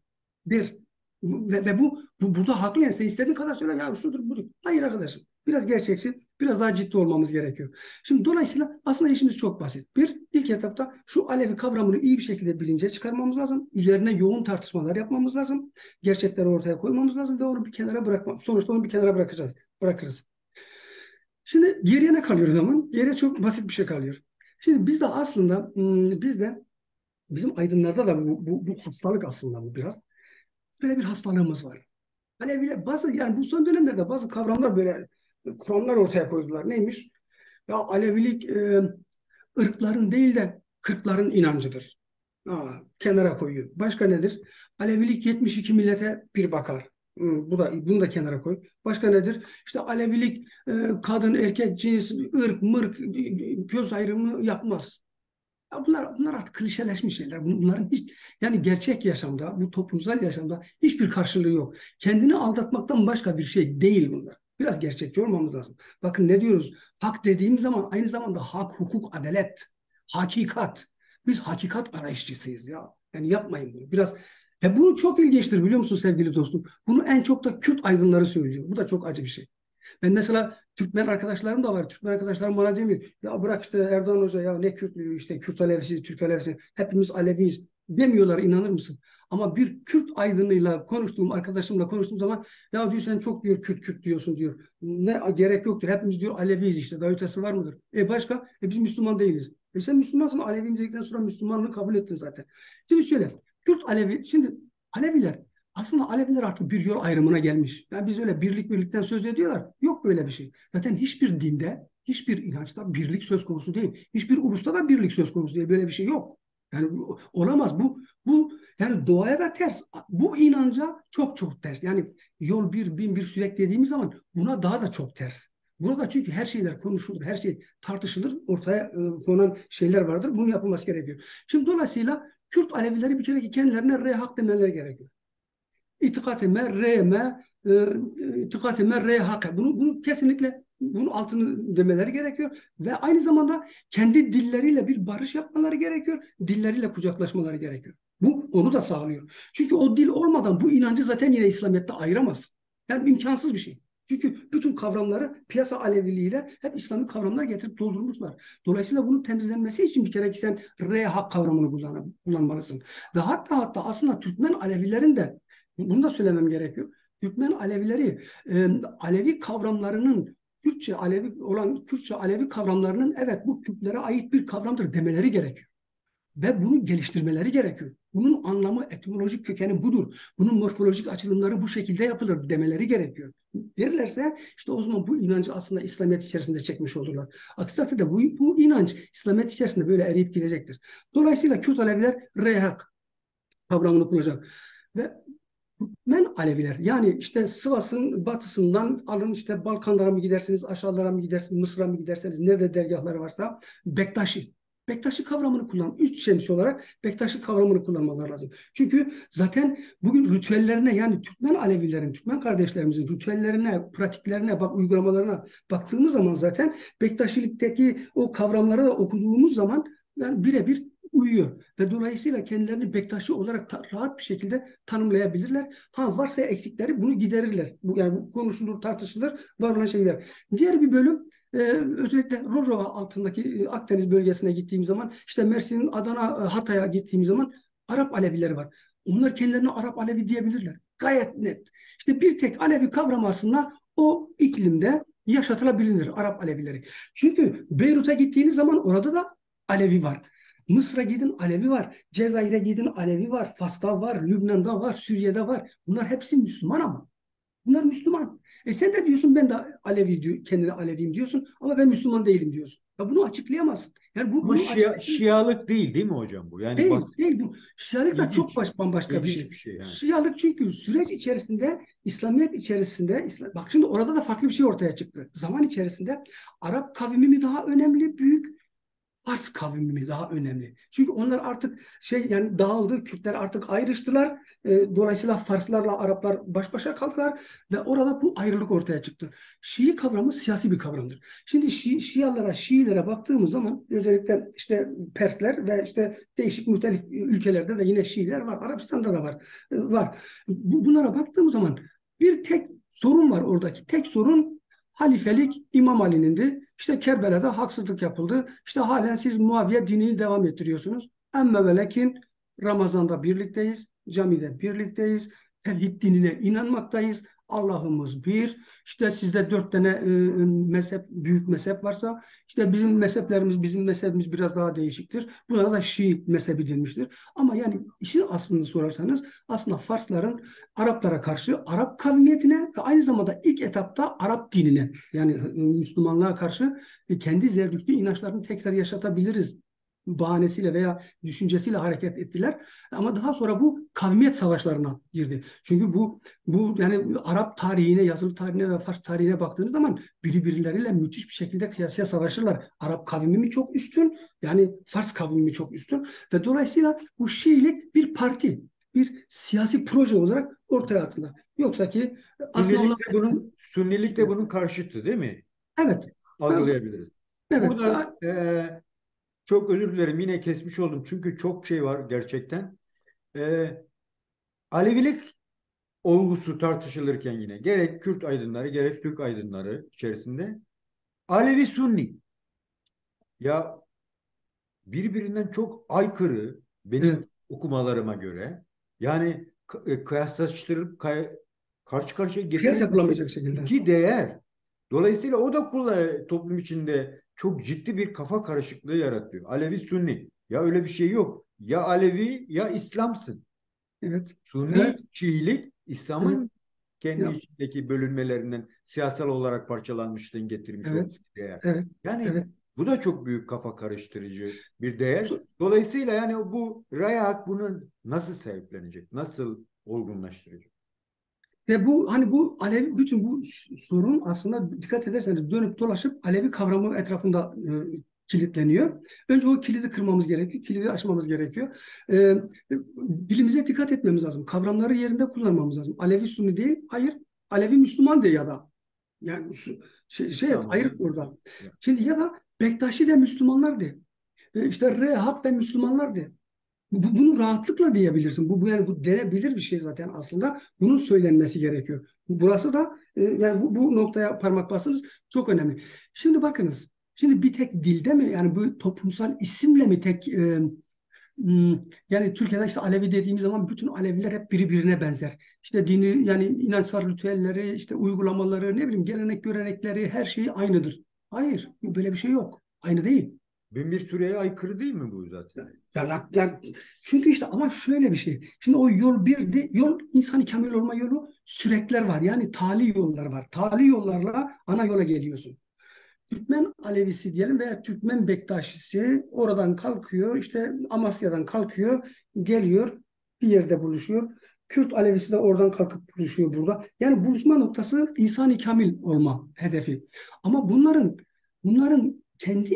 Bir. Ve bu burada haklı yani. Sen istediğin kadar söyle ya şudur budur. Hayır arkadaşım. Biraz gerçekçi, biraz daha ciddi olmamız gerekiyor. Şimdi dolayısıyla aslında işimiz çok basit. Bir, ilk etapta şu Alevi kavramını iyi bir şekilde bilince çıkarmamız lazım. Üzerine yoğun tartışmalar yapmamız lazım. Gerçekleri ortaya koymamız lazım ve onu bir kenara bırakmamız. Sonuçta onu bir kenara bırakırız. Şimdi geriye ne kalıyor o zaman? Geriye çok basit bir şey kalıyor. Şimdi biz de aslında bizim aydınlarda da bu hastalık aslında bu biraz. Böyle bir hastalığımız var. Aleviler bazı yani bu son dönemlerde bazı kavramlar böyle kuramlar ortaya koydular. Neymiş? Ya Alevilik ırkların değil de Kürtlerin inancıdır. Kenara koyuyor. Başka nedir? Alevilik 72 millete bir bakar. Bunu da kenara koy. Başka nedir? İşte Alevilik kadın, erkek, cins, ırk, mırk, göz ayrımı yapmaz. Ya bunlar artık klişeleşmiş şeyler. Bunların hiç yani gerçek yaşamda, bu toplumsal yaşamda hiçbir karşılığı yok. Kendini aldatmaktan başka bir şey değil bunlar. Biraz gerçekçi olmamız lazım. Bakın ne diyoruz? Hak dediğimiz zaman aynı zamanda hak, hukuk, adalet, hakikat. Biz hakikat arayışçısıyız ya. Yani yapmayın bunu. Biraz bu çok ilginçtir biliyor musun sevgili dostum? Bunu en çok da Kürt aydınları söylüyor. Bu da çok acı bir şey. Ben mesela Türkmen arkadaşlarım da var. Türkmen arkadaşlarım bana demiyor. Ya bırak işte Erdoğan Hoca ya ne Kürt işte Kürt Alevisi, Türk Alevisi. Hepimiz Aleviyiz demiyorlar inanır mısın? Ama bir Kürt aydınıyla arkadaşımla konuştuğum zaman ya diyor sen çok diyor Kürt diyorsun diyor. Ne gerek yok diyor. Hepimiz diyor Aleviyiz işte. Daha ötesi var mıdır? Başka? Biz Müslüman değiliz. Sen Müslümansın Aleviyim dedikten sonra Müslümanlığı kabul ettin zaten. Şimdi şöyle Kürt Alevi şimdi Aleviler aslında Aleviler artık bir yol ayrımına gelmiş. Yani biz öyle birlikten söz ediyorlar. Yok böyle bir şey. Zaten hiçbir dinde, hiçbir inançta birlik söz konusu değil. Hiçbir ulusta da birlik söz konusu değil. Böyle bir şey yok. Yani olamaz. Bu yani doğaya da ters. Bu inanca çok çok ters. Yani yol bir, bin bir sürekli dediğimiz zaman buna daha da çok ters. Burada çünkü her şeyler konuşulur, her şey tartışılır, ortaya konan şeyler vardır. Bunun yapılması gerekiyor. Şimdi dolayısıyla Kürt Alevileri bir kere kendilerine hak demeleri gerekiyor. İtikatime, reyme, itikatime, reyhake. Bunu kesinlikle bunun altını demeleri gerekiyor. Ve aynı zamanda kendi dilleriyle bir barış yapmaları gerekiyor. Dilleriyle kucaklaşmaları gerekiyor. Bu onu da sağlıyor. Çünkü o dil olmadan bu inancı zaten yine İslamiyet'te ayıramaz. Yani imkansız bir şey. Çünkü bütün kavramları piyasa aleviliğiyle hep İslami kavramlar getirip doldurmuşlar. Dolayısıyla bunun temizlenmesi için bir kere ki sen reyhak kavramını kullanmalısın. Ve hatta aslında Türkmen Alevilerin de bunu da söylemem gerekiyor. Türkmen Alevileri Alevi kavramlarının Kürtçe Alevi kavramlarının evet bu Kürtlere ait bir kavramdır demeleri gerekiyor. Ve bunu geliştirmeleri gerekiyor. Bunun anlamı, etimolojik kökeni budur. Bunun morfolojik açılımları bu şekilde yapılır demeleri gerekiyor. Derlerse işte o zaman bu inancı aslında İslamiyet içerisinde çekmiş olurlar. Aksi takdirde bu inanç İslamiyet içerisinde böyle eriyip gidecektir. Dolayısıyla Kürt Aleviler reyhak kavramını kullanacak. Ve Türkmen Aleviler yani işte Sivas'ın batısından alın işte Balkanlara mı gidersiniz, aşağılara mı gidersiniz, Mısır'a mı giderseniz nerede dergahları varsa Bektaşi. Bektaşi kavramını kullan. Üst şemsi olarak Bektaşi kavramını kullanmaları lazım. Çünkü zaten bugün ritüellerine yani Türkmen Alevilerin, Türkmen kardeşlerimizin ritüellerine, pratiklerine, uygulamalarına baktığımız zaman zaten Bektaşilikteki o kavramları da okuduğumuz zaman yani birebir uyuyor. Ve dolayısıyla kendilerini Bektaşi olarak rahat bir şekilde tanımlayabilirler. Varsa eksikleri bunu giderirler. Yani bu konuşulur, tartışılır, var olan şeyler. Diğer bir bölüm özellikle Rojava altındaki Akdeniz bölgesine gittiğim zaman işte Mersin'in Adana, Hatay'a gittiğim zaman Arap Alevileri var. Onlar kendilerine Arap Alevi diyebilirler. Gayet net. İşte bir tek Alevi kavramı aslında o iklimde yaşatılabilir Arap Alevileri. Çünkü Beyrut'a gittiğiniz zaman orada da Alevi var. Mısır'a gidin Alevi var. Cezayir'e gidin Alevi var. Fas'ta var. Lübnan'da var. Suriye'de var. Bunlar hepsi Müslüman ama. Bunlar Müslüman. Sen de diyorsun ben de kendine Aleviyim diyorsun ama ben Müslüman değilim diyorsun. Ya bunu açıklayamazsın. Yani Ama bunu açıklayamazsın. Şialık değil mi hocam bu? Yani Değil bu. Şialık da çok ilginç, bambaşka bir ilginç şey. bir şey yani. Şialık çünkü süreç içerisinde İslamiyet içerisinde bak şimdi orada da farklı bir şey ortaya çıktı. Zaman içerisinde Arap kavmi mi daha önemli, büyük Fars kavmi mi daha önemli? Çünkü onlar artık yani dağıldı, Kürtler artık ayrıştılar. Dolayısıyla Farslarla Araplar baş başa kaldılar ve orada bu ayrılık ortaya çıktı. Şii kavramı siyasi bir kavramdır. Şimdi Şiilere baktığımız zaman özellikle işte Persler ve işte değişik muhtelif ülkelerde de yine Şiiler var. Arabistan'da da var. Bunlara baktığımız zaman bir tek sorun var oradaki. Tek sorun halifelik İmam Ali'nindi. İşte Kerbela'da haksızlık yapıldı. İşte halen siz Muaviye dinini devam ettiriyorsunuz. Emme ve lekin Ramazan'da birlikteyiz, camide birlikteyiz, tevhid dinine inanmaktayız. Allah'ımız bir. İşte sizde 4 tane mezhep, büyük mezhep varsa işte bizim mezhebimiz biraz daha değişiktir. Buna da Şii mezhebi denmiştir. Ama yani işin aslını sorarsanız aslında Farsların Araplara karşı Arap kavmiyetine ve aynı zamanda ilk etapta Arap dinine yani Müslümanlığa karşı kendi Zerdüştlü inançlarını tekrar yaşatabiliriz bahanesiyle veya düşüncesiyle hareket ettiler. Ama daha sonra bu kavmiyet savaşlarına girdi. Çünkü bu yani Arap tarihine, yazılı tarihine ve Fars tarihine baktığınız zaman birbirleriyle müthiş bir şekilde kıyasıya savaşırlar. Arap kavmi mi çok üstün, yani Fars kavmi mi çok üstün ve dolayısıyla bu Şiilik bir parti, bir siyasi proje olarak ortaya attılar. Yoksa ki aslında onlar Sünnilik de bunun karşıtı değil mi? evet, Algılayabiliriz. evet, Burada çok özür dilerim yine kesmiş oldum. Çünkü çok şey var gerçekten. E, Alevilik olgusu tartışılırken yine gerek Kürt aydınları gerek Türk aydınları içerisinde Alevi Sunni ya birbirinden çok aykırı benim evet, okumalarıma göre. Yani kıyaslaştırıp karşı karşıya kıyas getiremeyecek yapılamayacak şekilde. iki değer. Dolayısıyla o da toplum içinde çok ciddi bir kafa karışıklığı yaratıyor. Alevi Sunni. Ya öyle bir şey yok. Ya Alevi ya İslamsın. Evet, Sunni evet, Şiilik evet, İslam'ın kendi ya, içindeki bölünmelerinden siyasal olarak parçalanmışlığın getirmiş olduğu evet, bir değer. evet, Yani evet. bu da çok büyük kafa karıştırıcı bir değer. Dolayısıyla yani bu Rayak bunu nasıl sahiplenecek? Nasıl olgunlaştıracak? Ve bu Alevi bütün bu sorun aslında dikkat ederseniz dönüp dolaşıp Alevi kavramı etrafında kilitleniyor. Önce o kilidi kırmamız gerekiyor, kilidi aşmamız gerekiyor. E, Dilimize dikkat etmemiz lazım. Kavramları yerinde kullanmamız lazım. Alevi Sunni değil, hayır. Alevi Müslüman de ya da yani Tamam. ayrı orada. Şimdi ya da Bektaşi de Müslümanlar de. İşte Rehab ve Müslümanlar de. Bunu rahatlıkla diyebilirsin. Yani bu denebilir bir şey zaten aslında. Bunun söylenmesi gerekiyor. Burası da yani bu noktaya parmak bastınız çok önemli. Şimdi bakınız. Şimdi bir tek dilde mi yani bu toplumsal isimle mi tek hmm, yani Türkiye'de işte Alevi dediğimiz zaman bütün Aleviler hep birbirine benzer. İşte dini yani inançsal ritüelleri, işte uygulamaları, ne bileyim gelenek görenekleri her şeyi aynıdır. Hayır, böyle bir şey yok. Aynı değil. Bin bir süreye aykırı değil mi bu zaten? Çünkü işte ama şöyle bir şey. Şimdi o yol birdi. Yol insani kamil olma yolu sürekler var. Yani tali yollar var. Tali yollarla ana yola geliyorsun. Türkmen Alevisi diyelim veya Türkmen Bektaşisi oradan kalkıyor. İşte Amasya'dan kalkıyor. Geliyor. Bir yerde buluşuyor. Kürt Alevisi de oradan kalkıp buluşuyor burada. Yani buluşma noktası insani kamil olma hedefi. Ama bunların kendi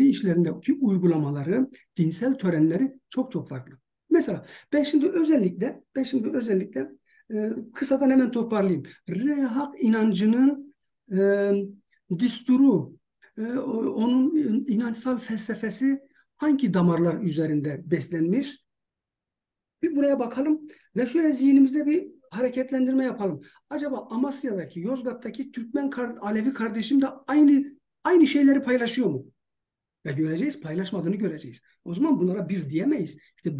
içlerindeki uygulamaları, dinsel törenleri çok çok farklı. Mesela ben şimdi özellikle kısadan hemen toparlayayım. Rehak inancının e, düsturu, onun inançsal felsefesi hangi damarlar üzerinde beslenmiş? Bir buraya bakalım ve şöyle zihnimizde bir hareketlendirme yapalım. Acaba Amasya'daki, Yozgat'taki Alevi kardeşim de aynı şeyleri paylaşıyor mu? Ve göreceğiz, paylaşmadığını göreceğiz. O zaman bunlara bir diyemeyiz. İşte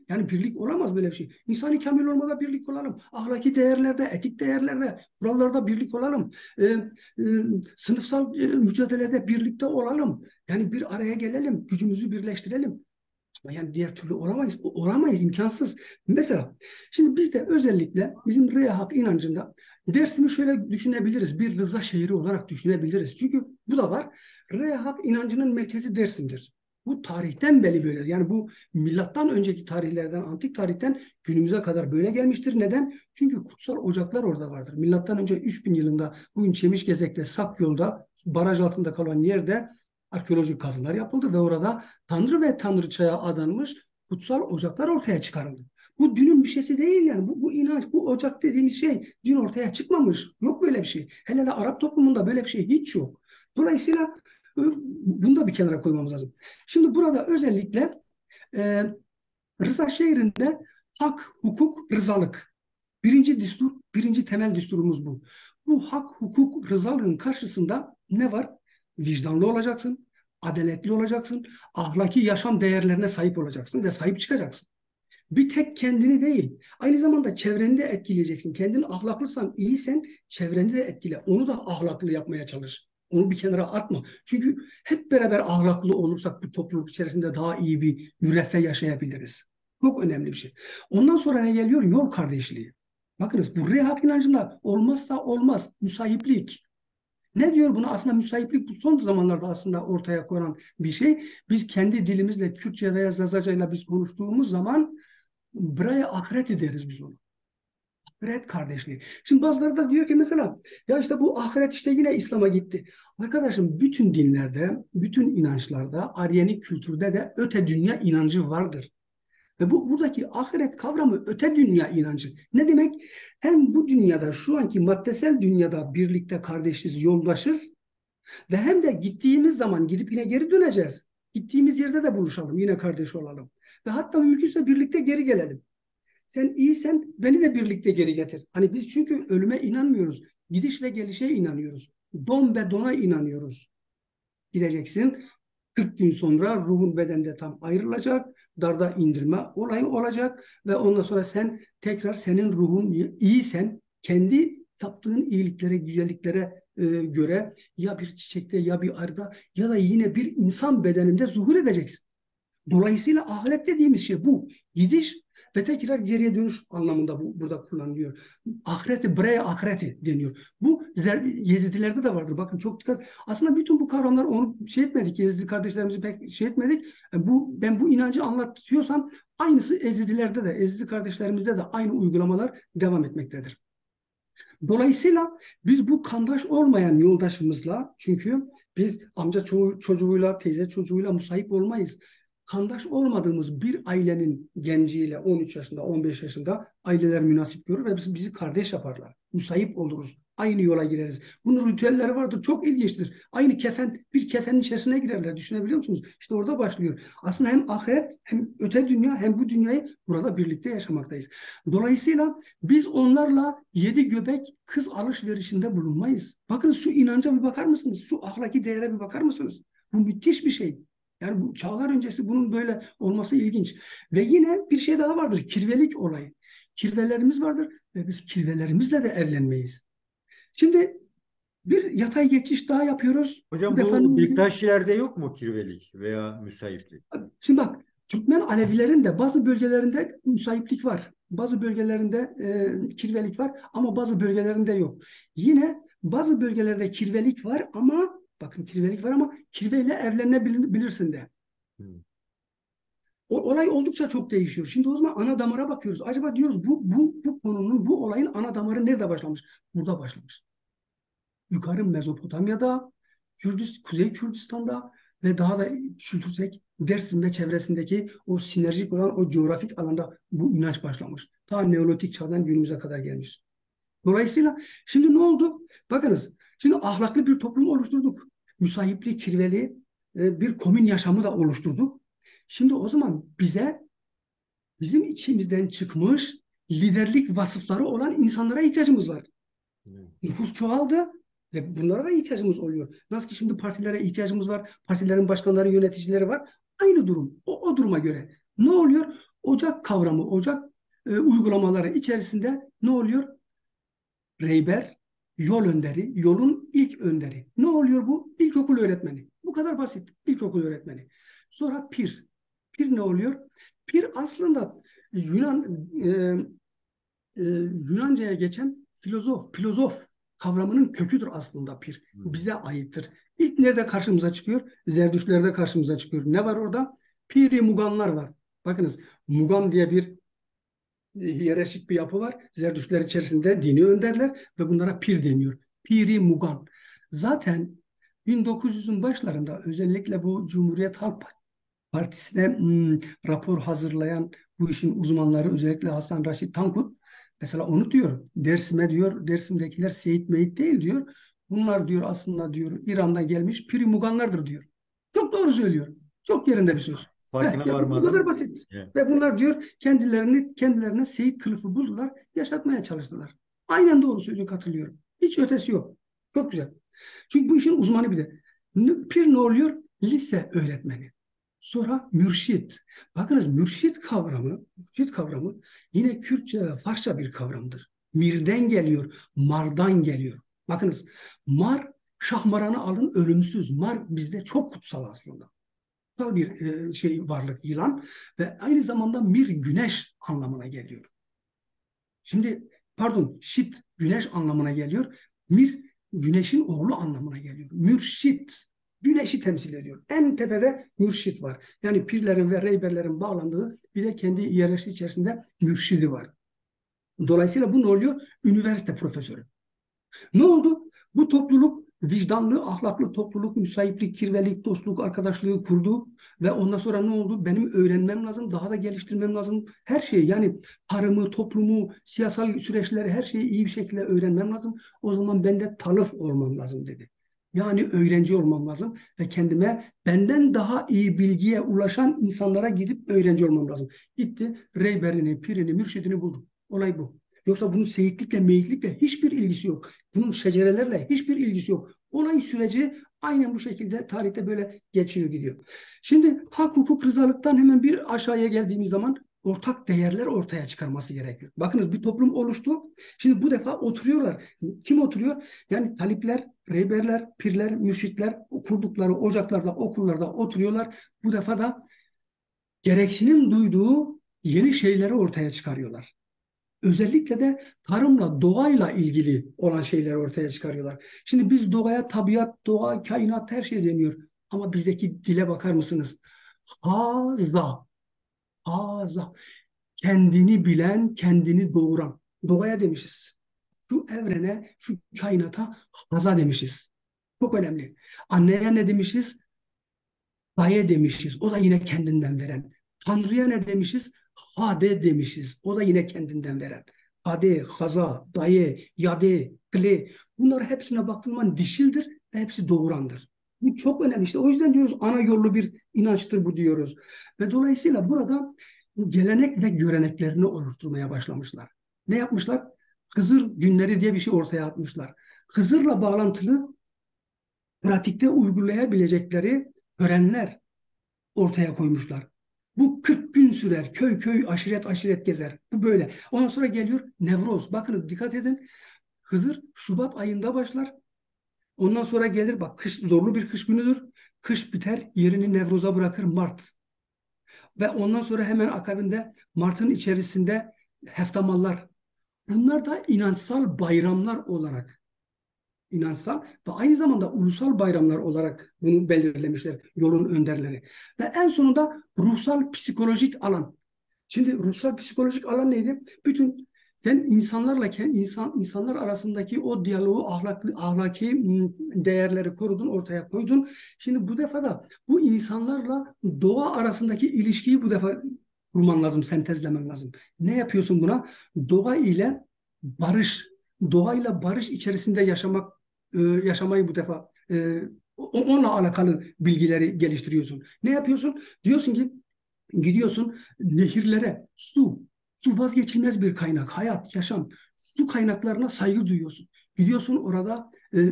yani birlik olamaz böyle bir şey. İnsani kamil olmada birlik olalım. Ahlaki değerlerde, etik değerlerde, kurallarda birlik olalım. Sınıfsal mücadelede birlikte olalım. Yani bir araya gelelim, gücümüzü birleştirelim. Ama yani diğer türlü olamayız. Olamayız, imkansız. Mesela şimdi biz de özellikle bizim Reyhak inancında Dersim'i şöyle düşünebiliriz. Bir rıza şehri olarak düşünebiliriz. Çünkü bu da var. Reyhak inancının merkezi Dersim'dir. Bu tarihten beri böyle. Yani bu milattan önceki tarihlerden, antik tarihten günümüze kadar böyle gelmiştir. Neden? Çünkü kutsal ocaklar orada vardır. Milattan önce 3000 yılında bugün Çemişgezek'te, Sakyol'da, baraj altında kalan yerde Arkeolojik kazılar yapıldı ve orada Tanrı ve Tanrıçaya adanmış kutsal ocaklar ortaya çıkarıldı. Bu dünün bir şeysi değil yani. Bu inanç, bu ocak dediğimiz şey dün ortaya çıkmamış. Yok böyle bir şey. Hele de Arap toplumunda böyle bir şey hiç yok. Dolayısıyla bunu da bir kenara koymamız lazım. Şimdi burada özellikle e, Rıza şehrinde hak, hukuk, rızalık. Birinci düstur, birinci temel düsturumuz bu. Bu hak, hukuk, rızalığın karşısında ne var? Vicdanlı olacaksın, adaletli olacaksın, ahlaki yaşam değerlerine sahip olacaksın ve sahip çıkacaksın. Bir tek kendini değil, aynı zamanda çevreni de etkileyeceksin. Kendin ahlaklıysan, iyisen çevreni de etkile. Onu da ahlaklı yapmaya çalış. Onu bir kenara atma. Çünkü hep beraber ahlaklı olursak bir topluluk içerisinde daha iyi bir müreffeh yaşayabiliriz. Çok önemli bir şey. Ondan sonra ne geliyor? Yol kardeşliği. Bakınız bu rehak inancında olmazsa olmaz. Müsahiplik. Ne diyor buna? Aslında müsahiplik bu son zamanlarda aslında ortaya konan bir şey. Biz kendi dilimizle Kürtçe veya Zazacayla biz konuştuğumuz zaman buraya ahiret deriz biz onu. Ahiret kardeşliği. Şimdi bazıları da diyor ki mesela ya işte bu ahiret işte yine İslam'a gitti. Arkadaşım bütün dinlerde, bütün inançlarda, Aryenik kültürde de öte dünya inancı vardır. Ve buradaki ahiret kavramı öte dünya inancı. Ne demek? Hem bu dünyada şu anki maddesel dünyada birlikte kardeşiz, yoldaşız ve hem de gittiğimiz zaman gidip yine geri döneceğiz. Gittiğimiz yerde de buluşalım, yine kardeş olalım. Ve hatta mümkünse birlikte geri gelelim. Sen iyisen beni de birlikte geri getir. Hani biz çünkü ölüme inanmıyoruz. Gidiş ve gelişe inanıyoruz. Don ve dona inanıyoruz. Gideceksin. 40 gün sonra ruhun bedende tam ayrılacak. Darda indirme olayı olacak. Ve ondan sonra sen tekrar senin ruhun iyisen kendi yaptığın iyiliklere, güzelliklere göre ya bir çiçekte ya bir arıda ya da yine bir insan bedeninde zuhur edeceksin. Dolayısıyla ahiret dediğimiz şey bu. Gidiş ve tekrar geriye dönüş anlamında burada kullanılıyor. Ahireti, bre ahireti deniyor. Bu Yezidilerde de vardır. Bakın çok dikkat. Aslında bütün bu kavramlar onu şey etmedik. Yezidi kardeşlerimizi pek şey etmedik. Ben bu inancı anlatıyorsam aynısı Ezidilerde de, Ezidi kardeşlerimizde de aynı uygulamalar devam etmektedir. Dolayısıyla biz bu kandaş olmayan yoldaşımızla çünkü biz amca çocuğuyla, teyze çocuğuyla musahip olmayız. Kandaş olmadığımız bir ailenin genciyle 13 yaşında, 15 yaşında aileler münasip görür ve bizi kardeş yaparlar. Musahip oluruz. Aynı yola gireriz. Bunun ritüelleri vardır. Çok ilginçtir. Aynı bir kefenin içerisine girerler. Düşünebiliyor musunuz? İşte orada başlıyor. Aslında hem ahiret hem öte dünya hem bu dünyayı burada birlikte yaşamaktayız. Dolayısıyla biz onlarla 7 göbek kız alışverişinde bulunmayız. Bakın şu inanca bir bakar mısınız? Şu ahlaki değere bir bakar mısınız? Bu müthiş bir şey. Yani bu çağlar öncesi bunun böyle olması ilginç. Ve yine bir şey daha vardır. Kirvelik olayı. Kirvelerimiz vardır ve biz kirvelerimizle de evlenmeyiz. Şimdi bir yatay geçiş daha yapıyoruz. Bu Hocam defa ne bu oluyor? Bektaşilerde yok mu kirvelik veya müsahiplik? Şimdi bak Türkmen Alevilerin de bazı bölgelerinde müsaitlik var. Bazı bölgelerinde kirvelik var ama bazı bölgelerinde yok. Yine bazı bölgelerde kirvelik var ama bakın kirvelik var ama kirveyle evlenebilirsin de. Hmm. Olay oldukça çok değişiyor. Şimdi o zaman ana damara bakıyoruz. Acaba diyoruz bu konunun, bu olayın ana damarı nerede başlamış? Burada başlamış. Yukarı Mezopotamya'da, Kuzey Kürdistan'da ve daha da küçültürsek Dersim ve çevresindeki o sinerjik olan o coğrafik alanda bu inanç başlamış. Ta Neolitik çağdan günümüze kadar gelmiş. Dolayısıyla şimdi ne oldu? Bakınız, şimdi ahlaklı bir toplum oluşturduk. Müsahipli, kirveli bir komün yaşamı da oluşturduk. Şimdi o zaman bizim içimizden çıkmış liderlik vasıfları olan insanlara ihtiyacımız var. Hmm. Nüfus çoğaldı ve bunlara da ihtiyacımız oluyor. Nasıl ki şimdi partilere ihtiyacımız var, partilerin başkanları, yöneticileri var. Aynı durum, o duruma göre. Ne oluyor? Ocak kavramı, ocak uygulamaları içerisinde ne oluyor? Rehber, yol önderi, yolun ilk önderi. Ne oluyor bu? İlkokul öğretmeni. Bu kadar basit. İlkokul öğretmeni. Sonra pir. Pir ne oluyor? Pir aslında Yunanca'ya geçen filozof kavramının köküdür aslında pir. Hmm. Bize aittir. İlk nerede karşımıza çıkıyor? Zerdüştlerde karşımıza çıkıyor. Ne var orada? Piri Muganlar var. Bakınız Mugan diye bir hiyerarşik bir yapı var. Zerdüştler içerisinde dini önderler ve bunlara pir deniyor. Piri Mugan. Zaten 1900'ün başlarında özellikle bu Cumhuriyet Halk Partisi'ne rapor hazırlayan bu işin uzmanları, özellikle Hasan Raşit Tankut mesela onu diyor. Dersim'e diyor, Dersim'dekiler Seyit Meyit değil diyor. Bunlar diyor aslında diyor İran'dan gelmiş Piri Muganlardır diyor. Çok doğru söylüyor. Çok yerinde bir söz. Farkına Ya bu kadar varmadan. basit. Evet. Ve bunlar diyor kendilerine Seyit kılıfı buldular, yaşatmaya çalıştılar. Aynen doğru söylüyor, katılıyorum. Hiç ötesi yok. Çok güzel. Çünkü bu işin uzmanı bir de. Pir ne oluyor? Lise öğretmeni. Sonra mürşit. Bakınız mürşit kavramı yine Kürtçe ve Farsça bir kavramdır. Mirden geliyor, mardan geliyor. Bakınız mar, şahmaranı alın ölümsüz. Mar bizde çok kutsal aslında. Kutsal bir varlık, yılan ve aynı zamanda mir güneş anlamına geliyor. Şimdi pardon, şit güneş anlamına geliyor. Mir güneşin oğlu anlamına geliyor. Mürşit güneşi temsil ediyor. En tepede mürşit var. Yani pirlerin ve rehberlerin bağlandığı bir de kendi hiyerarşisi içerisinde mürşidi var. Dolayısıyla bu ne oluyor? Üniversite profesörü. Ne oldu? Bu topluluk vicdanlı, ahlaklı topluluk, müsaitlik, kirvelik, dostluk, arkadaşlığı kurdu ve ondan sonra ne oldu? Benim öğrenmem lazım, daha da geliştirmem lazım. Her şeyi yani tarımı, toplumu, siyasal süreçleri her şeyi iyi bir şekilde öğrenmem lazım. O zaman ben de talef olmam lazım dedi. Yani öğrenci olmam lazım ve kendime benden daha iyi bilgiye ulaşan insanlara gidip öğrenci olmam lazım. Gitti, rehberini, pirini, mürşidini buldu. Olay bu. Yoksa bunun seyitlikle, meyitlikle hiçbir ilgisi yok. Bunun şecerelerle hiçbir ilgisi yok. Olay süreci aynen bu şekilde tarihte böyle geçiyor gidiyor. Şimdi hak, hukuk, rızalıktan hemen bir aşağıya geldiğimiz zaman ortak değerler ortaya çıkarması gerekiyor. Bakınız bir toplum oluştu. Şimdi bu defa oturuyorlar. Kim oturuyor? Yani talipler, rehberler, pirler, mürşitler kurdukları ocaklarda, okullarda oturuyorlar. Bu defa da gereksinim duyduğu yeni şeyleri ortaya çıkarıyorlar. Özellikle de tarımla, doğayla ilgili olan şeyleri ortaya çıkarıyorlar. Şimdi biz doğaya tabiat, doğa, kainat her şey deniyor. Ama bizdeki dile bakar mısınız? Haza, haza. Kendini bilen, kendini doğuran. Doğaya demişiz. Şu evrene, şu kainata haza demişiz. Çok önemli. Anneye ne demişiz? Daye demişiz. O da yine kendinden veren. Tanrı'ya ne demişiz? Hade demişiz. O da yine kendinden veren. Hade, haza, daye, yade, kle. Bunlar hepsine baktığında dişildir ve hepsi doğurandır. Bu çok önemli. İşte o yüzden diyoruz ana yollu bir inançtır bu diyoruz. Ve dolayısıyla burada gelenek ve göreneklerini oluşturmaya başlamışlar. Ne yapmışlar? Hızır günleri diye bir şey ortaya atmışlar. Hızır'la bağlantılı pratikte uygulayabilecekleri törenler ortaya koymuşlar. Bu 40 gün sürer. Köy köy, aşiret aşiret gezer. Bu böyle. Ondan sonra geliyor Nevroz. Bakın dikkat edin. Hızır Şubat ayında başlar. Ondan sonra gelir bak kış, zorlu bir kış günüdür. Kış biter, yerini Nevroz'a bırakır Mart. Ve ondan sonra hemen akabinde Mart'ın içerisinde heftamallar. Bunlar da inançsal bayramlar olarak inançsal ve aynı zamanda ulusal bayramlar olarak bunu belirlemişler yolun önderleri. Ve en sonunda ruhsal psikolojik alan. Şimdi ruhsal psikolojik alan neydi? Bütün sen insanlarla insanlar arasındaki o diyaloğu ahlaki değerleri korudun, ortaya koydun. Şimdi bu defa da bu insanlarla doğa arasındaki ilişkiyi bu defa kurman lazım, sentezlemen lazım. Ne yapıyorsun buna? Doğa ile barış, doğayla barış içerisinde yaşamayı bu defa onunla alakalı bilgileri geliştiriyorsun. Ne yapıyorsun? Diyorsun ki gidiyorsun nehirlere, su vazgeçilmez bir kaynak, hayat, yaşam. Su kaynaklarına saygı duyuyorsun. Gidiyorsun orada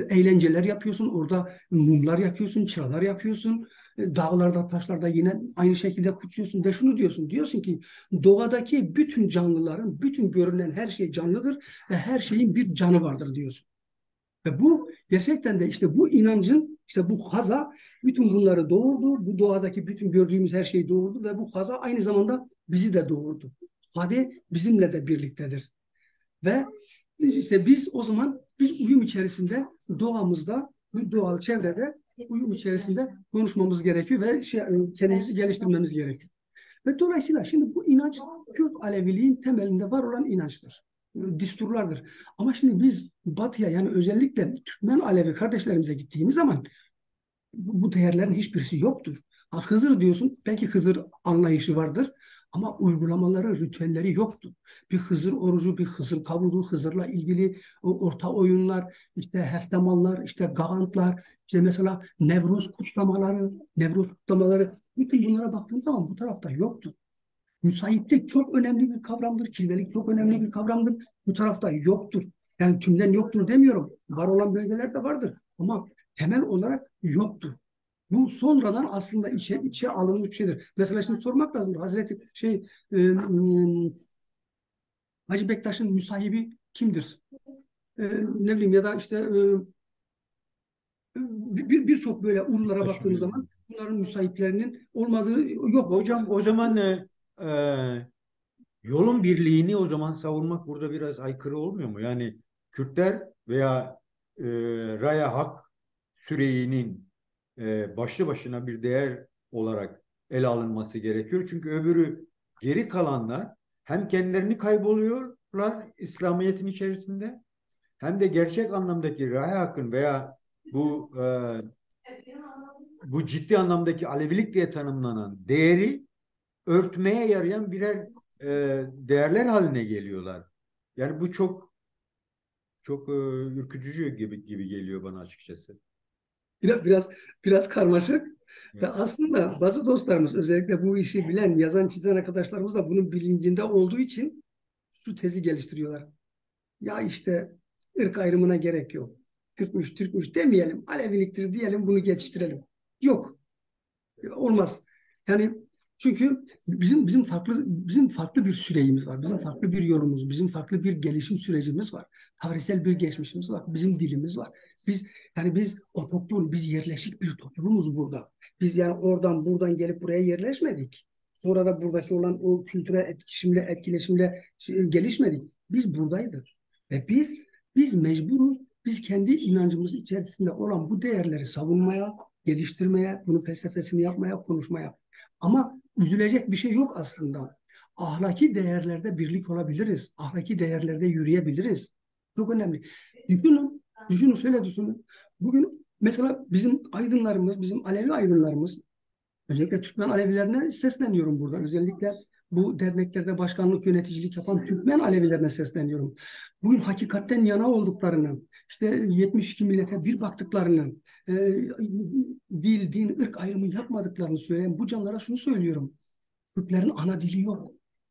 eğlenceler yapıyorsun, orada mumlar yakıyorsun, çıralar yakıyorsun. Dağlarda, taşlarda yine aynı şekilde kutsuyorsun ve şunu diyorsun. Diyorsun ki doğadaki bütün canlıların, bütün görünen her şey canlıdır ve her şeyin bir canı vardır diyorsun. Ve bu gerçekten de işte bu inancın, işte bu haza bütün bunları doğurdu. Bu doğadaki bütün gördüğümüz her şeyi doğurdu ve bu haza aynı zamanda bizi de doğurdu. Hadi bizimle de birliktedir. Ve işte biz o zaman biz uyum içerisinde doğamızda, doğal çevrede uyum içerisinde konuşmamız gerekiyor ve kendimizi geliştirmemiz gerekiyor. Ve dolayısıyla şimdi bu inanç Kürt Aleviliğin temelinde var olan inançtır. Disturlardır. Ama şimdi biz Batı'ya yani özellikle Türkmen Alevi kardeşlerimize gittiğimiz zaman bu değerlerin hiçbirisi yoktur. Ha, Hızır diyorsun, belki Hızır anlayışı vardır ama uygulamaları, ritüelleri yoktur. Bir Hızır orucu, bir Hızır kavudu, Hızır'la ilgili o orta oyunlar, işte heftemallar, işte gağantlar, işte mesela Nevruz kutlamaları, bütün bunlara baktığımız zaman bu tarafta yoktur. Müsaitlik çok önemli bir kavramdır. Kirvelik çok önemli bir kavramdır. Bu tarafta yoktur. Yani tümden yoktur demiyorum. Var olan bölgeler de vardır. Ama temel olarak yoktur. Bu sonradan aslında içe alınmış bir şeydir. Mesela şimdi sormak lazım. Hazreti Hacı Bektaş'ın müsahibi kimdir? Ne bileyim ya da işte birçok böyle ululara baktığımız zaman bunların müsahiplerinin olmadığı yok. Hocam o zaman e, yolun birliğini o zaman savunmak burada biraz aykırı olmuyor mu? Yani Kürtler veya e, Raya Hak Süreyi'nin başlı başına bir değer olarak ele alınması gerekiyor. Çünkü öbürü geri kalanlar hem kendilerini kayboluyorlar İslamiyet'in içerisinde hem de gerçek anlamdaki Raya Hak'ın veya bu bu ciddi anlamdaki Alevilik diye tanımlanan değeri örtmeye yarayan birer değerler haline geliyorlar. Yani bu çok ürkütücü gibi geliyor bana açıkçası. Biraz, biraz, biraz karmaşık. Ve Yani, aslında bazı dostlarımız, özellikle bu işi bilen, yazan, çizen arkadaşlarımız da bunun bilincinde olduğu için şu tezi geliştiriyorlar. Ya işte ırk ayrımına gerek yok. Kürtmüş, Türkmüş demeyelim. Aleviliktir diyelim, bunu geçiştirelim. Yok. Olmaz. Yani çünkü bizim farklı bir süreyimiz var. Bizim farklı bir yolumuz, bizim farklı bir gelişim sürecimiz var. Tarihsel bir geçmişimiz var. Bizim dilimiz var. Biz otokton, biz yerleşik bir toplumuz burada. Biz yani oradan buradan gelip buraya yerleşmedik. Sonra da buradaki olan o kültürel etkileşimle gelişmedik. Biz buradaydık. Ve biz mecburuz. Biz kendi inancımız içerisinde olan bu değerleri savunmaya, geliştirmeye, bunun felsefesini yapmaya, konuşmaya. Ama üzülecek bir şey yok aslında. Ahlaki değerlerde birlik olabiliriz. Ahlaki değerlerde yürüyebiliriz. Çok önemli. Düşünün, şöyle düşünün. Bugün mesela bizim aydınlarımız, bizim Alevi aydınlarımız, özellikle Türkmen Alevilerine sesleniyorum burada. Özellikle bu derneklerde başkanlık, yöneticilik yapan Türkmen Alevilerine sesleniyorum. Bugün hakikatten yana olduklarını, işte 72 millete bir baktıklarını, e, dil, din, ırk ayrımı yapmadıklarını söyleyen bu canlara şunu söylüyorum. Türklerin ana dili yok.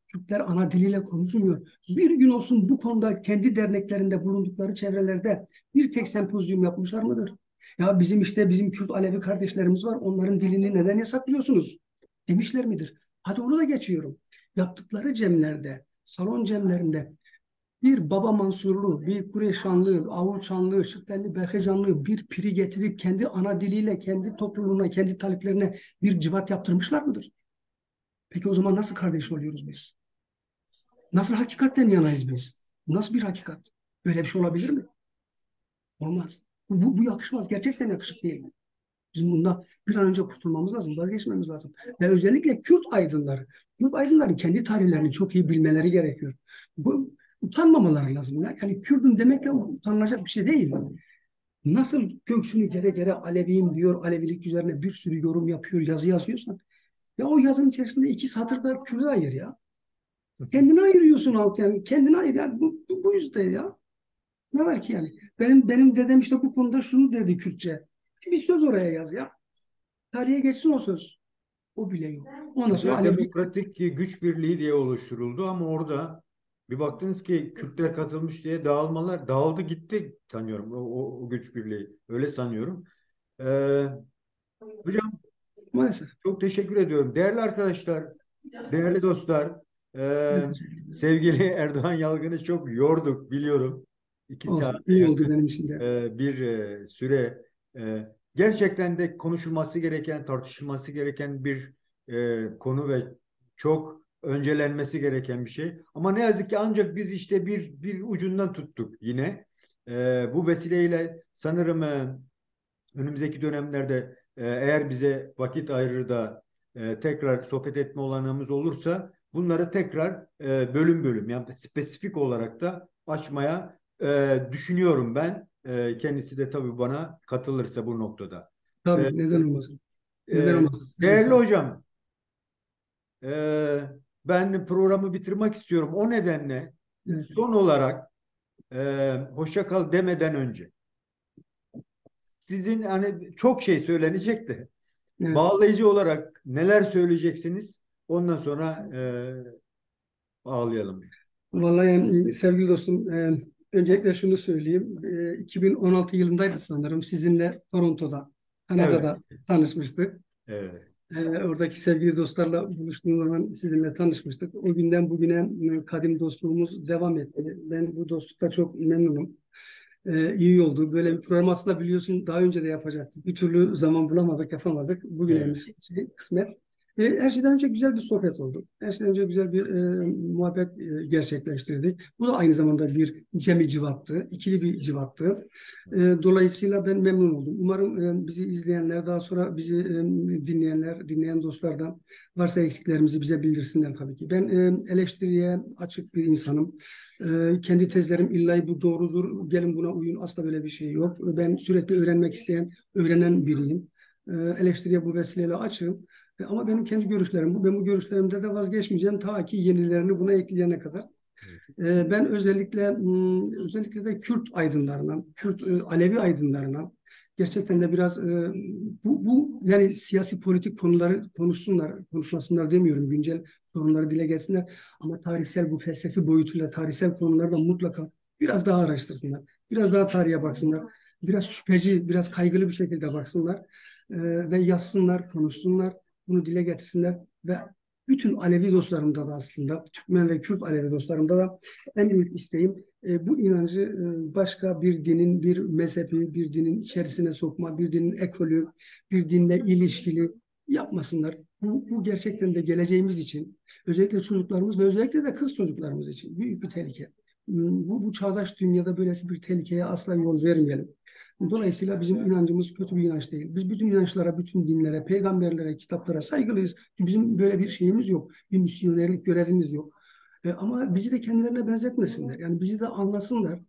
Türkler ana diliyle konuşmuyor. Bir gün olsun bu konuda kendi derneklerinde bulundukları çevrelerde bir tek sempozyum yapmışlar mıdır? Ya bizim Kürt Alevi kardeşlerimiz var. Onların dilini neden yasaklıyorsunuz? Demişler midir? Hadi onu da geçiyorum. Yaptıkları cemlerde, salon cemlerinde bir Baba Mansurlu, bir Kureyşanlı, Avuçanlı, Şıktelli, Berhecanlı bir piri getirip kendi ana diliyle, kendi topluluğuna, kendi taliplerine bir civat yaptırmışlar mıdır? Peki o zaman nasıl kardeş oluyoruz biz? Nasıl hakikatten yanayız biz? Bu nasıl bir hakikat? Böyle bir şey olabilir mi? Olmaz. Bu yakışmaz. Gerçekten yakışık değil. Bizim bundan bir an önce kurtulmamız lazım, vazgeçmemiz lazım. Ve özellikle Kürt aydınları kendi tarihlerini çok iyi bilmeleri gerekiyor. Bu utanmamaları lazım. Yani Kürt'üm demekle utanılacak bir şey değil. Nasıl göğsünü gere gere Aleviyim diyor, Alevilik üzerine bir sürü yorum yapıyor, yazı yazıyorsan. Ya o yazının içerisinde iki satırda Kürt'ü ayır ya. Kendini ayırıyorsun alt yani. Kendini ayır. Yani bu yüzden ya. Ne var ki yani? Benim dedem işte bu konuda şunu dedi Kürtçe. Bir söz oraya yaz ya. Tarihe geçsin o söz. O bile yok. Ondan sonra Mesela Alevi. Demokratik Güç Birliği diye oluşturuldu ama orada bir baktınız ki Kürtler katılmış diye dağıldı gitti sanıyorum o güç birliği. Öyle sanıyorum. Ee, Hocam Maalesef. çok teşekkür ediyorum. Değerli arkadaşlar, değerli dostlar, Evet, e, sevgili Erdoğan Yalgın'ı çok yorduk biliyorum. 2 saate olsun. İyi oldu yakın benim için de. bir süre. Gerçekten de konuşulması gereken, tartışılması gereken bir konu ve çok öncelenmesi gereken bir şey. Ama ne yazık ki ancak biz işte bir ucundan tuttuk yine. Bu vesileyle sanırım önümüzdeki dönemlerde eğer bize vakit ayırır da tekrar sohbet etme olanağımız olursa bunları tekrar bölüm bölüm yani spesifik olarak da açmaya düşünüyorum ben. Kendisi de tabii bana katılırsa bu noktada. Tabii, neden olmasın? Neden E, olmasın? Seve Değerli seve. hocam, e, ben programı bitirmek istiyorum. O nedenle Evet, son olarak hoşça kal demeden önce sizin hani çok şey söylenecekti. evet. Bağlayıcı olarak neler söyleyeceksiniz? Ondan sonra bağlayalım. Vallahi sevgili dostum, öncelikle şunu söyleyeyim. 2016 yılındaydı sanırım. Sizinle Toronto'da, Evet, Kanada'da tanışmıştık. evet, Oradaki sevgili dostlarla buluştuğum zaman sizinle tanışmıştık. O günden bugüne kadim dostluğumuz devam etti. Ben bu dostlukta çok memnunum. İyi oldu. Böyle bir program aslında biliyorsun daha önce de yapacaktık. Bir türlü zaman bulamadık, yapamadık. evet. Bugüneymiş kısmet. Her şeyden önce güzel bir sohbet oldu. Her şeyden önce güzel bir muhabbet gerçekleştirdik. Bu da aynı zamanda bir cemi civattı, ikili bir civattı. Dolayısıyla ben memnun oldum. Umarım bizi izleyenler, daha sonra bizi dinleyenler, dinleyen dostlardan varsa eksiklerimizi bize bildirsinler tabii ki. Ben eleştiriye açık bir insanım. Kendi tezlerim illa bu doğrudur, gelin buna uyun. Asla böyle bir şey yok. Ben sürekli öğrenmek isteyen, öğrenen biriyim. Eleştiriye bu vesileyle açığım. Ama benim kendi görüşlerim bu. Ben bu görüşlerimde de vazgeçmeyeceğim ta ki yenilerini buna ekleyene kadar. Ben özellikle de Kürt aydınlarına, Kürt Alevi aydınlarına gerçekten de biraz bu yani siyasi politik konuları konuşmasınlar demiyorum. Güncel sorunları dile getirsinler ama tarihsel bu felsefi boyutuyla tarihsel konuları da mutlaka biraz daha araştırsınlar. Biraz daha tarihe baksınlar. Biraz şüpheci, biraz kaygılı bir şekilde baksınlar ve yazsınlar, konuşsunlar, bunu dile getirsinler ve bütün Alevi dostlarımda da aslında, Türkmen ve Kürt Alevi dostlarımda da en büyük isteğim bu inancı başka bir dinin, bir mezhebi, bir dinin içerisine sokma, bir dinin ekolü, bir dinle ilişkili yapmasınlar. Bu gerçekten de geleceğimiz için, özellikle çocuklarımız ve özellikle de kız çocuklarımız için büyük bir tehlike. Bu çağdaş dünyada böylesi bir tehlikeye asla yol vermeyelim. Dolayısıyla bizim inancımız kötü bir inanç değil. Biz bütün inançlara, bütün dinlere, peygamberlere, kitaplara saygılıyız. Çünkü bizim böyle bir şeyimiz yok. Bir misyonerlik görevimiz yok. Ama bizi de kendilerine benzetmesinler. Yani bizi de anlasınlar.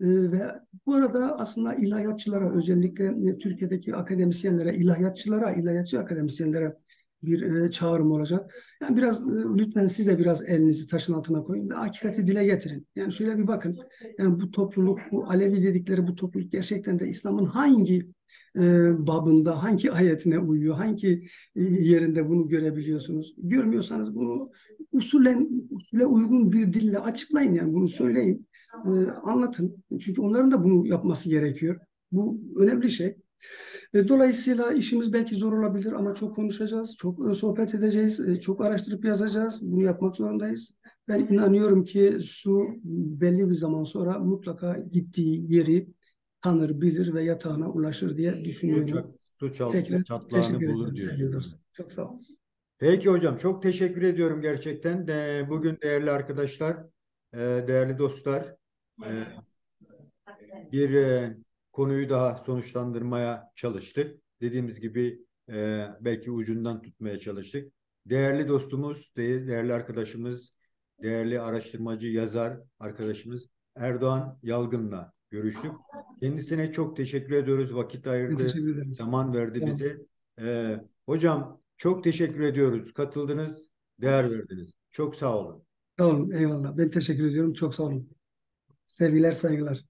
Ve bu arada aslında ilahiyatçılara, özellikle Türkiye'deki akademisyenlere, ilahiyatçılara, ilahiyatçı akademisyenlere bir çağrım olacak. Yani biraz lütfen siz de biraz elinizi taşın altına koyun ve hakikati dile getirin. Yani şöyle bir bakın. Yani bu topluluk, bu Alevi dedikleri bu topluluk gerçekten de İslam'ın hangi babında, hangi ayetine uyuyor, hangi yerinde bunu görebiliyorsunuz? Görmüyorsanız bunu usule uygun bir dille açıklayın, yani bunu söyleyin, anlatın. Çünkü onların da bunu yapması gerekiyor. Bu önemli şey. Dolayısıyla işimiz belki zor olabilir ama çok konuşacağız, çok sohbet edeceğiz, çok araştırıp yazacağız. Bunu yapmak zorundayız. Ben inanıyorum ki su belli bir zaman sonra mutlaka gittiği yeri tanır, bilir ve yatağına ulaşır diye Su, düşünüyorum. su Tekrar çatlağını teşekkür bulur ederim sevgili diyorsun. dostum. Çok sağ olun. Peki hocam, çok teşekkür ediyorum gerçekten. Bugün değerli arkadaşlar, değerli dostlar, e, bir konuyu daha sonuçlandırmaya çalıştık. Dediğimiz gibi belki ucundan tutmaya çalıştık. Değerli dostumuz, değerli arkadaşımız, değerli araştırmacı, yazar arkadaşımız Erdoğan Yalgın'la görüştük. Kendisine çok teşekkür ediyoruz. Vakit Ben ayırdı, teşekkür ederim. zaman verdi Sağ olun. bize. Hocam çok teşekkür ediyoruz. Katıldınız, değer verdiniz. Çok sağ olun. Sağ olun. Eyvallah. Ben teşekkür ediyorum. Çok sağ olun. Sevgiler, saygılar.